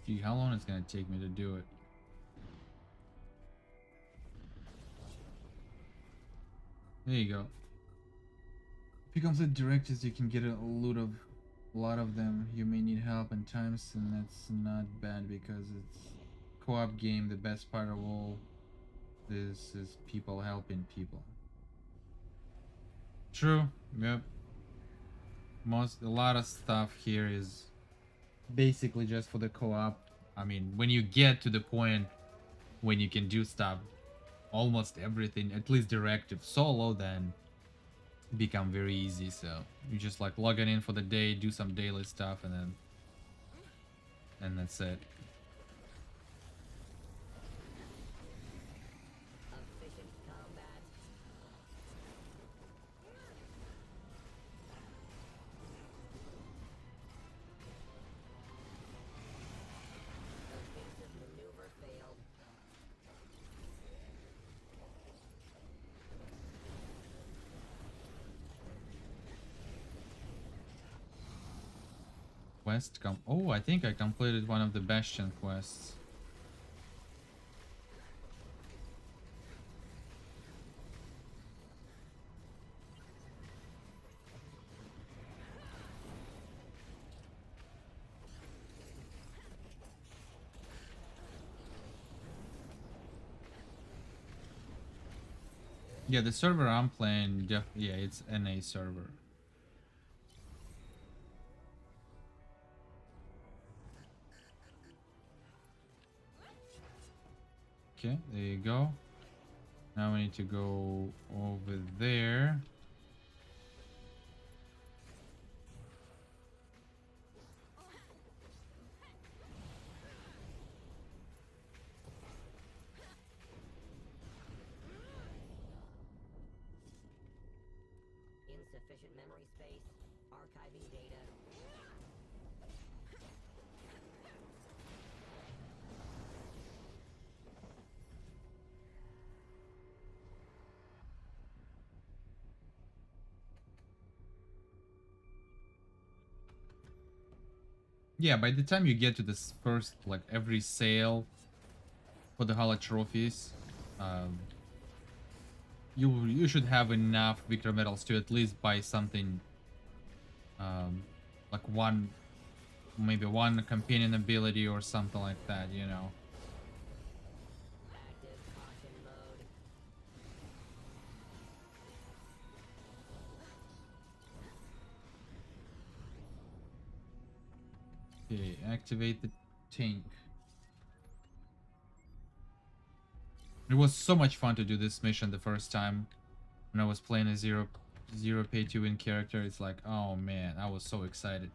Gee, how long it's gonna take me to do it? There you go. If you complete directives, you can get a lot of them. You may need help in times, and that's not bad because it's co-op game. The best part of all this is people helping people. True. Yep. A lot of stuff here is basically just for the co-op. I mean, when you get to the point when you can do stuff, almost everything, at least directive solo, then become very easy. So you just like logging in for the day, do some daily stuff, and that's it. Efficient combat. Evasive maneuver failed. Quest oh, I think I completed one of the Bastion quests. Yeah, the server I'm playing, yeah, it's NA server. Okay, there you go. Now we need to go over there. Insufficient memory space. Archiving data. Yeah, by the time you get to this first, like every sale for the Hala trophies, you should have enough victor medals to at least buy something, like maybe one companion ability or something like that, you know. Active caution mode. Okay, activate the tank. It was so much fun to do this mission the first time when I was playing a zero pay to win character. It's like, oh man, I was so excited.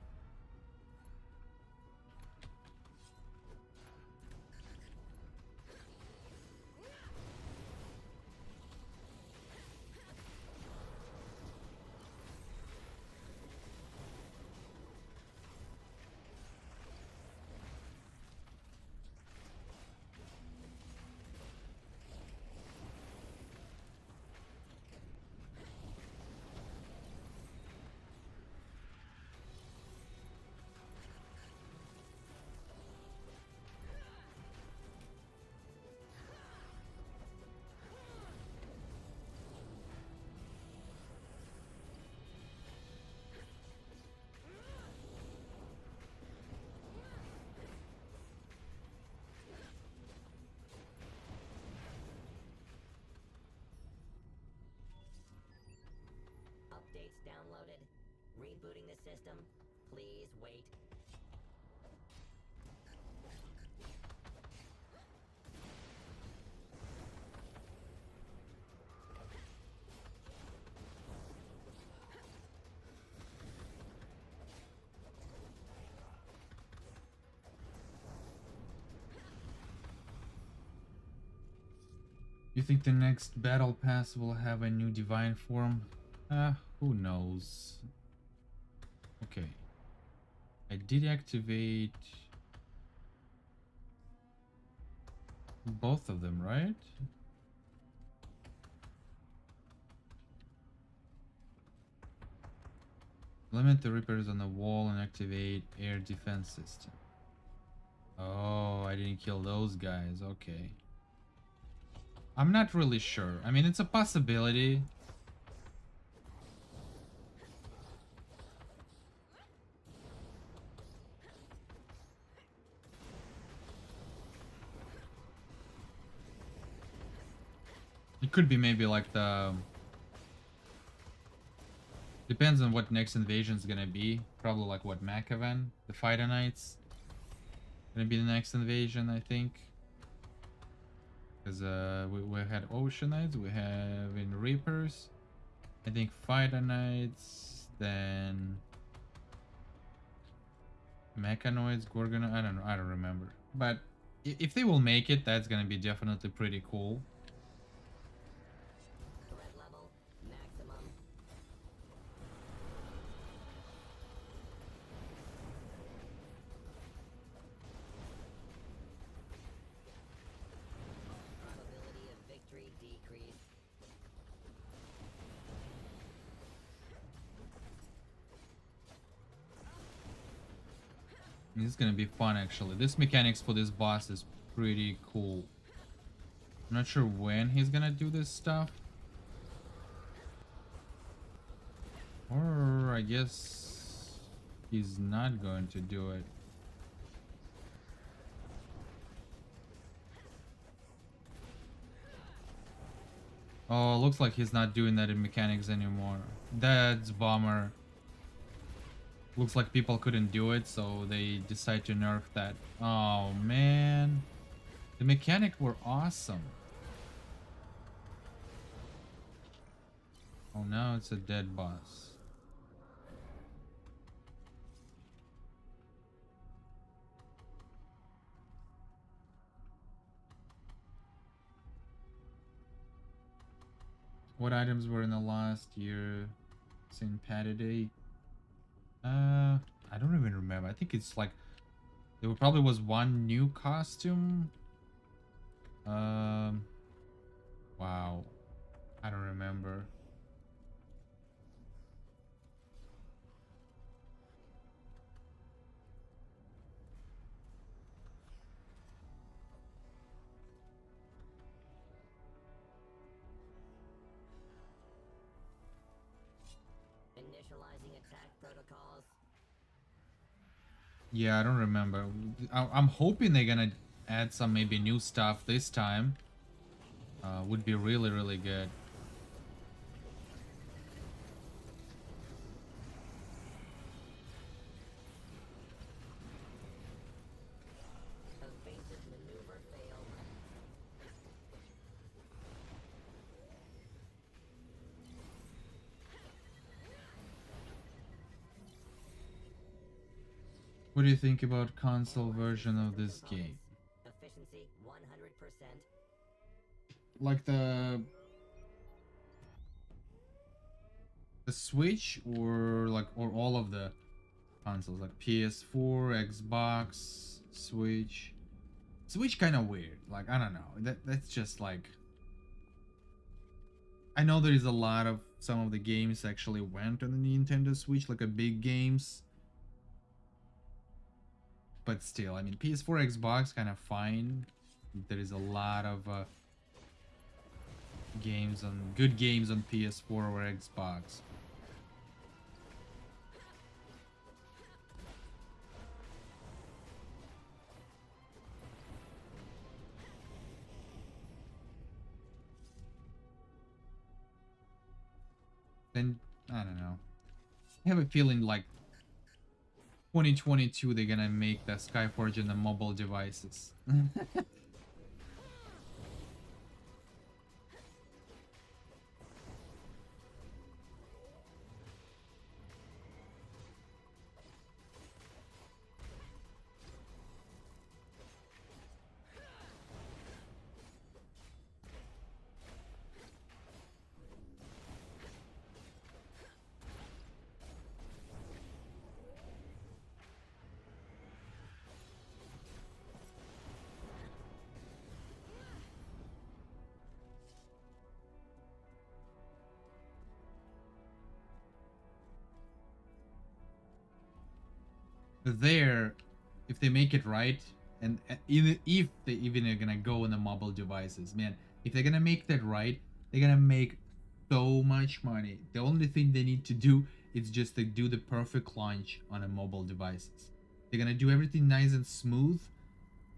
Updates downloaded. Rebooting the system. Please wait. You think the next battle pass will have a new divine form? Who knows? Okay. I did activate both of them, right? Limit the Reapers on the wall and activate air defense system. Oh, I didn't kill those guys. Okay. I'm not really sure. I mean, it's a possibility. It could be maybe like the... Depends on what next invasion is gonna be. Probably like what, Macavan? The Fighter Knights? Gonna be the next invasion, I think. Because we had Ocean Knights, we have in Reapers. I think Fighter Knights, then... Mechanoids, Gorgon, I don't know, I don't remember. But if they will make it, that's gonna be definitely pretty cool. Threat level maximum. Probability of victory decreased. This is gonna be fun actually. This mechanics for this boss is pretty cool. I'm not sure when he's gonna do this stuff. Or I guess he's not going to do it. Oh, looks like he's not doing that in mechanics anymore. That's bummer. Looks like people couldn't do it, so they decide to nerf that. Oh man. The mechanics were awesome. Oh, now it's a dead boss. What items were in the last year St. Patty Day? I don't even remember. I think it's like there probably was one new costume. Wow. I don't remember. Initializing attack protocols. Yeah, I don't remember. I'm hoping they're gonna add some maybe new stuff this time. Would be really, really good. Evasive maneuver failed. What do you think about console version of this game? Efficiency 100%. Like the Switch or like or all of the consoles like PS4, Xbox, Switch. Switch kind of weird. Like I don't know. That's just like I know there is a lot of some of the games actually went on the Nintendo Switch like a big games. But still, I mean PS4, Xbox kind of fine. There is a lot of games on good games on PS4 or Xbox. Then I don't know. I have a feeling like 2022 they're gonna make the Skyforge in the mobile devices. There, if they make it right, And even if they even are gonna go on the mobile devices, man, if they're gonna make that right, they're gonna make so much money. The only thing they need to do is just to do the perfect launch on a mobile devices. They're gonna do everything nice and smooth,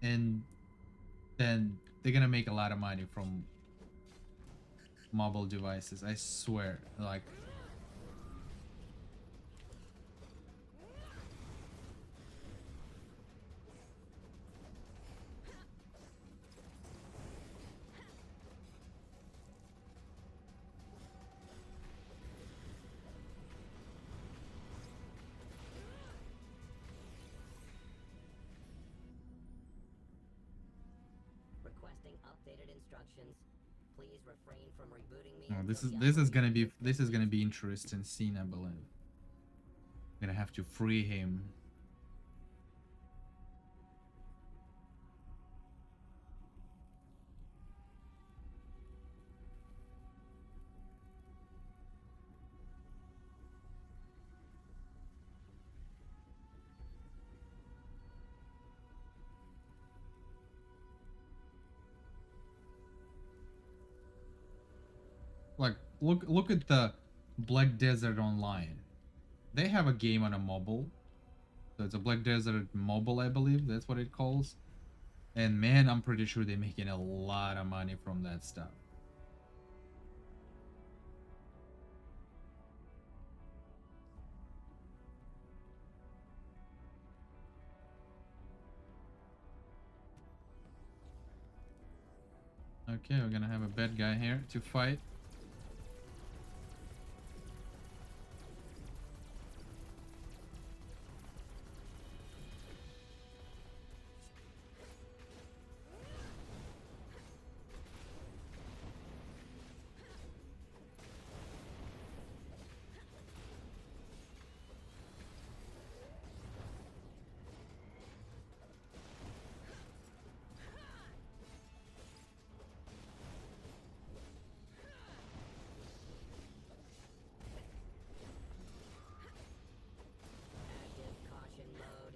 and then they're gonna make a lot of money from mobile devices. I swear, like. Requesting updated instructions. Please refrain from rebooting me Oh, until this is the this is gonna operation be is this is gonna complete. be interesting scene, I believe. I'm gonna have to free him. Like, look at the Black Desert Online. They have a game on a mobile. So it's a Black Desert mobile, I believe. That's what it calls. And man, I'm pretty sure they're making a lot of money from that stuff. Okay, we're gonna have a bad guy here to fight. Active caution mode.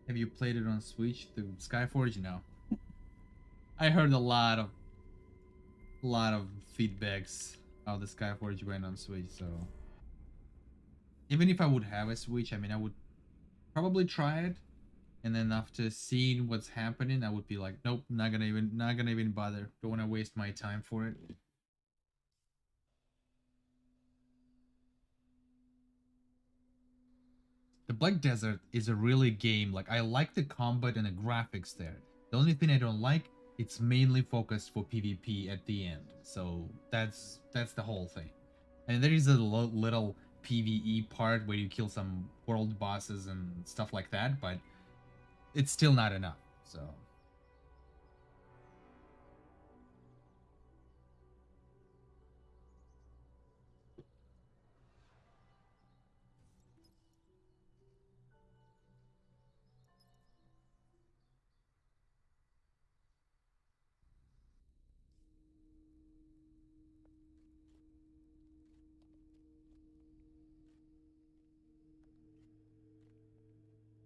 Have you played it on Switch through Skyforge? No. I heard a lot of feedbacks how the Skyforge went on Switch, so even if I would have a Switch, I mean I would probably try it, and then after seeing what's happening, I would be like, nope, not gonna even bother. Don't wanna waste my time for it. The Black Desert is a really game. Like, I like the combat and the graphics there. The only thing I don't like, it's mainly focused for PvP at the end. So that's the whole thing. And there is a little PvE part where you kill some world bosses and stuff like that, but it's still not enough. So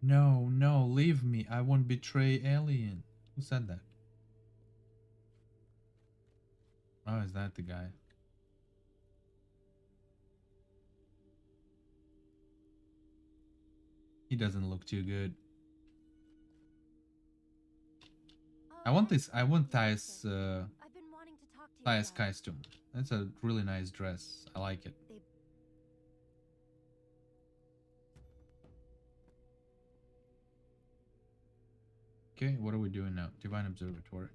no, no, leave me. I won't betray Alien. Who said that? Oh, is that the guy? He doesn't look too good. I want this. I want Thais. I've been wanting to talk to you Thais about. costume. That's a really nice dress. I like it. Okay, what are we doing now? Divine Observatory.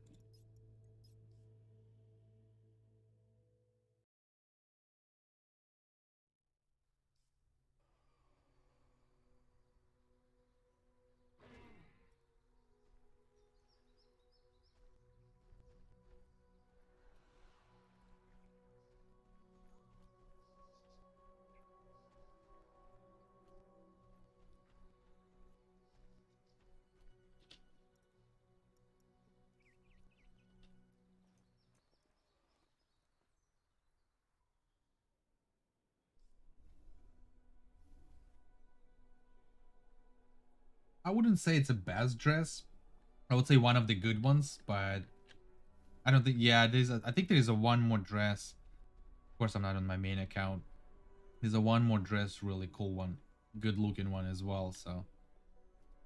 I wouldn't say it's a best dress. I would say one of the good ones, but I don't think. Yeah, I think there is a one more dress. Of course, I'm not on my main account. There's a one more dress, really cool one, good looking one as well. So,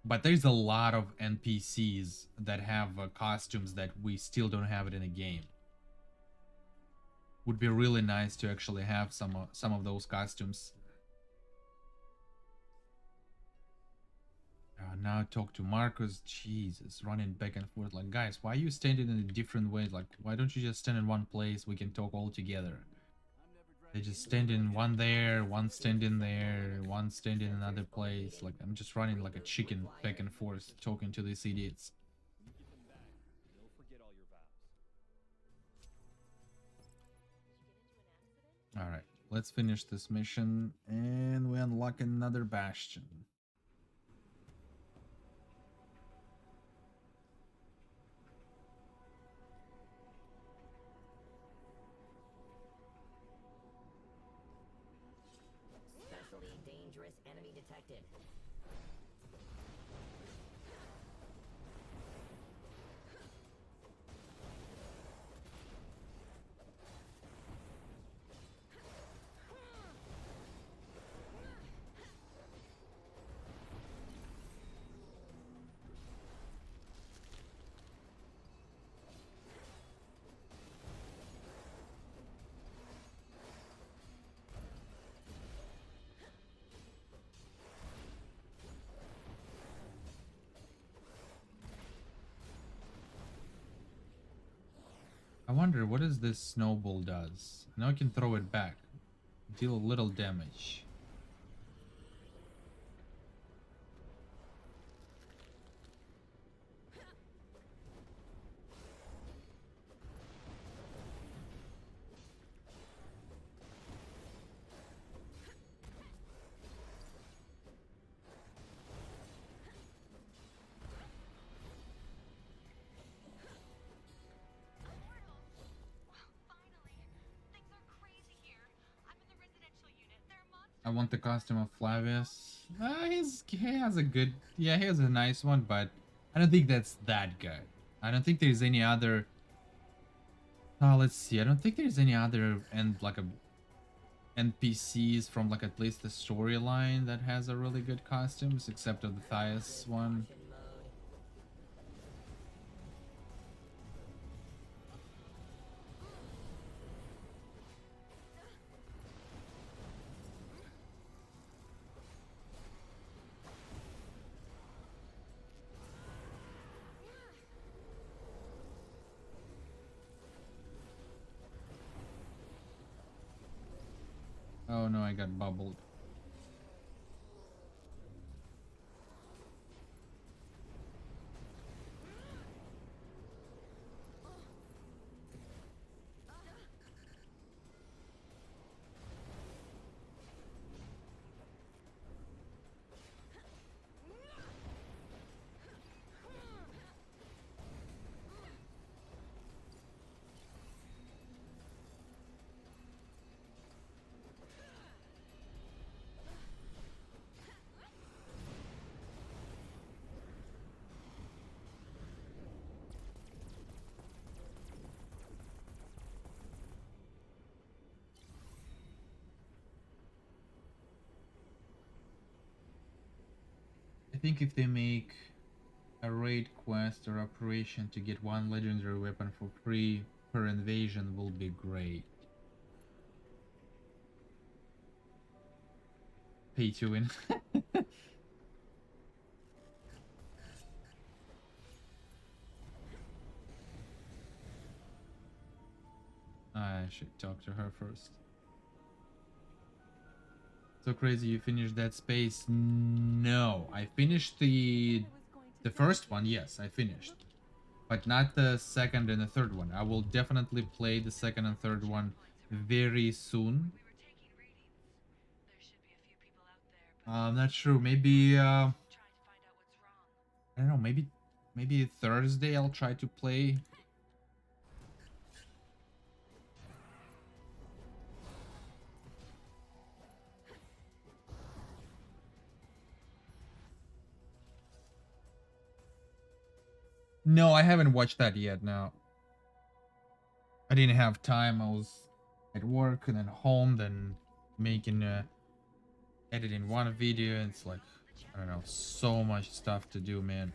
but there's a lot of NPCs that have costumes that we still don't have it in the game. Would be really nice to actually have some of those costumes. Now talk to Marcus. Jesus, running back and forth. Like, guys, why are you standing in a different way? Like, why don't you just stand in one place? We can talk all together. They just stand in one there, one standing there, one standing in another place. Like, I'm just running like a chicken back and forth talking to these idiots. Alright, let's finish this mission and we unlock another bastion. Especially dangerous enemy detected. I wonder what is this snowball does. Now I can throw it back. Deal a little damage. I want the costume of Flavius. He has a good, yeah, he has a nice one, but I don't think that's that good. I don't think there's any other. Let's see. I don't think there's any other NPCs from like at least the storyline that has a really good costumes, except of the Thias one. Oh no, I got bubbled. I think if they make a raid quest or operation to get one legendary weapon for free per invasion will be great. Pay to win. I should talk to her first. So crazy you finished that space. No, I finished the first one. Yes, I finished, but not the second and the third one. I will definitely play the second and third one very soon. I'm not sure. Maybe I don't know. Maybe Thursday I'll try to play. No, I haven't watched that yet. No, I didn't have time. I was at work and then home, then making editing one video. And it's like, I don't know, so much stuff to do, man.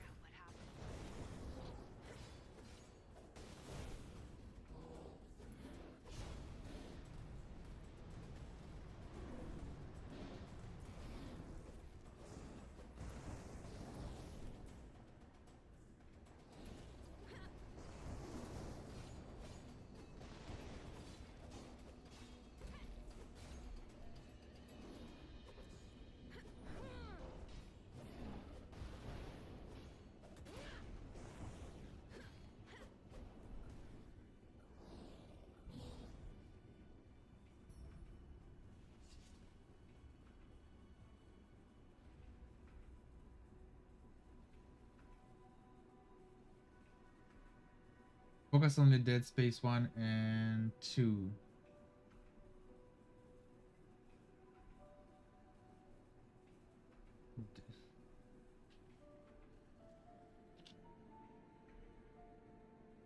Focus on the Dead Space 1 and 2.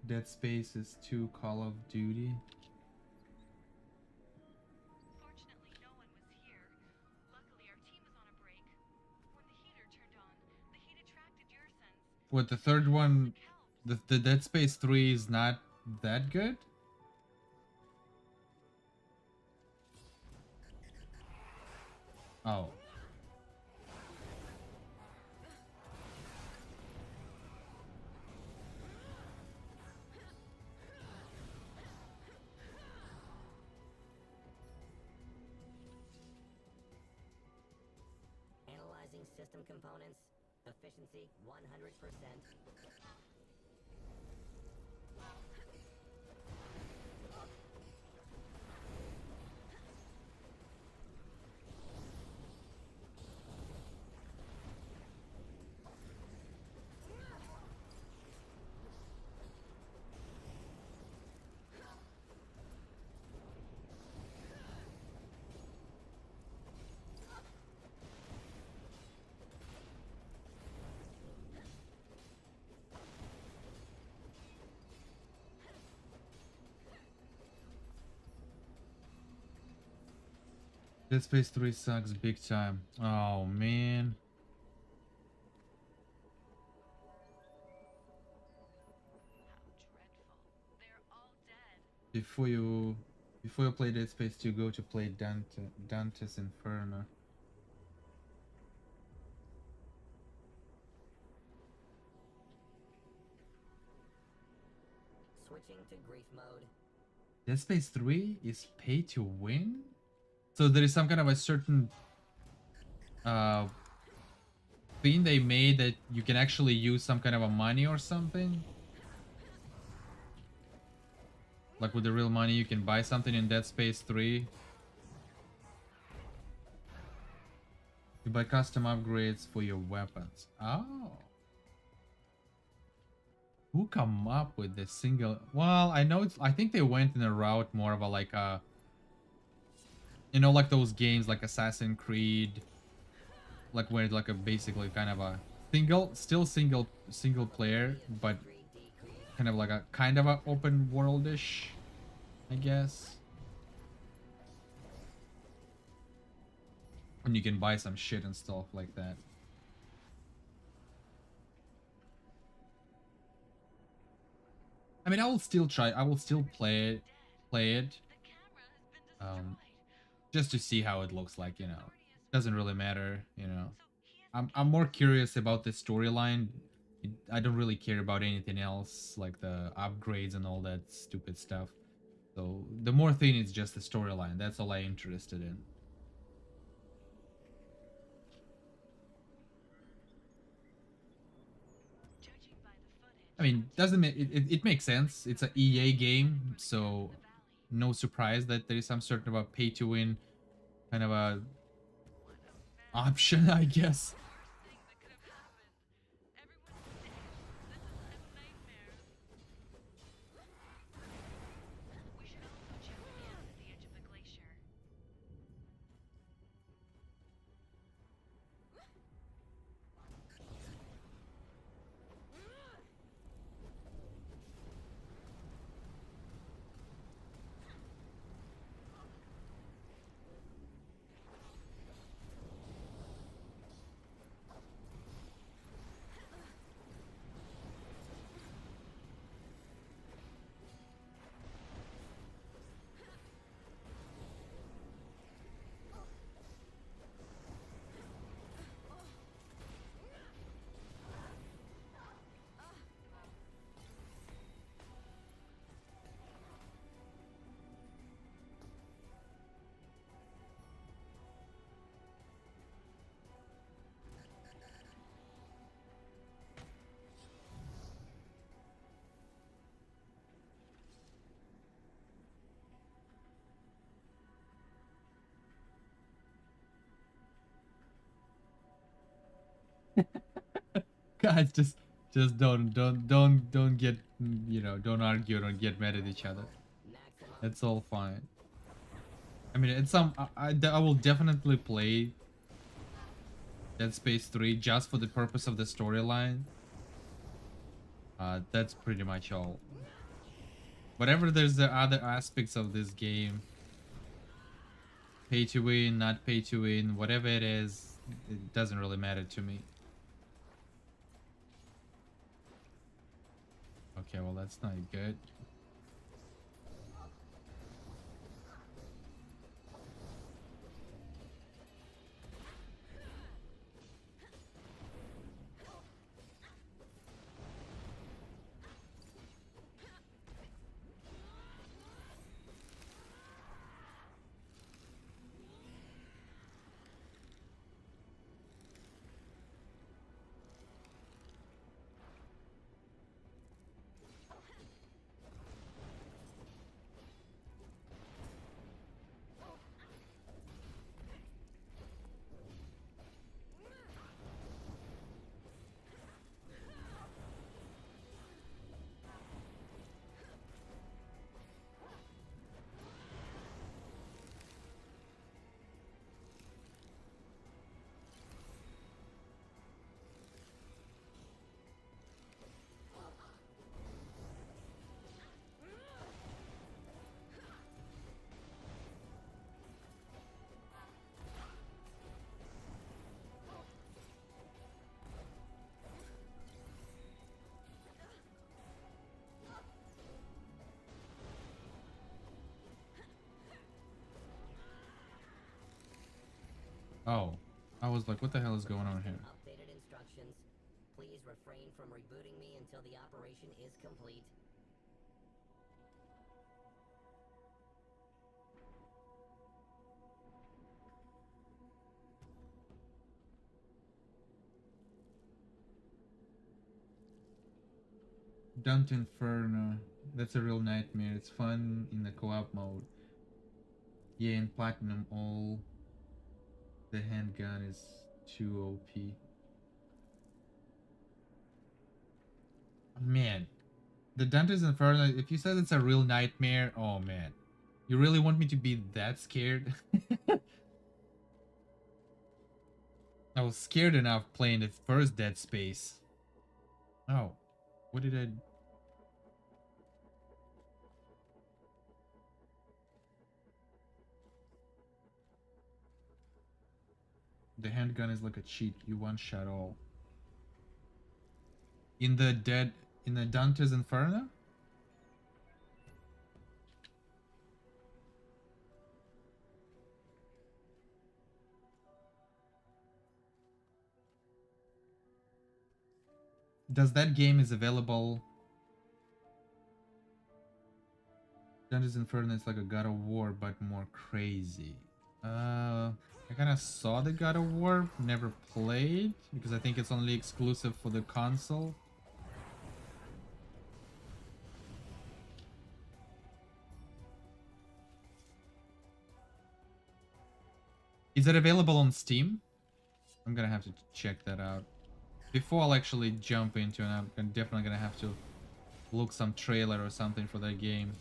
Dead Space is 2 Call of Duty. Fortunately, no one was here. Luckily, our team was on a break. When the heater turned on, the heat attracted your sense. What, the third one, the Dead Space 3 is not that good? Oh. Analyzing system components. Efficiency 100%. Dead Space 3 sucks big time. Oh man. How dreadful. They're all dead. Before you play Dead Space 2, go to play Dante's Inferno. Switching to grief mode. Dead Space 3 is pay to win? So there is some kind of a certain thing they made that you can actually use some kind of a money or something? Like with the real money you can buy something in Dead Space 3? You buy custom upgrades for your weapons. Oh. Who come up with this single? Well, I know I think they went in a route more of a like a, you know, like those games like Assassin's Creed, like where it's like a basically kind of a single player, but kind of like a open worldish, I guess. And you can buy some shit and stuff like that. I mean, I will still try. I will still play it. Just to see how it looks like, you know. Doesn't really matter, you know. I'm more curious about the storyline. I don't really care about anything else, like the upgrades and all that stupid stuff. So the more thing is just the storyline. That's all I'm interested in. I mean, doesn't it makes sense? It's a EA game, so no surprise that there is some sort of a pay to win kind of a option, I guess. Guys, just don't get, you know, don't argue, don't get mad at each other. Maximum. It's all fine. I mean, it's some I will definitely play Dead Space 3 just for the purpose of the storyline. That's pretty much all. Whatever there's the other aspects of this game, pay to win, not pay to win, whatever it is, it doesn't really matter to me. Okay, well that's not good. Oh, I was like, what the hell is going on here? Updated instructions. Please refrain from rebooting me until the operation is complete. Dante Inferno. That's a real nightmare. It's fun in the co-op mode. Yeah, in Platinum all the handgun is too OP. Man, the Dante's Inferno, if you said it's a real nightmare, oh man. You really want me to be that scared? I was scared enough playing the first Dead Space. Oh, what did I... The handgun is like a cheat. You one-shot all. In the Dante's Inferno? Does that game is available? Dante's Inferno is like a God of War, but more crazy. I kind of saw the God of War, never played, because I think it's only exclusive for the console. Is it available on Steam? I'm gonna have to check that out. Before I'll actually jump into it, I'm definitely gonna have to look some trailer or something for that game.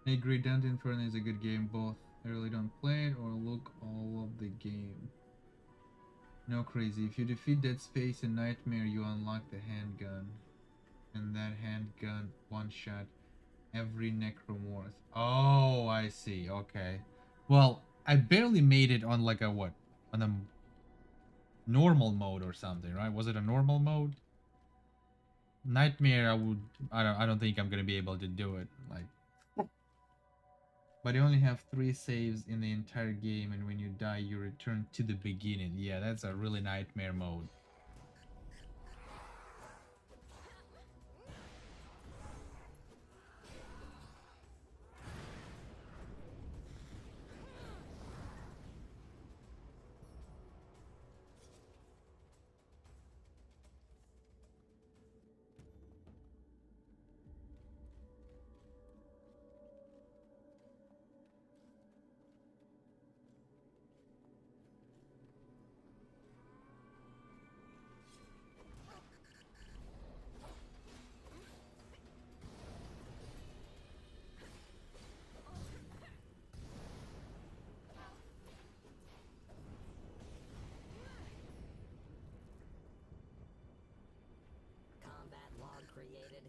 I agree, Dante Inferno is a good game, both. I really don't play it or look all of the game. No crazy. If you defeat Dead Space and Nightmare, you unlock the handgun. And that handgun one-shot every necromorph. Oh, I see. Okay. Well, I barely made it on like a what? On a normal mode or something, right? Was it a normal mode? Nightmare, I don't think I'm gonna be able to do it. Like, but you only have 3 saves in the entire game, and when you die, you return to the beginning. Yeah, that's a really nightmare mode. Combat log created.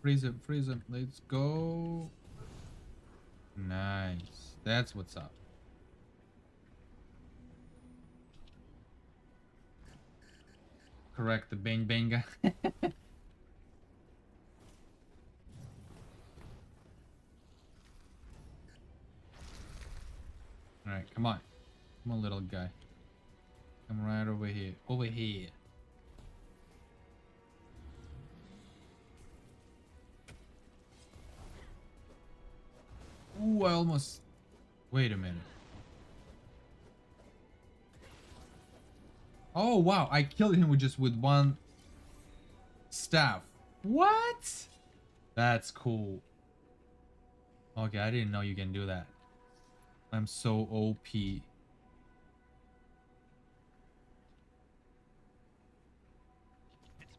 Freeze him, freeze him. Let's go. Nice. That's what's up. Correct the bang banga. Alright, come on. Come on, little guy. Come right over here. Over here. Ooh, I almost... Wait a minute. Oh, wow. I killed him with just with one staff. What? That's cool. Okay, I didn't know you can do that. I'm so OP. It's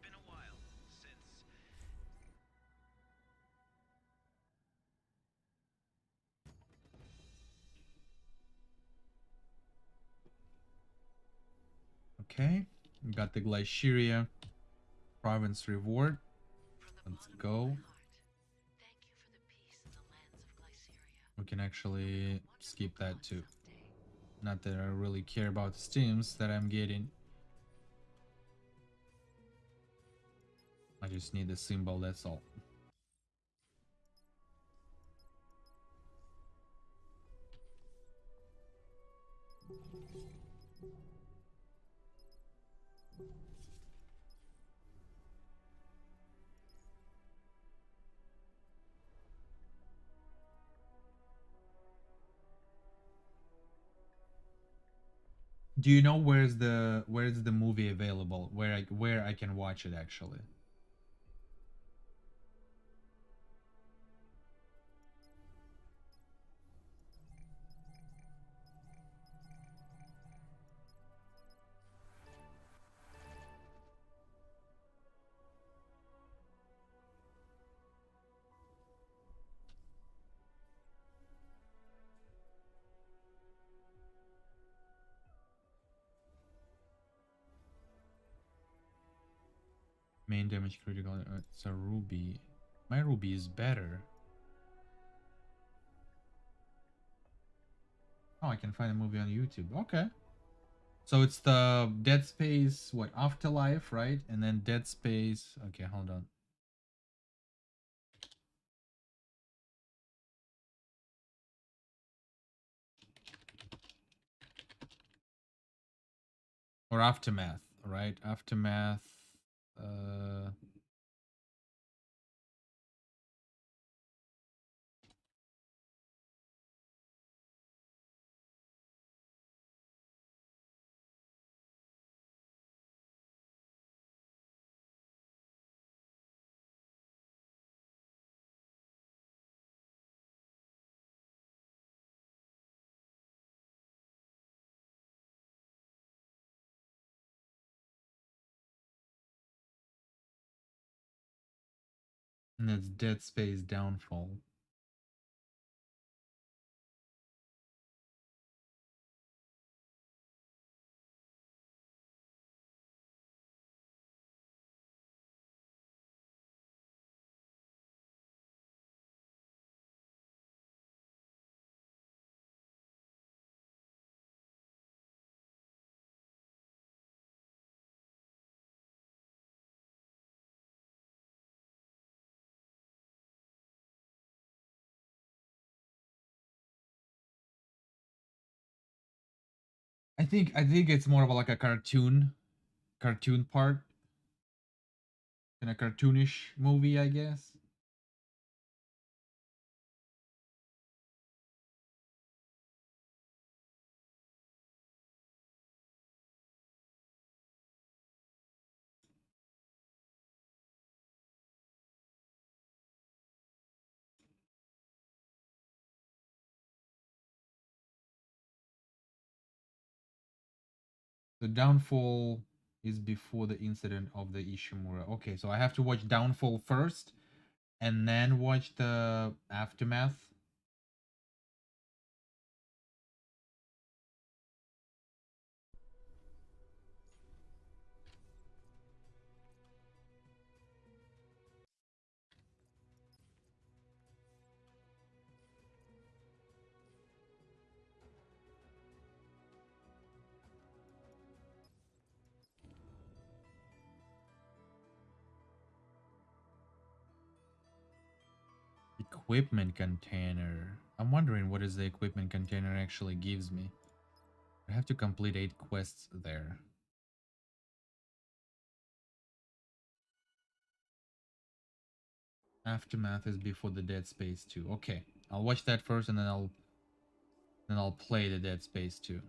been a while since. Okay. We got the Glyceria province reward. Let's go. We can actually skip that too. Not that I really care about the steams that I'm getting. I just need the symbol, that's all. Do you know where's the movie available? Where I can watch it actually? Main damage critical. It's a ruby. My ruby is better. Oh, I can find a movie on YouTube. Okay. So it's the Dead Space, what, Afterlife, right? And then Dead Space. Okay, hold on. Or Aftermath, right? Aftermath. Uh, and it's Dead Space Downfall. I think it's more of like a cartoon part in a cartoonish movie, I guess. The downfall is before the incident of the Ishimura. Okay, so I have to watch Downfall first and then watch the aftermath. Equipment container. I'm wondering what is the equipment container actually gives me. I have to complete 8 quests there. Aftermath is before the Dead Space 2. Okay, I'll watch that first and then I'll play the Dead Space 2.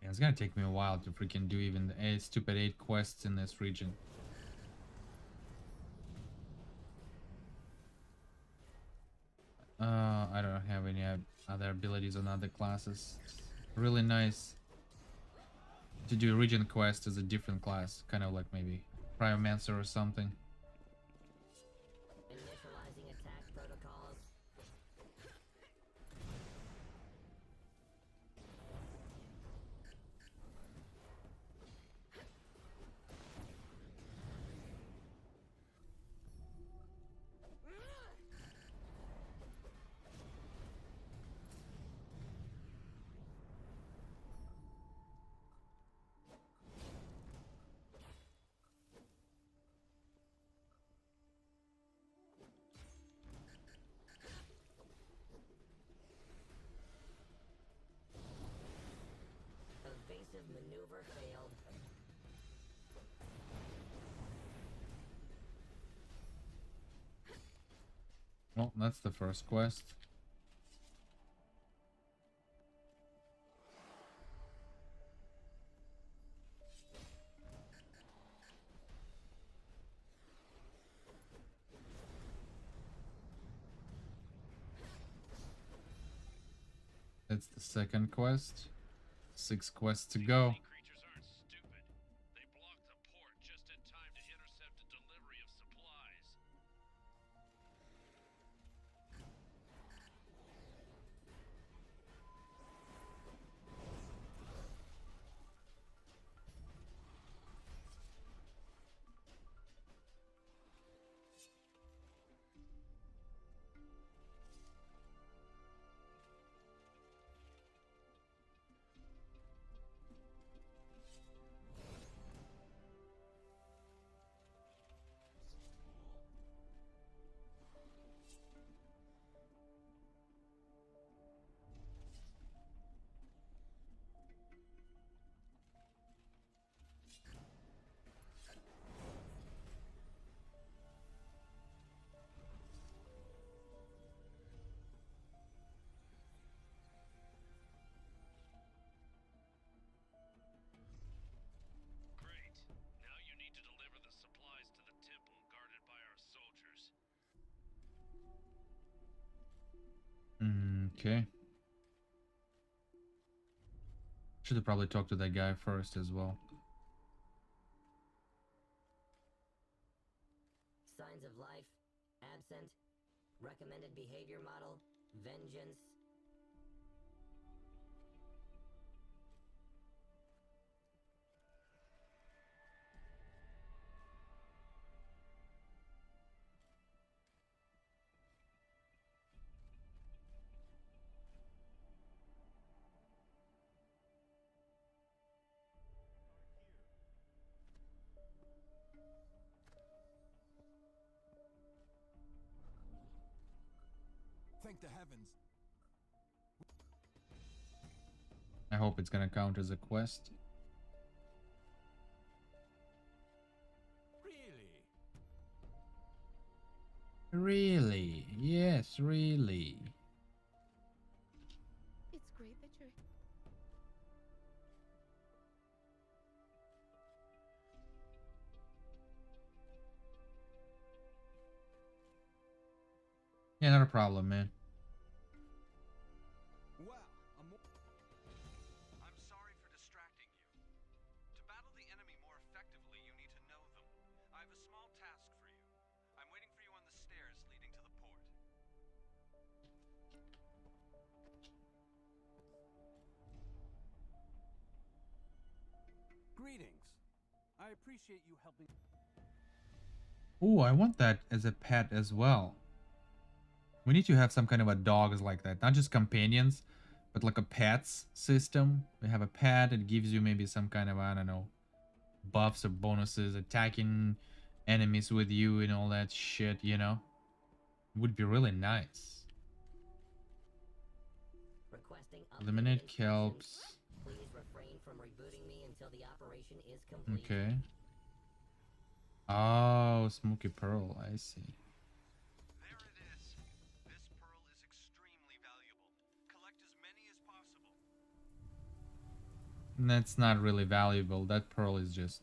Yeah, it's gonna take me a while to freaking do even the stupid 8 quests in this region. I don't have any other abilities on other classes. It's really nice to do region quest as a different class, kind of like maybe Cryomancer or something. Initializing attack protocols. Evasive maneuver failed. Well, that's the first quest. That's the second quest. 6 quests to go. Sea creatures aren't stupid. They blocked the port just in time to intercept a delivery of supplies. Okay. Should have probably talked to that guy first as well. Signs of life, absent. Recommended behavior model, vengeance. Thank the heavens. I hope it's gonna count as a quest. Really? Really? Yes, really. It's great that you're. Yeah, not a problem, man. Well, I'm sorry for distracting you. To battle the enemy more effectively, you need to know them. I have a small task for you. I'm waiting for you on the stairs leading to the port. greetings. I appreciate you helping. Oh, I want that as a pet as well. We need to have some kind of a dogs like that, not just companions, but like a pets system. We have a pet, it gives you maybe some kind of, I don't know, buffs or bonuses, attacking enemies with you and all that shit, you know? It would be really nice. Requesting Eliminate updated instructions. kelps. Please refrain from rebooting me until the operation is complete. Okay. Oh, Smoky Pearl, I see. There it is. This pearl is extremely valuable. Collect as many as possible. That's not really valuable. That pearl is just...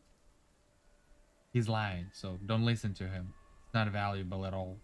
He's lying, so don't listen to him. It's not valuable at all.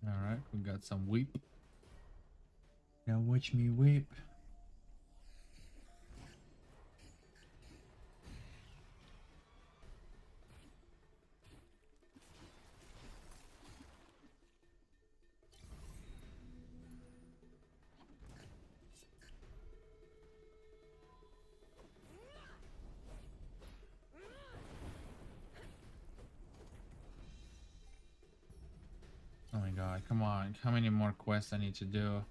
Alright, we got some whip. Now watch me whip. Oh my god, come on. How many more quests I need to do?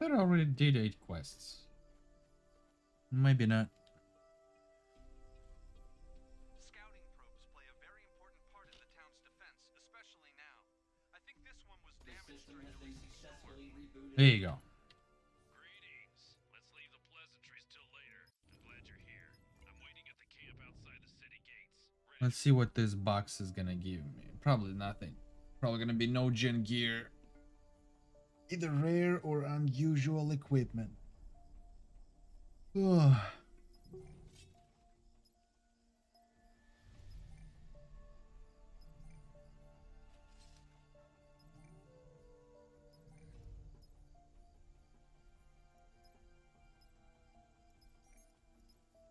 thought I already did 8 quests. Maybe not. Scouting probes play a very important part in the town's defense, especially now. I think this one was damaged during the recent storm. There you go. Greetings. Let's leave the pleasantries till later. I'm glad you're here. I'm waiting at the camp outside the city gates. Let's see what this box is gonna give me. Probably nothing. Probably gonna be no gen gear. Either rare or unusual equipment. Ugh.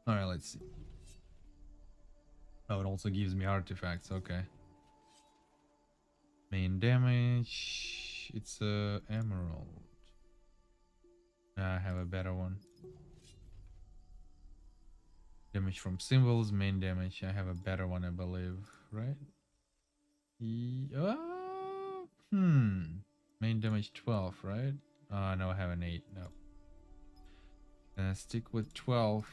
Alright, let's see. Oh, it also gives me artifacts, okay. Main damage. It's a emerald. I have a better one. Damage from symbols, main damage. I have a better one, I believe, right? Main damage 12, right? No, I have an 8. No. Gonna stick with 12.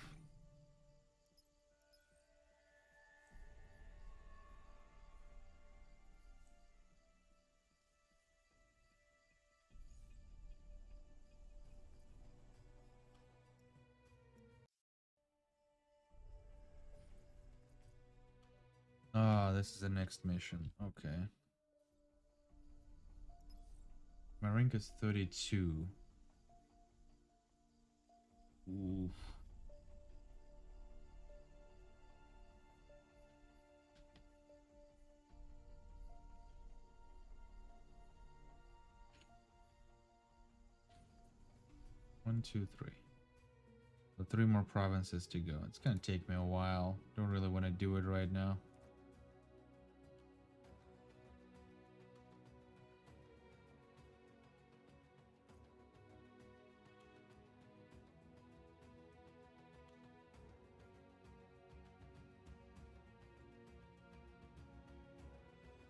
Ah, this is the next mission. Okay. My rank is 32. Oof. One, two, three. So 3 more provinces to go. It's gonna take me a while. Don't really want to do it right now.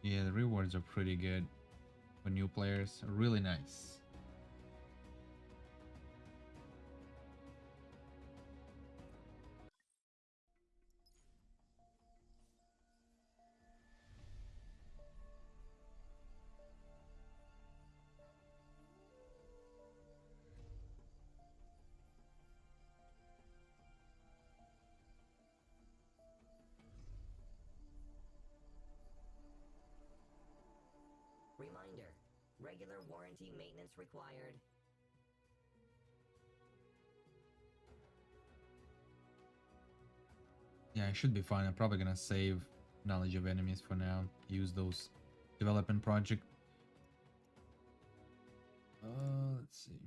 Yeah, the rewards are pretty good for new players. Really nice. Reminder, regular warranty maintenance required. Yeah, I should be fine. I'm probably gonna save knowledge of enemies for now. Use those development project. Let's see.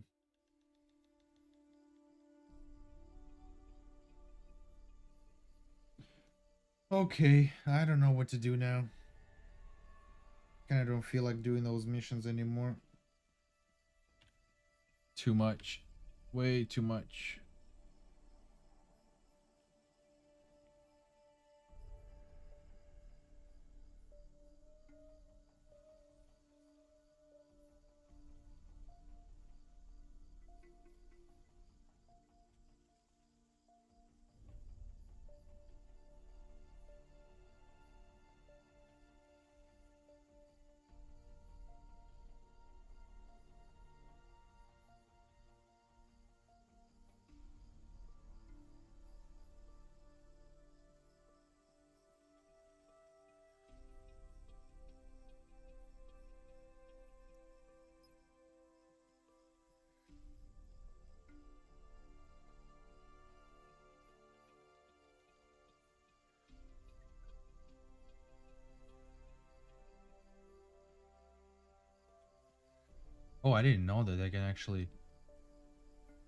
Okay, I don't know what to do now. Kinda don't feel like doing those missions anymore. Too much. Way too much. Oh, I didn't know that I can actually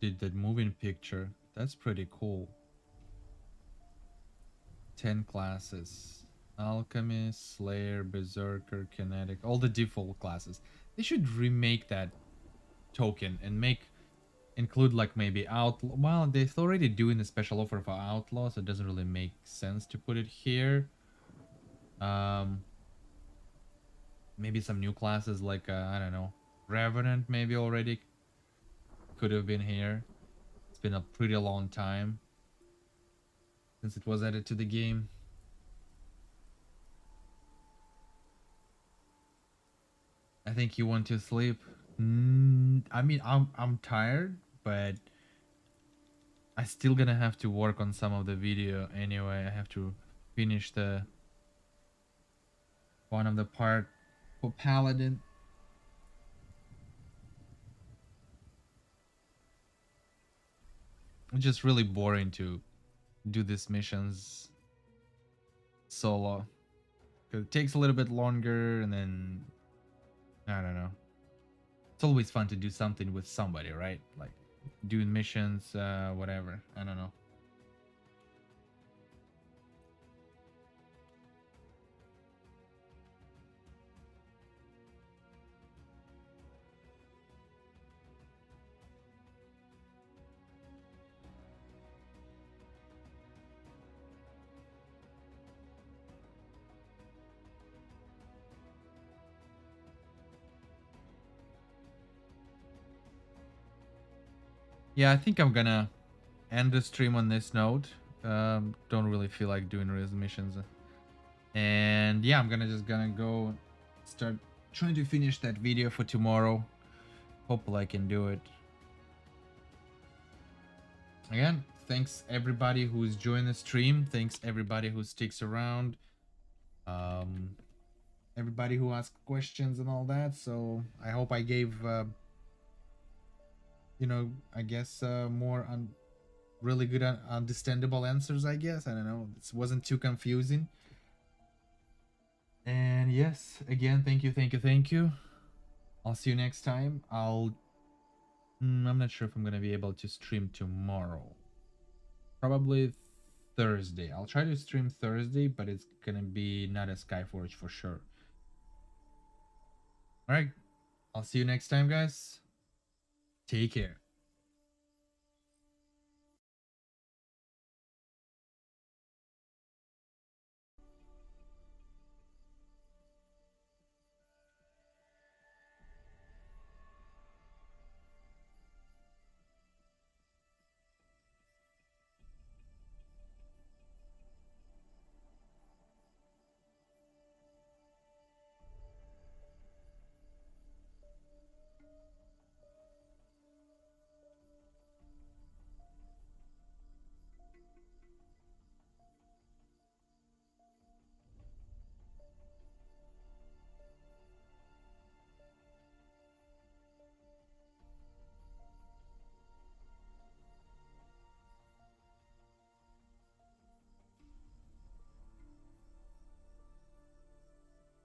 did that moving picture. That's pretty cool. 10 classes. Alchemist, Slayer, Berserker, Kinetic, all the default classes. They should remake that token and include like maybe Outlaw. Well, they're already doing a special offer for Outlaw, so it doesn't really make sense to put it here. Maybe some new classes like I don't know, Revenant maybe already could have been here. It's been a pretty long time since it was added to the game. I think you want to sleep. I mean, I'm tired, but I still gonna have to work on some of the video anyway. I have to finish the one of the part for Paladin. It's just really boring to do these missions solo. 'Cause it takes a little bit longer, and then I don't know. It's always fun to do something with somebody, right? Like doing missions, whatever. I don't know. Yeah, I think I'm gonna end the stream on this note. Don't really feel like doing missions. And yeah, I'm gonna go start trying to finish that video for tomorrow. Hopefully I can do it. Again, thanks everybody who's joined the stream. Thanks everybody who sticks around. Everybody who asked questions and all that. So I hope I gave you know, I guess more really good understandable answers, I guess. I don't know, it wasn't too confusing. And yes, again, thank you. I'll see you next time. I'm not sure if I'm gonna be able to stream tomorrow. Probably Thursday. I'll try to stream Thursday, but it's gonna be not a Skyforge for sure. All right, I'll see you next time, guys. Take care.